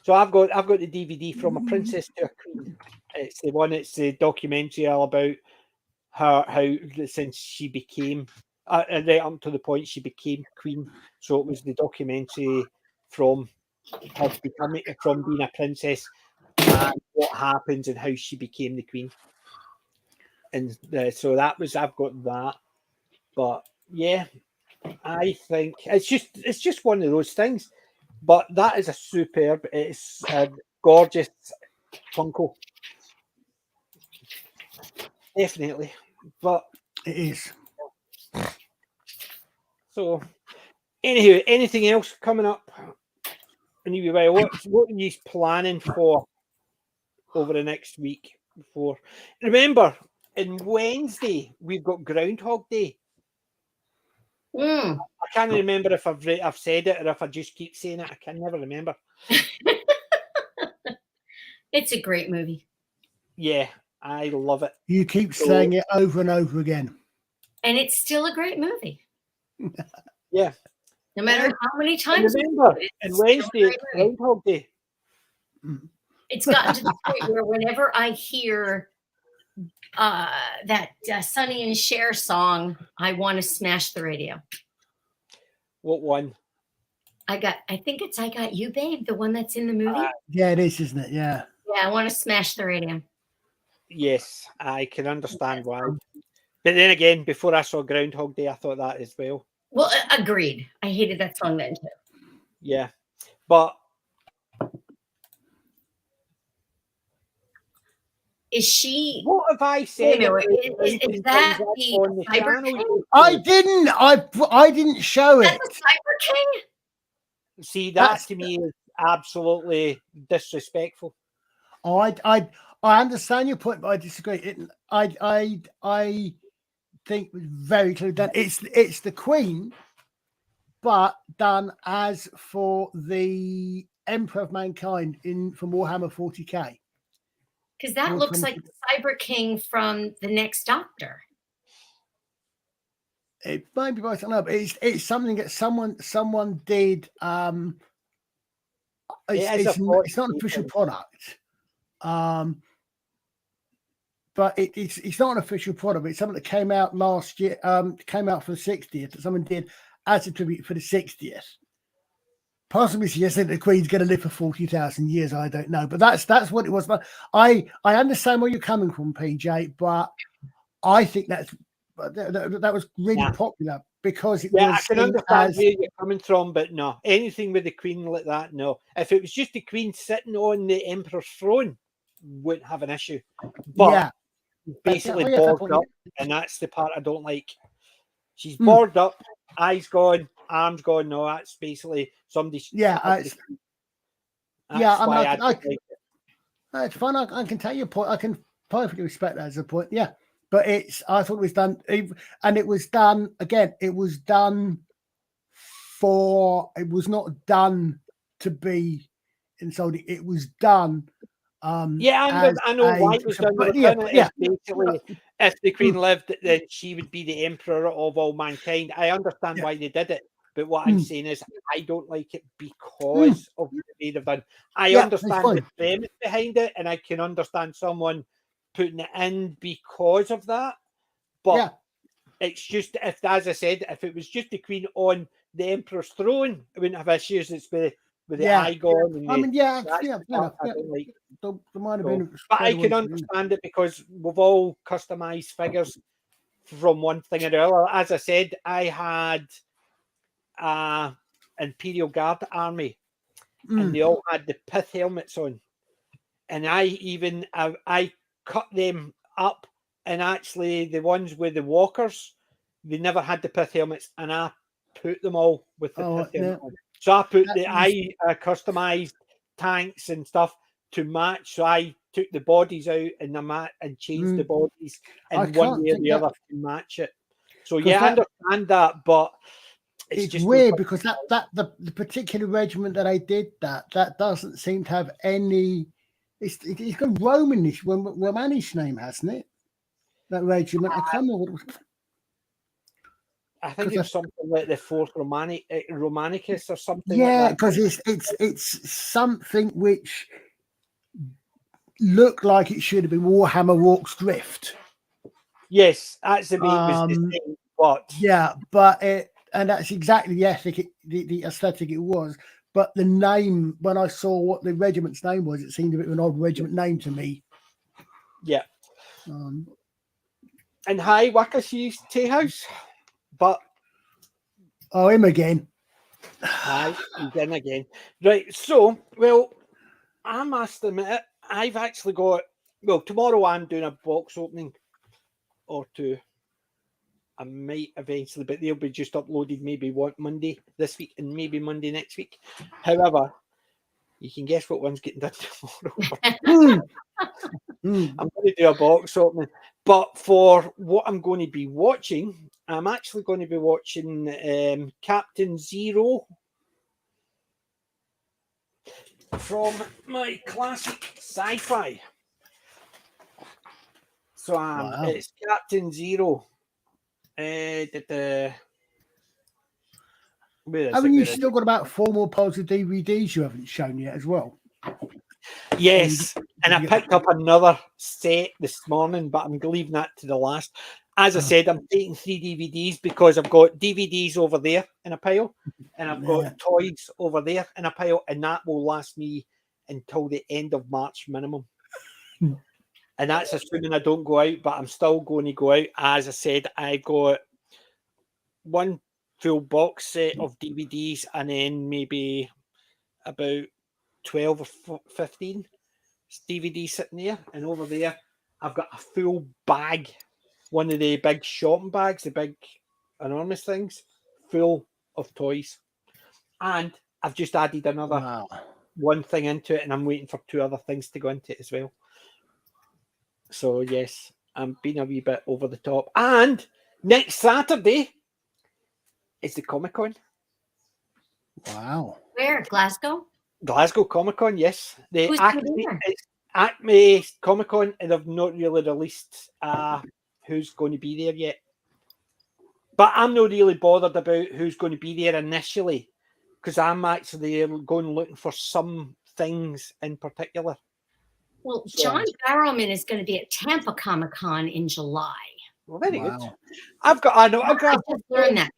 So I've got the DVD from A Princess to a Queen. It's the one. It's the documentary all about her, how since she became right up to the point she became queen. So it was the documentary from her becoming, from being a princess, and what happens and how she became the queen. And so that was, I've got that. But Yeah, I think it's just one of those things. But that is a superb. It's a gorgeous Funko. Definitely. But it is. So, anywho, anything else coming up? Anyway, what are you planning for over the next week? Before, remember, in Wednesday we've got Groundhog Day. I can't remember if I've said it or if I just keep saying it. I can never remember. It's a great movie. Yeah, I love it. You keep saying it over and over again. And it's still a great movie. Yeah. No matter how many times. Remember, and Wednesday it's Groundhog Day. It's gotten to the point where whenever I hear that Sonny and Cher song, I want to smash the radio. What one? I think it's I Got You, Babe, the one that's in the movie. Yeah, it is, isn't it? Yeah. Yeah, I want to smash the radio. Yes, I can understand why. But then again, before I saw Groundhog Day, I thought that as well. Well, agreed. I hated that song then too. Yeah. But is she? What have I said? Is that the Cyber King? I didn't show it. That's the Cyber King? See, that to me is absolutely disrespectful. I understand your point, but I disagree. I think it was very clearly done. It's the Queen, but done as for the Emperor of Mankind from Warhammer 40k. Because that looks like the Cyber King from the Next Doctor. It might be right. I don't know, but it's something that someone did. It's not an official product. But it's not an official product. It's something that came out last year. Came out for the 60th. That someone did as a tribute for the 60th. Possibly suggesting the Queen's going to live for 40,000 years. I don't know, but that's what it was. But I understand where you're coming from, PJ. But I think that was really popular because it was. I can understand where you're coming from, but no, anything with the Queen like that, no. If it was just the Queen sitting on the Emperor's throne, wouldn't have an issue. But basically bored up, and that's the part I don't like. She's bored up, eyes gone, arms gone. No, that's basically somebody's. It's fine. I can tell your point. I can perfectly respect that as a point. Yeah, but I thought it was done, and it was done again. It was done it was not done to be insulting. It was done. I know why it was done. Basically, if the Queen lived, then she would be the Emperor of all mankind. I understand why they did it, but what I'm saying is I don't like it because of the way they've done. I understand the premise behind it, and I can understand someone putting it in because of that. But it's just, as I said, if it was just the Queen on the Emperor's throne, I wouldn't have issues. It's with the eye gone. And there might have been. But I can understand it because we've all customized figures from one thing or the other. As I said, I had Imperial Guard army, and they all had the pith helmets on, and I cut them up, and actually the ones with the walkers, they never had the pith helmets, and I put them all with the pith helmet on. So I put I customized tanks and stuff to match. So I took the bodies out and changed the bodies in one way or the other to match it. So I understand that, but it's just weird because the particular regiment that I did that doesn't seem to have any. It's got Romanish name, hasn't it? That regiment. I can't remember what it was. I think it's something like the Fourth Romanicus or something. Yeah, like that. because it's something which looked like it should have been Warhammer Orcs Drift. Yes, that's the thing. But and that's exactly the aesthetic it was. But the name, when I saw what the regiment's name was, it seemed a bit of an odd regiment name to me. Yeah. And hi, Wakashi's Tea House. But Oh, him again. Aye, he's in again. Right, so, well, I must admit, I've actually got, well, tomorrow I'm doing a box opening or two. I might eventually, but they'll be just uploaded maybe Monday this week and maybe Monday next week. However, you can guess what one's getting done tomorrow. I'm going to do a box opening. But for what I'm going to be watching, I'm actually going to be watching Captain Zero from my classic sci-fi. So Wow. it's Captain Zero. Haven't you still got about 4 more piles of DVDs you haven't shown yet as well? Yes, and I picked up another set this morning, but I'm leaving that to the last. As I said, I'm taking 3 DVDs because I've got DVDs over there in a pile, and I've got toys over there in a pile, and that will last me until the end of March minimum. And that's assuming I don't go out, but I'm still going to go out. As I said, I got 1 full box set of DVDs and then maybe about 12 or 15 DVDs sitting there. And over there, I've got a full bag, one of the big shopping bags, the big enormous things, full of toys. And I've just added another 1 thing into it, and I'm waiting for 2 other things to go into it as well. So, yes, I'm being a wee bit over the top. And next Saturday is the Comic-Con. Wow. Where? Glasgow? Glasgow Comic-Con, yes. Who's Acme Comic-Con, and they've not really released who's going to be there yet. But I'm not really bothered about who's going to be there initially, because I'm actually going looking for some things in particular. Well, John Barrowman is going to be at Tampa Comic-Con in July. Well, very good. I've got an autograph. I just learned that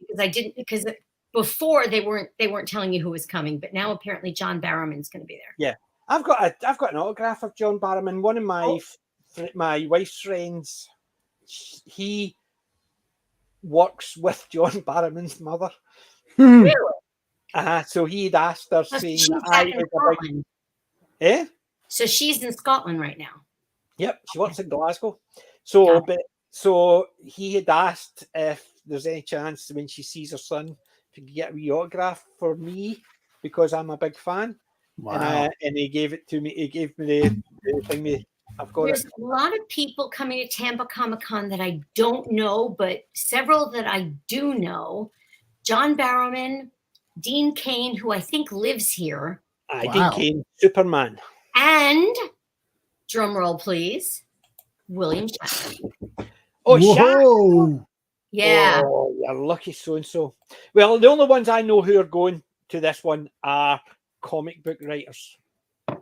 because before they weren't telling you who was coming, but now apparently John Barrowman's going to be there. Yeah, I've got an autograph of John Barrowman. One of my wife's friends, he works with John Barrowman's mother. Really? So he'd asked her, saying that So she's in Scotland right now. Yep, she works in Glasgow. So he had asked if there's any chance when she sees her son, if he could get a wee autograph for me because I'm a big fan. Wow. And he gave it to me. He gave me the thing. I've got There's a lot of people coming to Tampa Comic-Con that I don't know, but several that I do know. John Barrowman, Dean Cain, who I think lives here. Dean Cain, Superman. And, drum roll please, William Shatner. Oh, Shatner. Yeah. Oh, you're lucky so-and-so. Well, the only ones I know who are going to this one are comic book writers.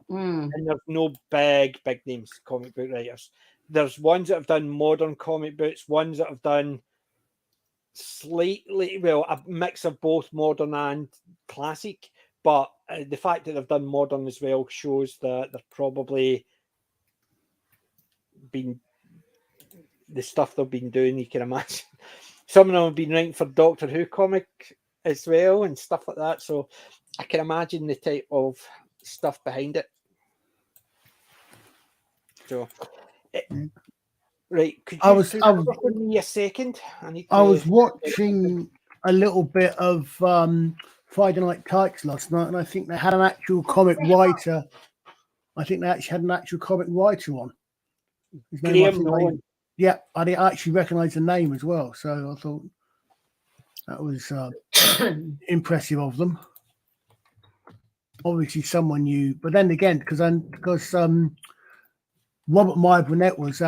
And there's no big names comic book writers. There's ones that have done modern comic books, ones that have done a mix of both modern and classic. But the fact that they've done modern as well shows that they're probably been the stuff they've been doing. You can imagine some of them have been writing for Doctor Who comic as well and stuff like that. So I can imagine the type of stuff behind it. So, right. Could you give me a second? I was watching a little bit of Friday Night Tights last night, and I think they had an actual comic writer. I think they actually had an actual comic writer on. His name, yeah, I didn't actually recognise the name as well, so I thought that was impressive of them. Obviously, someone new, but then again, because Robert Meyer Burnett has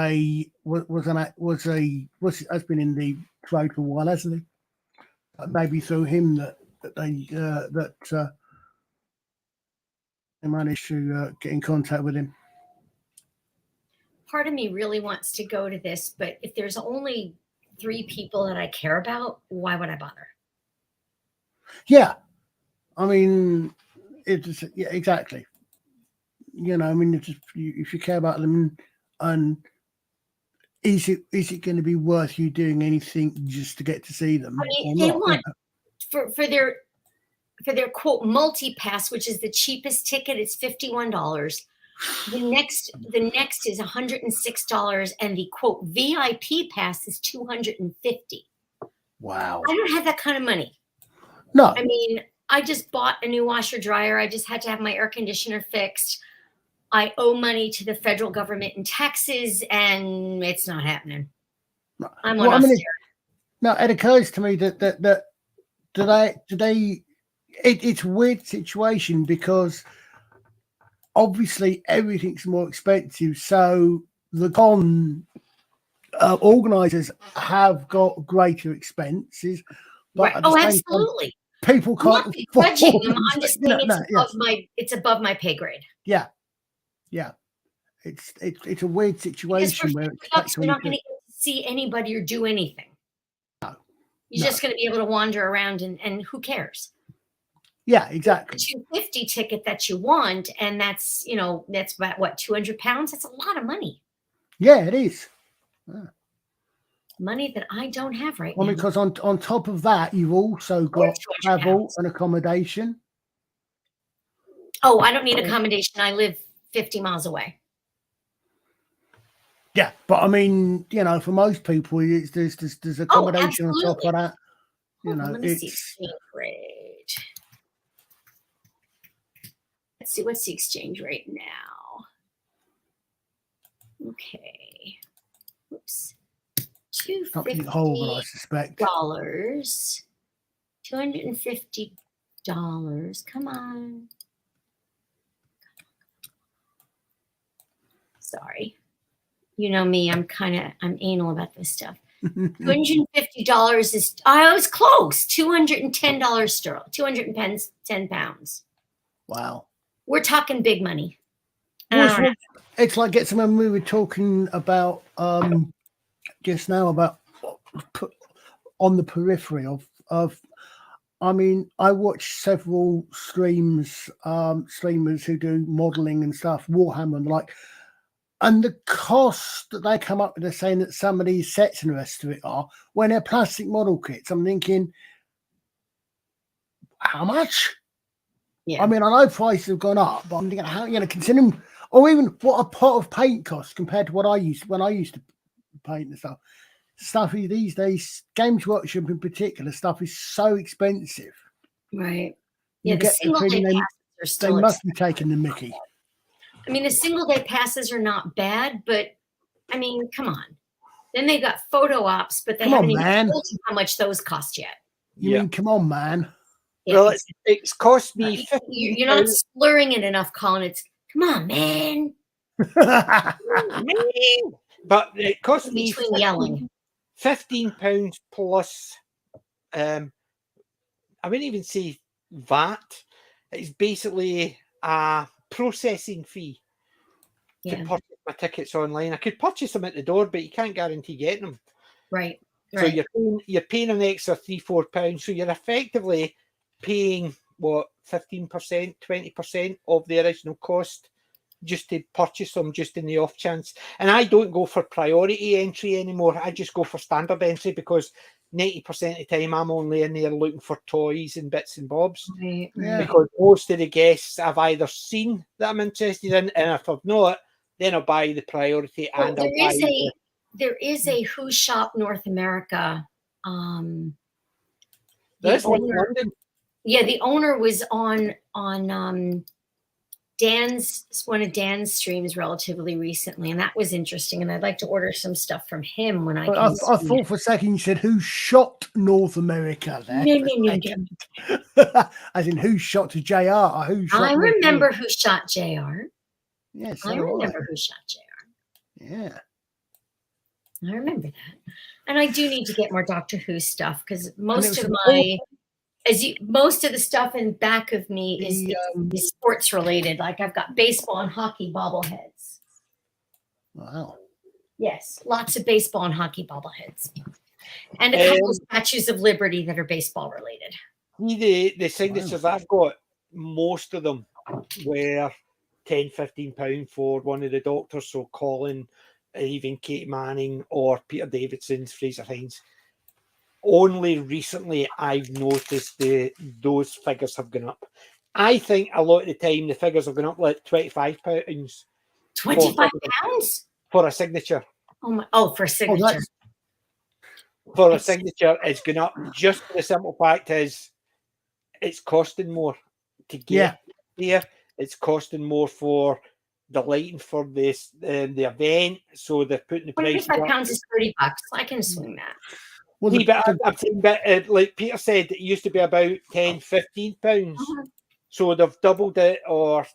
been in the trade for a while, hasn't he? Maybe through him that they managed to get in contact with him. Part of me really wants to go to this, but if there's only 3 people that I care about, why would I bother? Yeah, I mean, exactly. You know, I mean, if you care about them, and is it going to be worth you doing anything just to get to see them? I mean, they want for their quote multi-pass, which is the cheapest ticket, it's $51. The next is $106, and the quote VIP pass is $250. Wow. I don't have that kind of money. No. I mean, I just bought a new washer dryer. I just had to have my air conditioner fixed. I owe money to the federal government in taxes, and it's not happening. No. I'm on austerity. No, it occurs to me that it's a weird situation because obviously everything's more expensive. So the organisers have got greater expenses. But Right. at the same absolutely. Time, people can't. I'm not begrudging them. I'm just saying it's above my pay grade. Yeah. Yeah. It's a weird situation where you're not going to see anybody or do anything. No. You're just going to be able to wander around and who cares? Yeah, exactly. The $250 ticket that you want, and that's about what, 200 pounds? That's a lot of money. Yeah, it is. Yeah. Money that I don't have right now. Because on top of that, you've also got travel and accommodation. Oh, I don't need accommodation. I live 50 miles away. Yeah, but I mean, for most people, there's accommodation on top of that. Let me see exchange rate. Let's see, what's the exchange rate now? Okay. Oops. $250. I suspect. $250. Come on. Sorry. You know me, I'm anal about this stuff. $250 is, I was close. $210 sterling, 210 pounds. Wow. We're talking big money. It's like when we were talking about just now about on the periphery of I mean, I watch several streamers who do modeling and stuff, Warhammer and and the cost that they come up with, they're saying that some of these sets and the rest of it are, when they're plastic model kits, I'm thinking, how much? Yeah. I mean, I know prices have gone up, but I'm thinking, how, considering, or even what a pot of paint costs compared to what I used to paint and stuff. Stuff these days, Games Workshop in particular, stuff is so expensive. Right. Yeah, the single day passes are still they must be taking the mickey. I mean, the single day passes are not bad, but I mean, come on. Then they've got photo ops, but they haven't even told you how much those cost yet. You mean, come on, man. Yeah, well, it's cost me. You're not slurring it enough, Colin. It's come on, man. But it cost me between yelling. £15 plus. I wouldn't even say VAT. It's basically a processing fee to purchase my tickets online. I could purchase them at the door, but you can't guarantee getting them. Right. So you're paying an extra £3-4. So you're effectively paying what 15%, 20% of the original cost just to purchase them, just in the off chance. And I don't go for priority entry anymore. I just go for standard entry because 90% of the time I'm only in there looking for toys and bits and bobs. Right. Because most of the guests I've either seen that I'm interested in, and if I've not, then I'll buy the priority. Well, and there is a Who Shop North America. There's one in London. Yeah, the owner was on one of Dan's streams relatively recently, and that was interesting. And I'd like to order some stuff from him when I can. I thought for a second you said Who Shot North America there. No. As in Who Shot to JR or Who Shot. I remember Who Shot JR. Yes, I remember Who Shot JR. Yeah. I remember that. And I do need to get more Doctor Who stuff because most of the stuff in back of me is sports related. Like I've got baseball and hockey bobbleheads. Wow. Yes, lots of baseball and hockey bobbleheads. And a couple of statues of Liberty that are baseball related. The signatures I've got, most of them were £10-15 for one of the doctors. So Colin, even Kate Manning or Peter Davidson's, Fraser Hines. only recently I've noticed those figures have gone up. I think a lot of the time the figures have gone up like £25. 25 pounds for a signature. For a signature. For a signature, it's going up just for the simple fact is it's costing more to get here. It's costing more for the lighting for this the event, so they're putting the price. £25 is $30. I can swing that. Well, I'm saying, like Peter said, it used to be about £10-15. So they've doubled it, or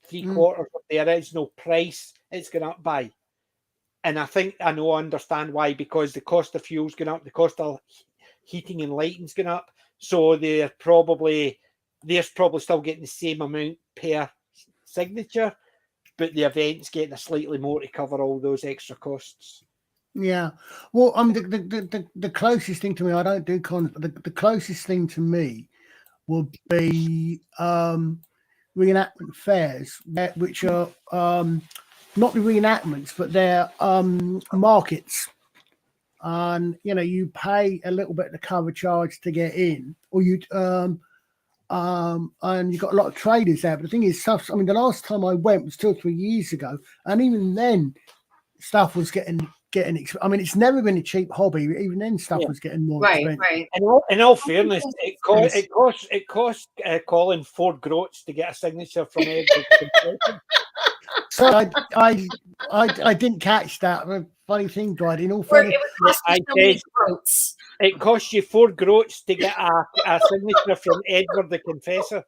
three-quarters of the original price it's going up by. And I think I understand why, because the cost of fuel's going up, the cost of heating and lighting's going up. So they're probably still getting the same amount per signature, but the event's getting a slightly more to cover all those extra costs. Yeah. Well, the closest thing to me, I don't do cons, but the closest thing to me would be reenactment fairs, which are not the reenactments, but they're markets. And you pay a little bit of the cover charge to get in, or and you've got a lot of traders there. But the thing is, stuff. I mean, the last time I went was 2 or 3 years ago, and even then, stuff was getting. I mean, it's never been a cheap hobby. Even then, stuff was getting more expensive. Right. In all fairness, it cost Colin 4 groats to get a signature from Edward. So I didn't catch that. The funny thing, Dwight. In all fairness, it cost you 4 groats to get a signature from Edward the Confessor.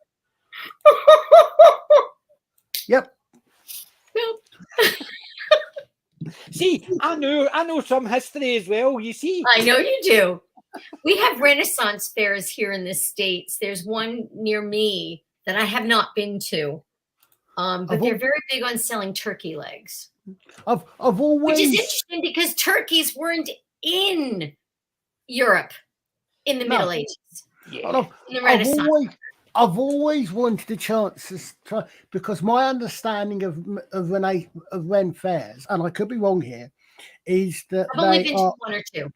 Yep. See, I know some history as well. You see, I know you do. We have Renaissance fairs here in the States. There's one near me that I have not been to, but they're very big on selling turkey legs. I've always, which is interesting because turkeys weren't in Europe in the Middle Ages. Yeah. In the Renaissance. I've always wanted a chance to try, because my understanding of Ren fairs, and I could be wrong here, is that I've only been to 1 or 2.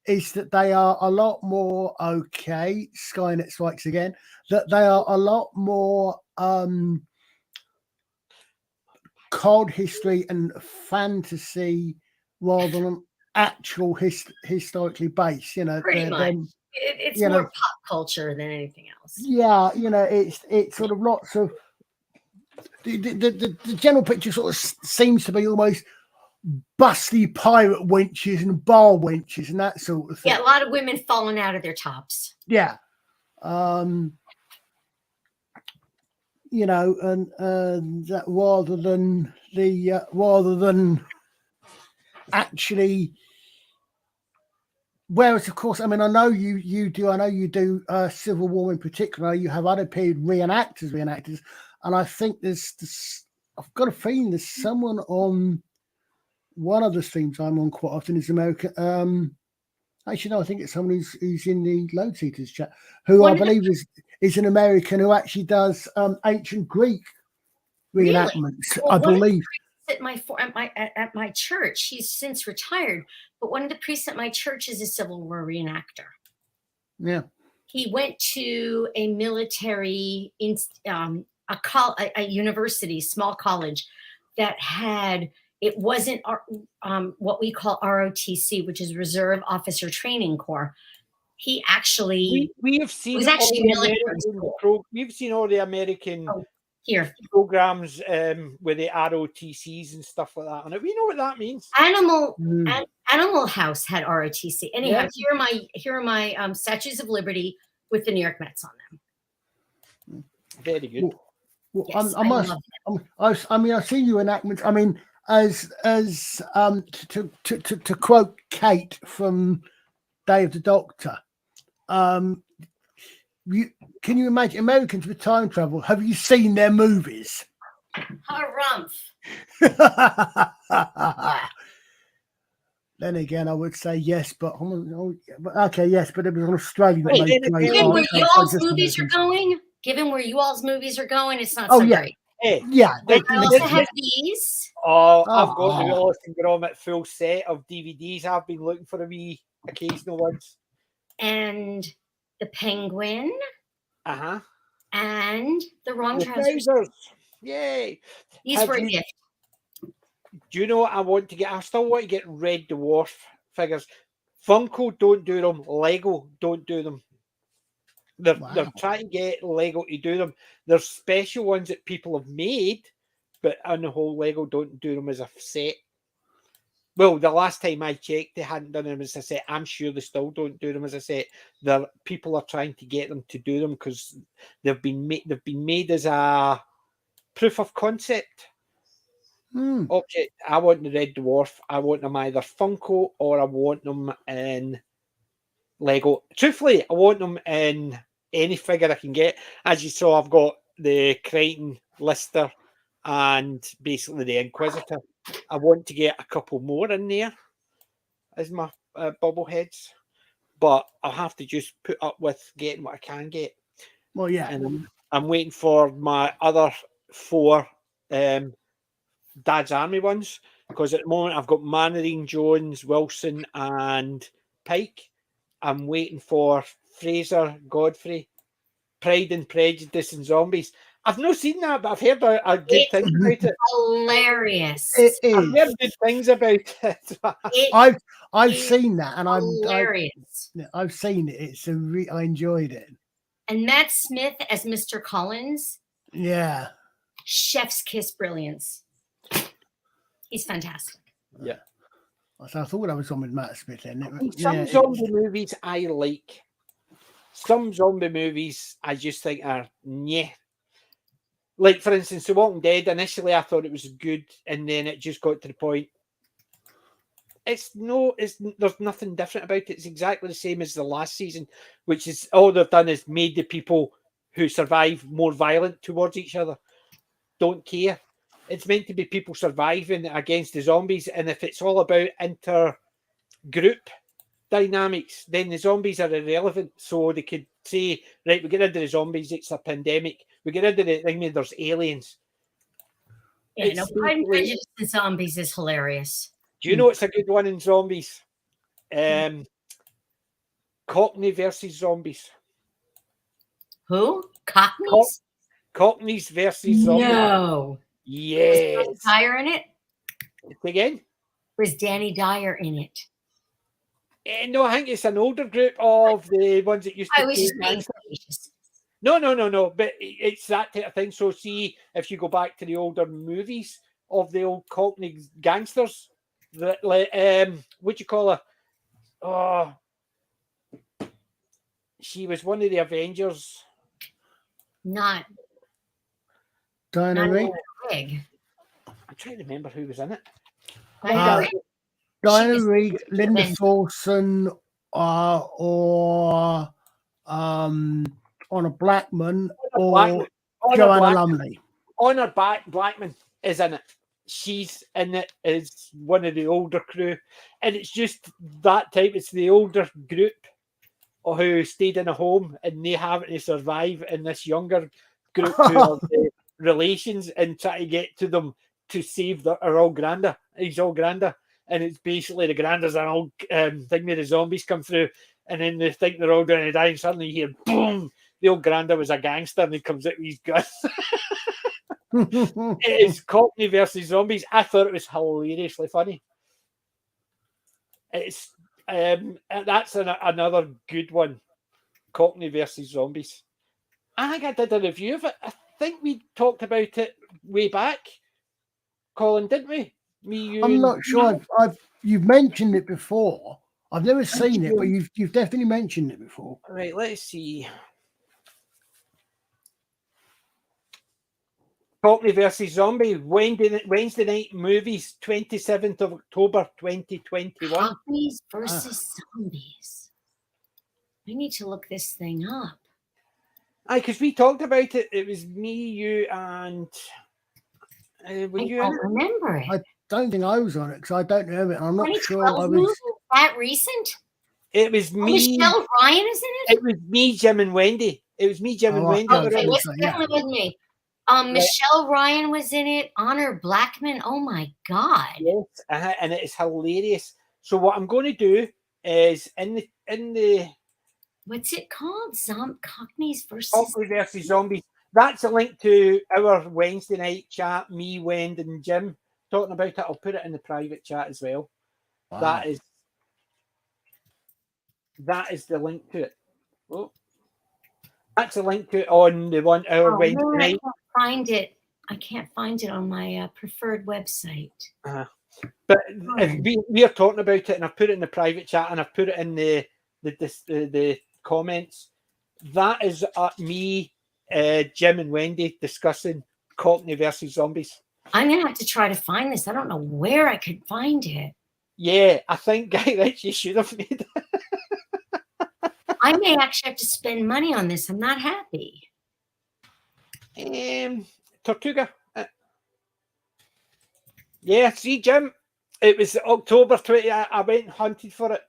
Is that they are a lot more Skynet strikes again. That they are a lot more cold history and fantasy rather than actual historically based. Pretty much. It's more pop culture than anything else. Yeah, it's sort of lots of the general picture sort of seems to be almost busty pirate wenches and bar wenches and that sort of thing. Yeah, a lot of women falling out of their tops. Yeah. And that rather than actually. Whereas, of course, I mean, I know you do Civil War in particular. You have other period reenactors, and I think I've got a feeling there's someone on one of the streams I'm on quite often is American. Actually, no, I think it's someone who's in the Load Seekers chat, who I believe is an American who actually does ancient Greek reenactments. Really? Well, I believe. At my church, he's since retired, but one of the priests at my church is a Civil War reenactor. Yeah, he went to a military a university, small college that had, it wasn't what we call ROTC, which is Reserve Officer Training Corps. He actually we have seen it was actually military school. We've seen all the American here programs with the ROTCs and stuff like that on it. We know what that means. Animal House had ROTC. Anyhow, here are my Statues of Liberty with the New York Mets on them. Very good. Well, yes, I mean, I've seen you enactments. I mean, as to quote Kate from Day of the Doctor, can you imagine Americans with time travel? Have you seen their movies? Harumph. Then again, I would say yes, but okay, yes, but it was an Australian. Given where you all's movies are going, it's not so great. Hey, yeah, I also have these. I've got the Wallace and Gromit full set of DVDs. I've been looking for a wee occasional ones. and the Penguin. Uh-huh. And the Wrong The Trousers. trousers. Yay. These were a gift. Do you know what I want to get? I still want to get Red Dwarf figures. Funko don't do them. Lego don't do them. They're trying to get Lego to do them. There's special ones that people have made, but on the whole, Lego don't do them as a set. Well, the last time I checked, they hadn't done them as a set. I'm sure they still don't do them as a set. People are trying to get them to do them because they've been made as a proof of concept. Okay, I want the Red Dwarf. I want them either Funko or I want them in Lego. Truthfully, I want them in any figure I can get. As you saw, I've got the Crichton, Lister, and basically the Inquisitor. I want to get a couple more in there as my bobbleheads, but I'll have to just put up with getting what I can get. Well, yeah. And I'm waiting for my other 4 Dad's Army ones, because at the moment I've got Mannering, Jones, Wilson, and Pike. I'm waiting for Fraser, Godfrey, Pride and Prejudice, and Zombies. I've not seen that, but I've heard a good thing about it. Hilarious. It is. I've heard good things about it. I've seen that, and hilarious. I've seen it. I enjoyed it. And Matt Smith as Mr. Collins. Yeah. Chef's kiss brilliance. He's fantastic. Yeah. So I thought I was on with Matt Smith then. Some zombie movies I like. Some zombie movies I just think are nyeh. Like, for instance, The Walking Dead, initially I thought it was good, and then it just got to the point. There's nothing different about it. It's exactly the same as the last season, which is all they've done is made the people who survive more violent towards each other. Don't care. It's meant to be people surviving against the zombies, and if it's all about inter-group dynamics, then the zombies are irrelevant. So they could say, right, we get rid of the zombies, it's a pandemic. We get rid of the thing, there's aliens. Yeah, no, Pride and Prejudice and Zombies is hilarious. Do you know it's a good one in zombies? Cockney versus zombies. Who? Cockneys? Cockneys versus zombies. No. Yes. Was Danny Dyer in it? Again? Was Danny Dyer in it? No, I think it's an older group of the ones that used to play. No. But it's that type of thing. So see, if you go back to the older movies of the old Cockney gangsters, what do you call her? Oh, she was one of the Avengers. Not Diana Rigg. I'm trying to remember who was in it. Diana Rigg, Linda Thorson, or Honor Blackman, or Joanna Lumley. Honor Blackman is in it. She's in it as one of the older crew, and it's just that type. It's the older group who stayed in a home, and they having to survive in this younger group who are the relations and try to get to them to save her old granda. His old granda, and it's basically the granda's an old thing where the zombies come through, and then they think they're all going to die, and suddenly you hear boom. The old granda was a gangster, and he comes out with his gun. It is Cockney versus Zombies. I thought it was hilariously funny. It's that's another good one. Cockney versus Zombies. I think I did a review of it. I think we talked about it way back, Colin, didn't we? I'm not sure. You've mentioned it before. I've never seen it, but you've definitely mentioned it before. All right, let's see. Cockney versus Zombie, Wednesday night movies, 27th of October, 2021. Cockneys versus Zombies. I need to look this thing up. Aye, because we talked about it. It was me, you, and I don't remember it. I don't think I was on it because I don't remember it. I'm not sure I was. Movie? That recent? It was me. Michelle Ryan is in it? It was me, Jim, and Wendy. It was me, Jim, and Wendy. Okay, it definitely was me. Michelle Ryan was in it. Honor Blackman. Oh my God! Yes, and it is hilarious. So what I'm going to do is in the what's it called? Cockneys versus Cockney versus Zombies. That's a link to our Wednesday night chat, me, Wend, and Jim talking about it. I'll put it in the private chat as well. Wow. That is the link to it. Oh. That's a link to it on the one our Wednesday night. I can't find it. I can't find it on my preferred website. But if we are talking about it, and I've put it in the private chat, and I've put it in the comments. That is me, Jim, and Wendy discussing Cockney versus Zombies. I'm gonna have to try to find this. I don't know where I could find it. Yeah, I think Guy Ritchie should have made it. I may actually have to spend money on this. I'm not happy. Tortuga. Yeah, see, Jim, it was October 20. I went and hunted for it.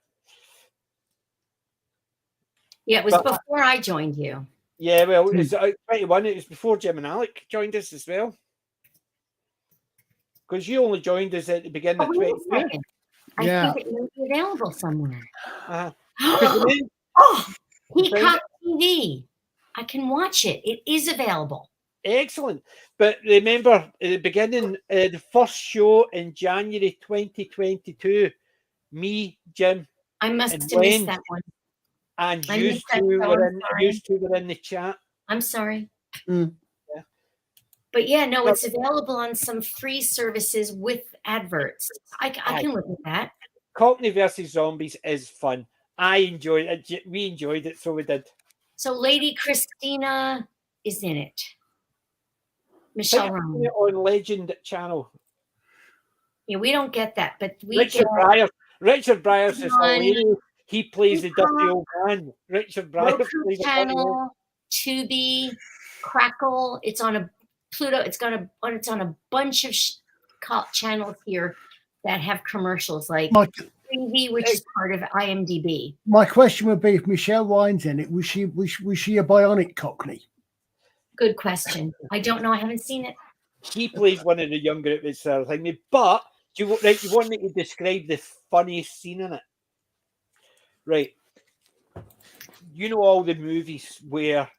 Yeah, it was before I joined you. Yeah, well, it was 21. It was before Jim and Alec joined us as well. Because you only joined us at the beginning of 22. I think it may be available somewhere. Peacock TV. I can watch it. It is available. Excellent. But remember, at the beginning, the first show in January 2022, me, Jim, I must have Wayne, missed that one. And you two were in the chat. I'm sorry. Mm. Yeah. But yeah, no, it's available on some free services with adverts. I can look at that. Cockney versus Zombies is fun. I enjoyed it. We enjoyed it, so we did. So Lady Christina is in it. Michelle Ryan. On Legend channel. Yeah, we don't get that, but we Richard Briers. Richard Briers is hilarious. He plays the dirty old man. Richard Briers plays the channel, Tubi, Crackle. It's on a Pluto. It's on a bunch of channels here that have commercials like TV, which is part of IMDb. My question would be: if Michelle Ryan's in it, was she a bionic Cockney? Good question. I don't know. I haven't seen it. She plays one of the younger thing. But you want me to describe the funniest scene in it? Right. You know all the movies where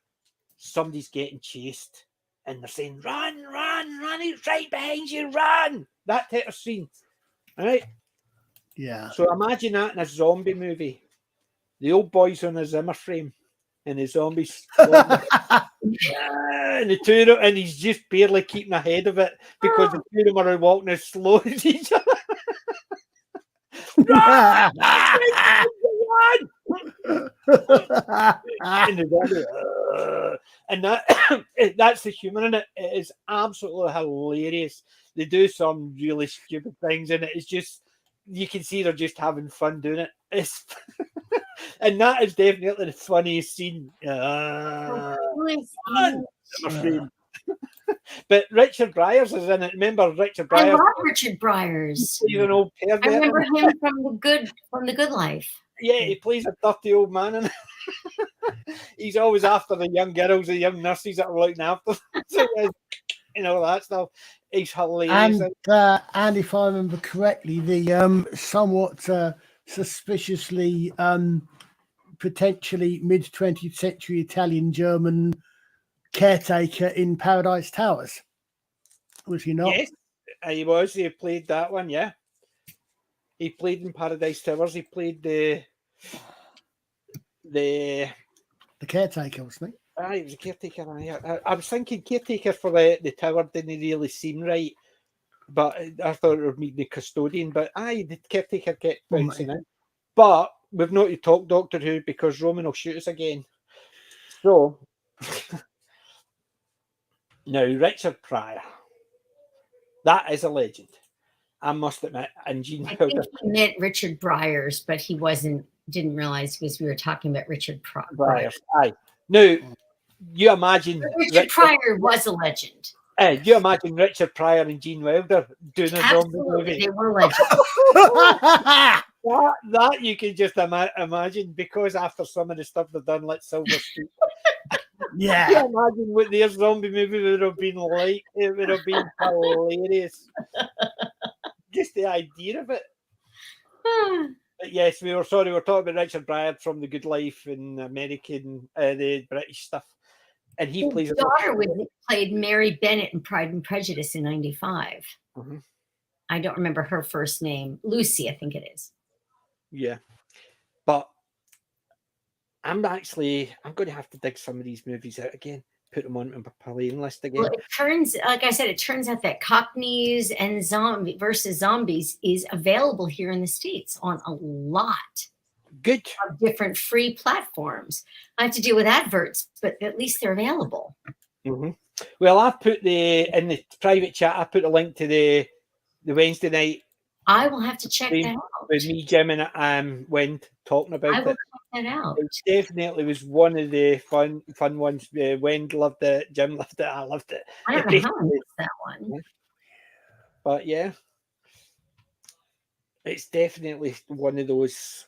somebody's getting chased and they're saying, run, run, run, he's right behind you, run. That type of scene. All right? Yeah. So imagine that in a zombie movie. The old boy's on a Zimmer frame and the zombies. And the two of them, and he's just barely keeping ahead of it because the two of them are walking as slow as each other. And that's the humor in it. It is absolutely hilarious. They do some really stupid things in it. It's just, you can see they're just having fun doing it. It's and that is definitely the funniest scene. But Richard Briers is in it. Remember Richard Briers? I love Richard Briers. He's an old pervert. I remember him from the Good Life. Yeah, he plays a dirty old man, and he's always after the young girls, the young nurses that are looking after them. So, you know, that stuff. He's hilarious. And if I remember correctly, the somewhat suspiciously potentially mid-20th century Italian-German caretaker in Paradise Towers. Was he not? Yes, he was. He played that one, yeah. He played in Paradise Towers. He played the caretaker, wasn't he? He was a caretaker. I was thinking caretaker for the tower didn't really seem right, but I thought it would be the custodian. But the caretaker kept bouncing in. But we've not to talk Doctor Who because Roman will shoot us again. So now Richard Pryor, that is a legend. I must admit, and Gene I think he meant Richard Briers, but he didn't realize because we were talking about Richard Pryor. Aye. Now, you imagine Richard Pryor was a legend. You imagine Richard Pryor and Gene Wilder doing a zombie movie. They were legends. that you can just imagine, because after some of the stuff they've done, like Silver Street. Yeah. You imagine what their zombie movie would have been like. It would have been hilarious. Just the idea of it. Yes, we were talking about Richard Pryor from The Good Life and American, the British stuff. And he plays his daughter played Mary Bennett in Pride and Prejudice in 95. Mm-hmm. I don't remember her first name. Lucy, I think it is. Yeah. But I'm going to have to dig some of these movies out again, put them on my playing list again. Well, like I said, it turns out that Cockneys and versus Zombies is available here in the States on a lot Good. of different free platforms. I have to deal with adverts, but at least they're available. Mm-hmm. Well, I've put in the private chat, I put a link to the Wednesday night. I will have to check that out. With me, Jim, and Wind talking about I will it. check that out. It definitely was one of the fun ones. Wind loved it, Jim loved it, I loved it. I don't know how I missed that one. But yeah, it's definitely one of those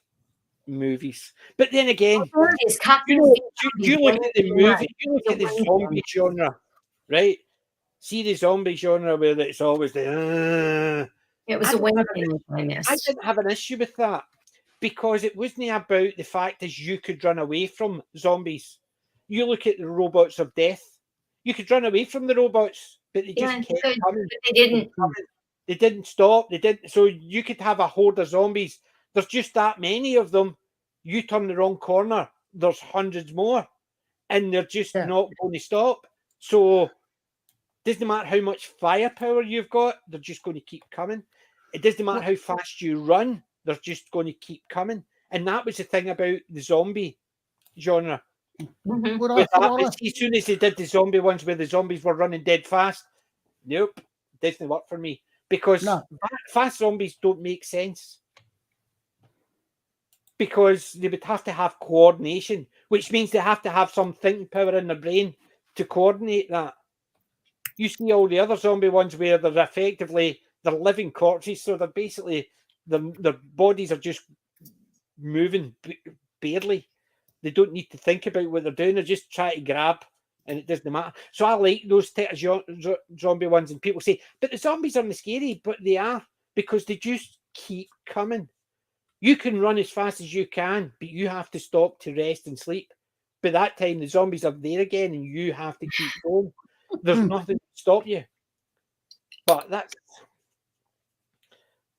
movies. But then again, you look at the movie, you look at the zombie genre, right? See the zombie genre where it's always the. It was a win thing I missed. I didn't have an issue with that because it wasn't about the fact that you could run away from zombies. You look at the robots of death. You could run away from the robots, but they just kept coming. But they didn't. They didn't stop. They didn't. So you could have a horde of zombies. There's just that many of them. You turn the wrong corner, there's hundreds more, and they're just not going to stop. So doesn't matter how much firepower you've got, they're just going to keep coming. It doesn't matter how fast you run, they're just going to keep coming. And that was the thing about the zombie genre. Mm-hmm. As soon as they did the zombie ones where the zombies were running dead fast, nope, it doesn't work for me. Because fast zombies don't make sense. Because they would have to have coordination, which means they have to have some thinking power in their brain to coordinate that. You see all the other zombie ones where they're living corpses, so they're basically their bodies are just moving barely. They don't need to think about what they're doing; they're just trying to grab, and it doesn't matter. So I like those type of zombie ones, and people say, "But the zombies aren't scary," but they are because they just keep coming. You can run as fast as you can, but you have to stop to rest and sleep. By that time, the zombies are there again, and you have to keep going. There's nothing to stop you. But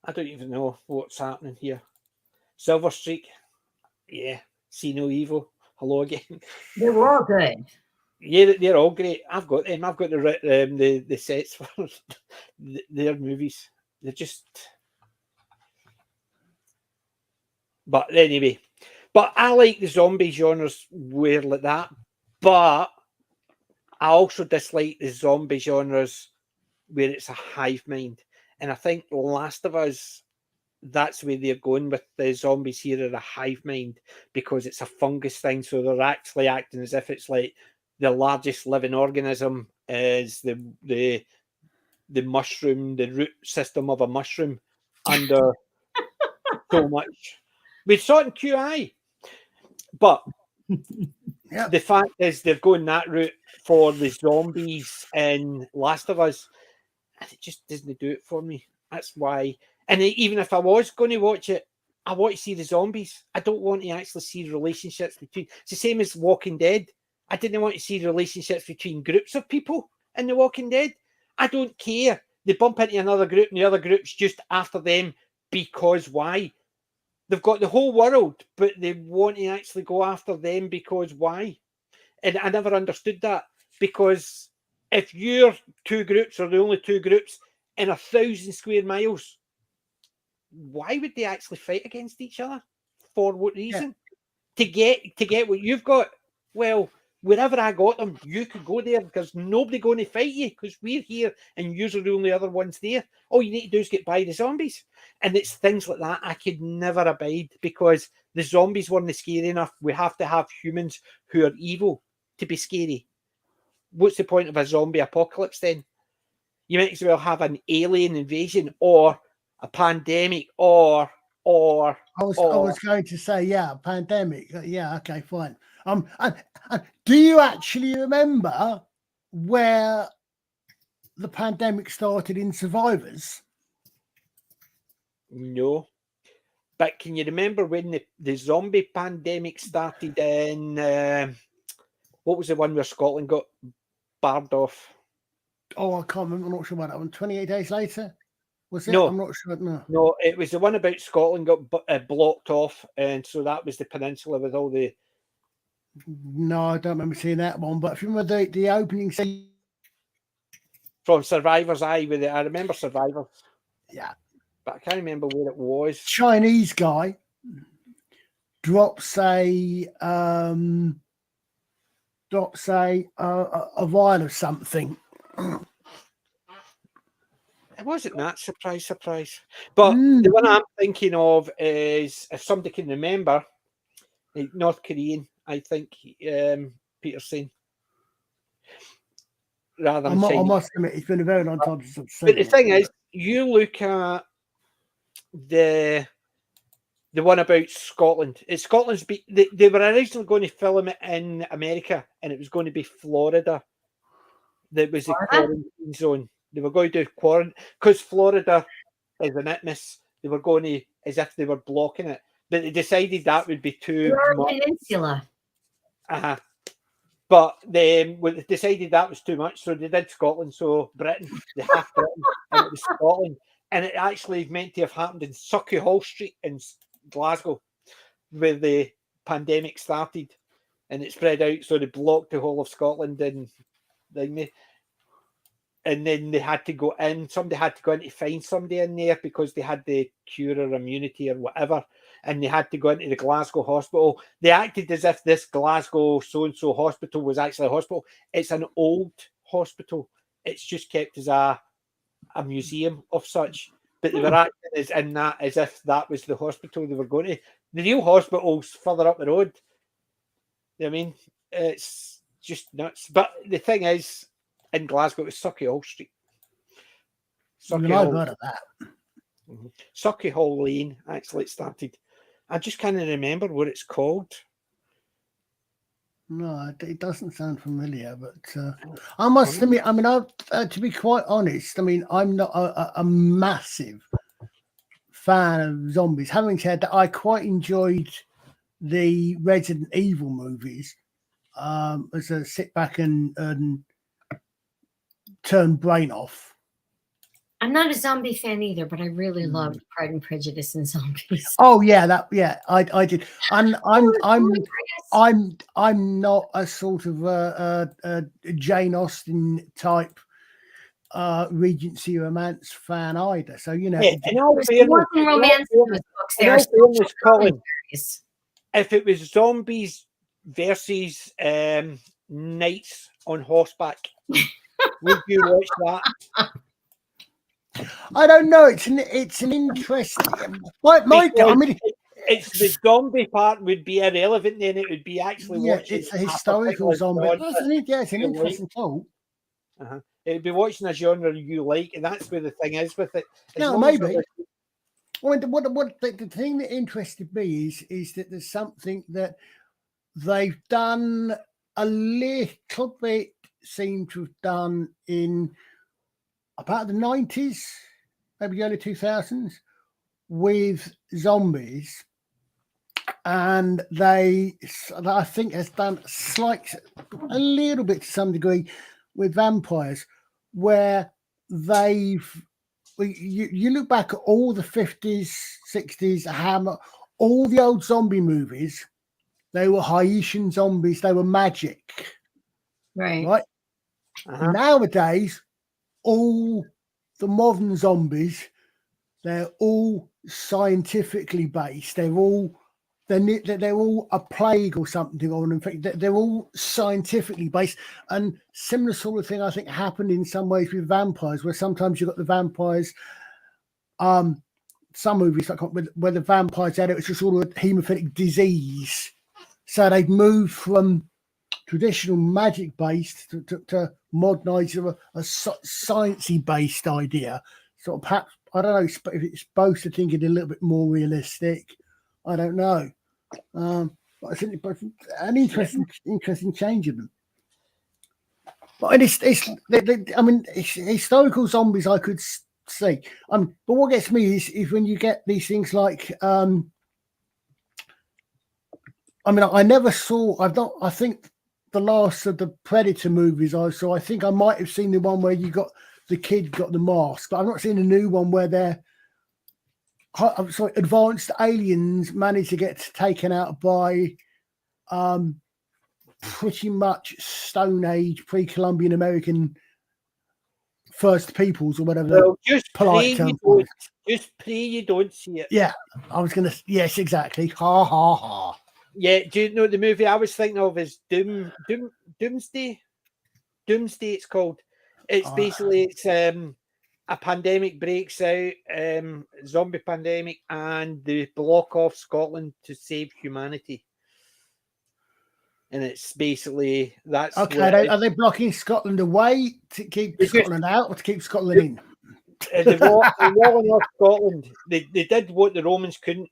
I don't even know what's happening here. Silver Streak. Yeah. See No Evil. Hello again. They were all good. Yeah, they're all great. I've got them. I've got the sets for their movies. They're just... But anyway. But I like the zombie genres where like that. But I also dislike the zombie genres where it's a hive mind. And I think Last of Us, that's where they're going with the zombies here, are a hive mind, because it's a fungus thing. So they're actually acting as if it's like the largest living organism is the mushroom, the root system of a mushroom under so much. We saw it in QI. But the fact is they're going that route for the zombies in Last of Us, and it just doesn't do it for me. That's why. And even if I was going to watch it, I want to see the zombies. I don't want to actually see relationships between... It's the same as Walking Dead. I didn't want to see relationships between groups of people in The Walking Dead. I don't care. They bump into another group and the other group's just after them because why? They've got the whole world, but they want to actually go after them because why? And I never understood that, because if your two groups are the only two groups in 1,000 square miles, why would they actually fight against each other? For what reason? To get what you've got? Well, wherever I got them, you could go there because nobody going to fight you because we're here and you're the only other ones there. All you need to do is get by the zombies. And it's things like that I could never abide, because the zombies weren't scary enough. We have to have humans who are evil to be scary. What's the point of a zombie apocalypse then? You might as well have an alien invasion or a pandemic or I was going to say, pandemic. Yeah, okay, fine. Do you actually remember where the pandemic started in Survivors? No. But can you remember when the zombie pandemic started in, what was the one where Scotland got barred off? Oh, I can't remember. I'm not sure about that one. 28 days later? Was it? No. I'm not sure. No. No, it was the one about Scotland got blocked off, and so that was the peninsula with all the... No, I don't remember seeing that one. But if you remember the opening scene... From Survivor's Eye, I remember Survivor. Yeah. But I can't remember where it was. Chinese guy drops a vial of something. It wasn't that, surprise. But the one I'm thinking of is, if somebody can remember, North Korean, I think, Peterson. Rather than I must admit, it's been a very long time since I've seen it. But the thing is, you look at the one about Scotland. It's Scotland's. They were originally going to film it in America, and it was going to be Florida. That was the quarantine zone. They were going to do quarantine because Florida is an itness. They were going to, as if they were blocking it, but they decided that would be too much. Peninsula. But they decided that was too much, so they did Scotland. So Britain, they half Britain, and it was Scotland. And it actually meant to have happened in Sucky Hall Street in Glasgow, where the pandemic started, and it spread out. So they blocked the whole of Scotland, and then they had to go in. Somebody had to go in to find somebody in there because they had the cure or immunity or whatever, and they had to go into the Glasgow hospital. They acted as if this Glasgow so-and-so hospital was actually a hospital. It's an old hospital. It's just kept as a museum of such. But they were acting as if that was the hospital they were going to. The real hospital's further up the road. You know what I mean? It's just nuts. But the thing is, in Glasgow, it was Sucky Hall Street. I've heard of that. Sucky Hall Lane, actually, it started. I just can't remember what it's called. No, it doesn't sound familiar, but I must admit, I mean, to be quite honest, I mean, I'm not a massive fan of zombies. Having said that, I quite enjoyed the Resident Evil movies as a sit back and turn brain off. I'm not a zombie fan either, but I really loved Pride and Prejudice and zombies. Oh yeah, I did. I'm not a sort of a Jane Austen type Regency romance fan either. So you know, romance books. There Colin, if it was zombies versus knights on horseback, would you watch that? I don't know. It's an interesting. I mean, it's the zombie part would be irrelevant. Then it would be actually watching. It's a historical zombie. Yeah, it's an interesting thought. It'd be watching a genre you like, and that's where the thing is with it. No, maybe. What the thing that interested me is that there's something that they've done a little bit, seem to have done in about the 90s, maybe the early 2000s, with zombies, and I think has done a little bit to some degree with vampires, where you look back at all the 50s, 60s, Hammer, all the old zombie movies, they were Haitian zombies, they were magic. Right. Nowadays, all the modern zombies, they're all scientifically based. They're all a plague or something, or in fact, they're all scientifically based. And similar sort of thing, I think, happened in some ways with vampires, where sometimes you've got the vampires. Some movies where the vampires had it's a sort of hemophilic disease, so they've moved from traditional magic based to modernize a sciencey based idea. Sort of perhaps, I don't know if it's supposed to think it a little bit more realistic. I don't know. But I think it's an interesting change in them. But historical zombies I could see. But what gets me is when you get these things like, I mean, I never saw. I think the last of the Predator movies I saw. I think I might have seen the one where you got the kid got the mask, but I've not seen a new one where they're. I'm sorry, advanced aliens manage to get taken out by, pretty much Stone Age, pre-Columbian American First Peoples or whatever. Well, just polite pray term. just pray you don't see it. Yeah, I was gonna. Yes, exactly. Ha ha ha. Yeah, do you know the movie I was thinking of is Doomsday? Doomsday, it's called. It's basically a pandemic breaks out, zombie pandemic, and they block off Scotland to save humanity. And it's basically that's okay. Are they blocking Scotland away to keep Scotland out or to keep Scotland in? They're walling off Scotland. They did what the Romans couldn't.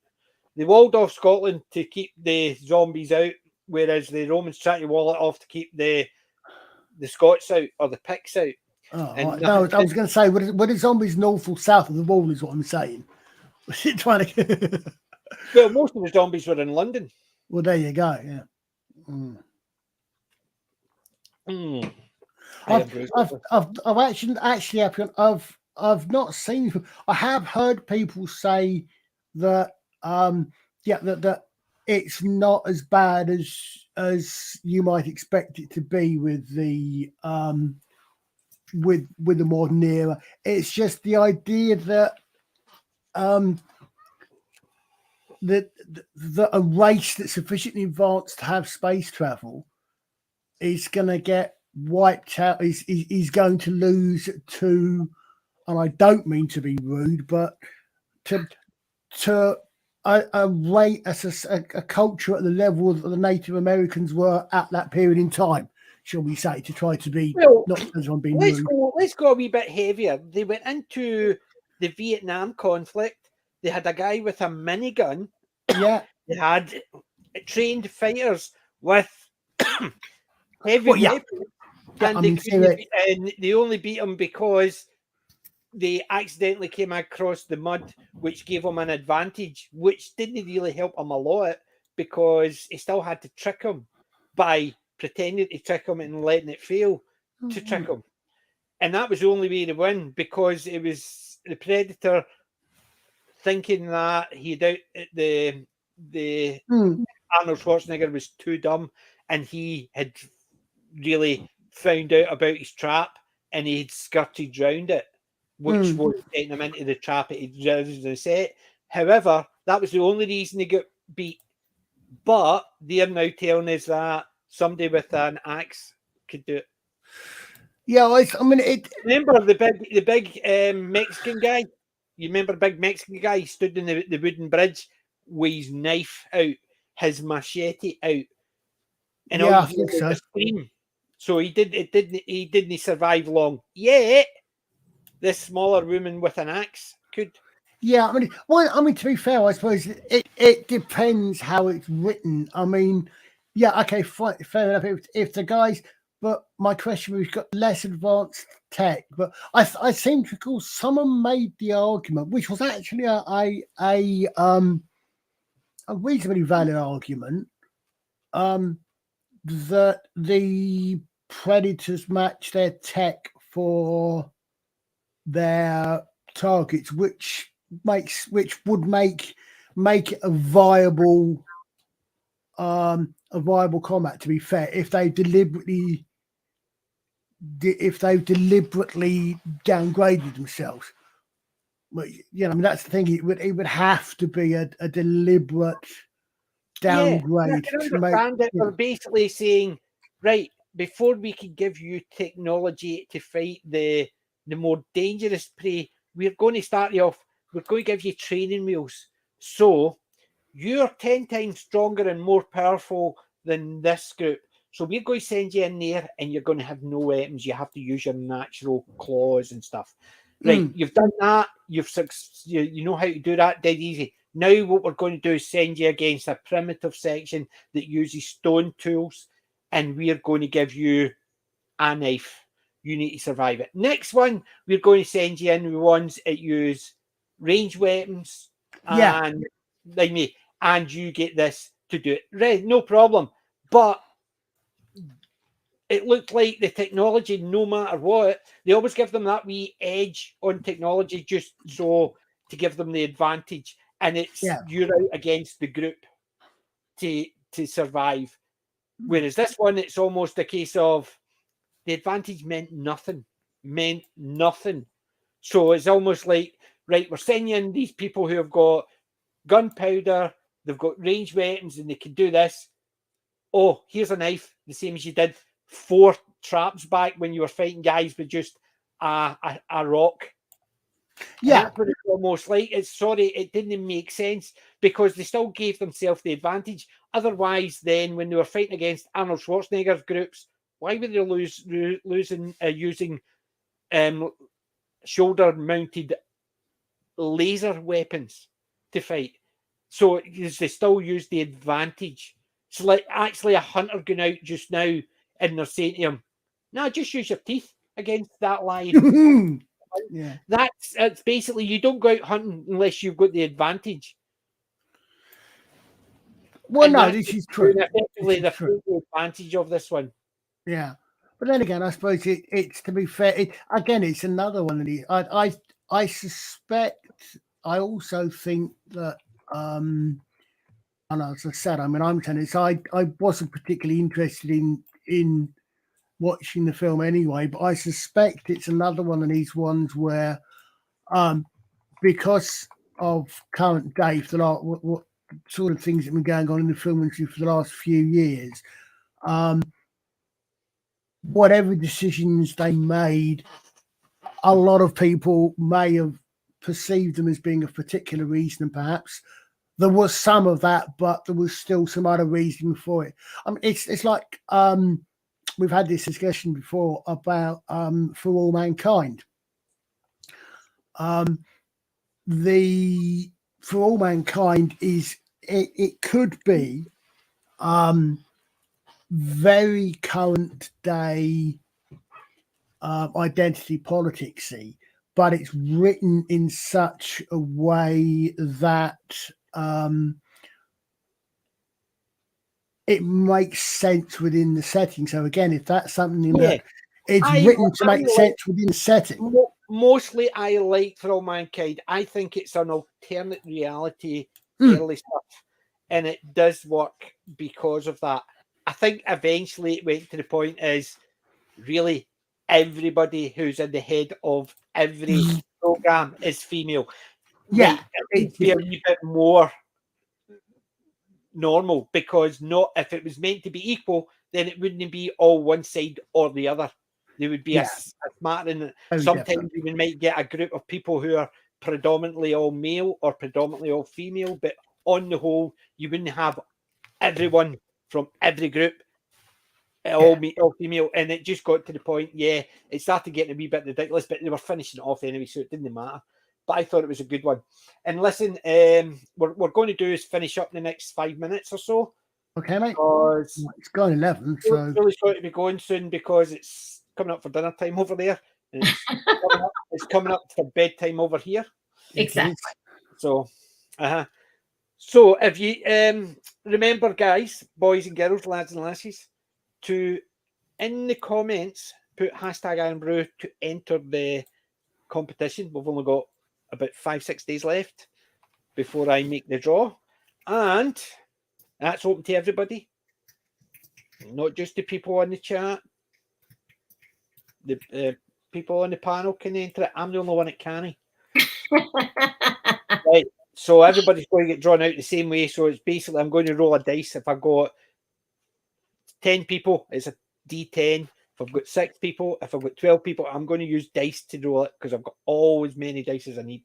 They walled off Scotland to keep the zombies out, whereas the Romans tried to wall it off to keep the Scots out or the Picts out. Oh, no, I was going to say, were the zombies north or south of the wall? Is what I'm saying. Was it trying to? Well, most of the zombies were in London. Well, there you go. Yeah. I've I've not seen. I have heard people say that that it's not as bad as you might expect it to be with the with the modern era. It's just the idea that that a race that's sufficiently advanced to have space travel is going to get wiped out. He's going to lose to, and I don't mean to be rude, but to a culture at the level that the Native Americans were at that period in time, shall we say, to try to be not as I'm being rude. Let's go a wee bit heavier. They went into the Vietnam conflict. They had a guy with a minigun. Yeah. They had trained fighters with heavy weapons. And they only beat him because they accidentally came across the mud, which gave him an advantage, which didn't really help him a lot because he still had to trick him by pretending to trick him and letting it fail to trick him. And that was the only way to win because it was the Predator thinking that the Arnold Schwarzenegger was too dumb and he had really found out about his trap and he'd skirted round it, which was getting him into the trap that he'd originally set. However, that was the only reason he got beat. But they're now telling us that somebody with an axe could do it. Yeah, remember the big Mexican guy? You remember the big Mexican guy? He stood in the wooden bridge with his knife out, his machete out, and I think so. Scream. So he didn't survive long. Yet this smaller woman with an axe could. Yeah, to be fair, I suppose it depends how it's written. I mean, yeah, okay, fine, fair enough. If the guys, but my question was, got less advanced tech, but I seem to recall someone made the argument, which was actually a reasonably valid argument, that the Predators match their tech for their targets, which would make it a viable combat. To be fair, if they deliberately downgraded themselves, but that's the thing. It would have to be a deliberate downgrade. Yeah, to make it. They're basically saying, right, before we can give you technology to fight the more dangerous prey, we're going to start you off. We're going to give you training wheels. So you're 10 times stronger and more powerful than this group. So we're going to send you in there and you're going to have no weapons. You have to use your natural claws and stuff. Right, you've done that. You know how to do that dead easy. Now what we're going to do is send you against a primitive section that uses stone tools, and we're going to give you a knife. you need to survive it. Next one, we're going to send you in the ones that use range weapons and like me, and you get this to do it. Right, no problem. But it looked like the technology, no matter what, they always give them that wee edge on technology just so to give them the advantage. And it's you're out against the group to survive. Whereas this one, it's almost a case of the advantage meant nothing. So it's almost like, right, we're sending in these people who have got gunpowder, they've got range weapons, and they can do this. Oh, here's a knife, the same as you did 4 traps back when you were fighting guys with just a rock. Yeah, that's what it's almost like. It didn't make sense because they still gave themselves the advantage. Otherwise, then when they were fighting against Arnold Schwarzenegger's groups, why were they using shoulder-mounted laser weapons to fight? So they still use the advantage. So like actually a hunter going out just now and they're saying to him, no, just use your teeth against that lion. It's basically you don't go out hunting unless you've got the advantage. Well, no, this is true. Effectively, the full advantage of this one. Yeah, but then again, I suppose it's to be fair. It's another one that I suspect. I also think that. And as I said, I mean, I'm tennis. I wasn't particularly interested in watching the film anyway, but I suspect it's another one of these ones where, because of current day, what sort of things that have been going on in the film industry for the last few years, whatever decisions they made, a lot of people may have perceived them as being a particular reason, and perhaps there was some of that, but there was still some other reason for it. I mean, it's like we've had this discussion before about For All Mankind. The For All Mankind is it could be very current day identity politicsy, but it's written in such a way that it makes sense within the setting. So again, if that's something that it's written to make sense within the setting. Mostly I like For All Mankind. I think it's an alternate reality early stuff, and it does work because of that. I think eventually it went to the point is really everybody who's in the head of every program is female. Yeah, it'd be a wee bit more normal because if it was meant to be equal, then it wouldn't be all one side or the other. There would be a smart, and sometimes you might get a group of people who are predominantly all male or predominantly all female, but on the whole, you wouldn't have everyone from every group all female, and it just got to the point, it started getting a wee bit ridiculous, but they were finishing it off anyway, so it didn't matter. But I thought it was a good one. And listen, what we're going to do is finish up in the next 5 minutes or so. Okay, mate. It's going 11, so it's going to be going soon because it's coming up for dinner time over there. And it's coming up for bedtime over here. Exactly. So, So if you remember, guys, boys and girls, lads and lassies, to in the comments put hashtag Irn-Bru to enter the competition. We've only got about 5-6 days left before I make the draw, and that's open to everybody, not just the people on the chat. The people on the panel can enter it. I'm the only one that can't. Right, so everybody's going to get drawn out the same way. So it's basically I'm going to roll a dice. If I got 10 people, it's a D10. If I've got 6 people, if I've got 12 people, I'm going to use dice to roll it because I've got all as many dice as I need.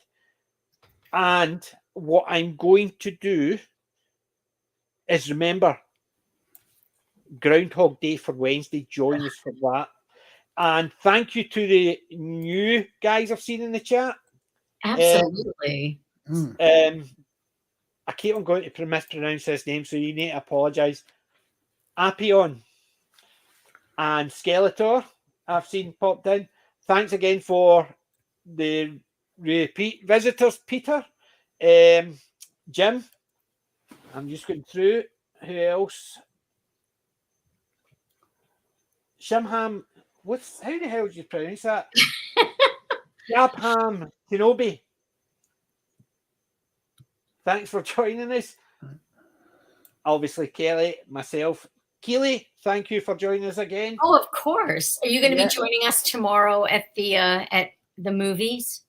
And what I'm going to do is remember Groundhog Day for Wednesday. Join us for that. And thank you to the new guys I've seen in the chat. Absolutely. I keep on going to mispronounce his name, so you need to apologise. Apion and Skeletor I've seen popped in. Thanks again for the repeat visitors, Peter, Jim. I'm just going through. Who else? Shimham. How the hell do you pronounce that? Yabham Kenobi. Thanks for joining us. Obviously, Kelly, myself. Keely, thank you for joining us again. Oh, of course. Are you going to be joining us tomorrow at the movies?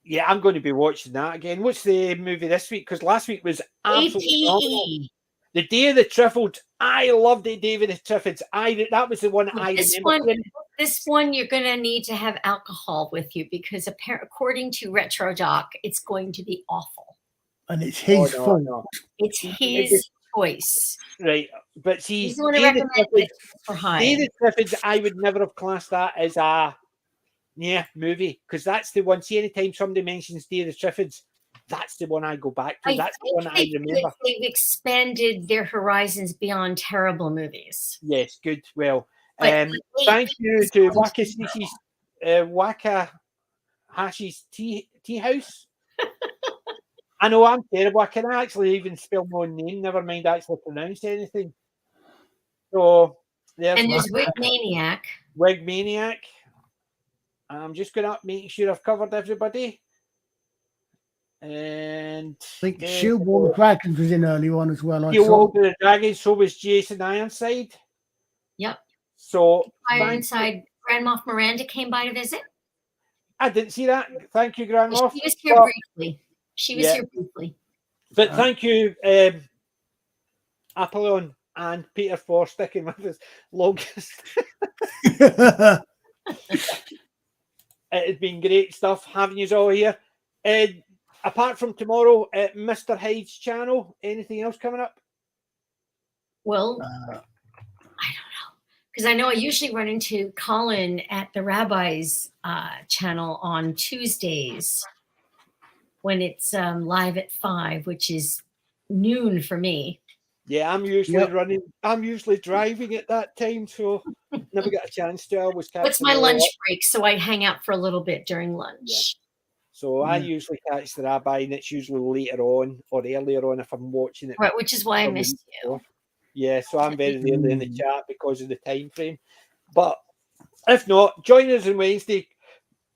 Yeah, I'm going to be watching that again. What's the movie this week? Because last week was absolutely phenomenal. The Day of the Triffids. I loved the Day of the Triffids. That was the one I remember. This one, you're going to need to have alcohol with you because according to Retro Doc, it's going to be awful. And it's his fault. No. It's his choice. Right. But see, he's going to recommend it for high. Day of the Triffids, I would never have classed that as a movie, because that's the one. See, anytime somebody mentions Day of the Triffids, that's the one I go back to. That's the one I remember. They've expanded their horizons beyond terrible movies. Yes, good. Well, thank you to Wakahashi's Tea House. I know I'm terrible. I can actually even spell my own name, never mind actually pronounce anything. So there's Wig Maniac. Wig Maniac. I'm just going to make sure I've covered everybody. And I think Shieldwall the Dragons was in early on as well. Shieldwall the Dragons, so was Jason Ironside. Yep. So Ironside, Grand Moff Miranda came by to visit. I didn't see that. Thank you, Grand Moff. She was here briefly. Here briefly. But thank you, Apollon and Peter, for sticking with us longest. It has been great stuff having you all here. Apart from tomorrow at Mr. Hyde's channel, anything else coming up? Well, I don't know. Because I know I usually run into Colin at the Rabbi's channel on Tuesdays when it's live at 5, which is noon for me. Yeah, I'm usually running. I'm usually driving at that time, so never get a chance to. I always catch. What's my lunch break? So I hang out for a little bit during lunch. Yeah. So I usually catch the Rabbi, and it's usually later on or earlier on if I'm watching it. Right, which is why I missed you. Yeah, so I'm very early in the chat because of the time frame. But if not, join us on Wednesday,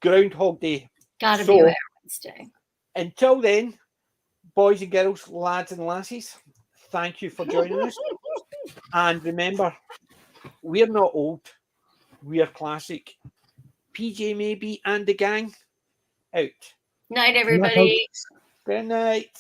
Groundhog Day. Gotta be there Wednesday. Until then, boys and girls, lads and lassies, thank you for joining us. And remember, we're not old. We are classic. PJ Maybe and the gang out. Night, everybody. Good night.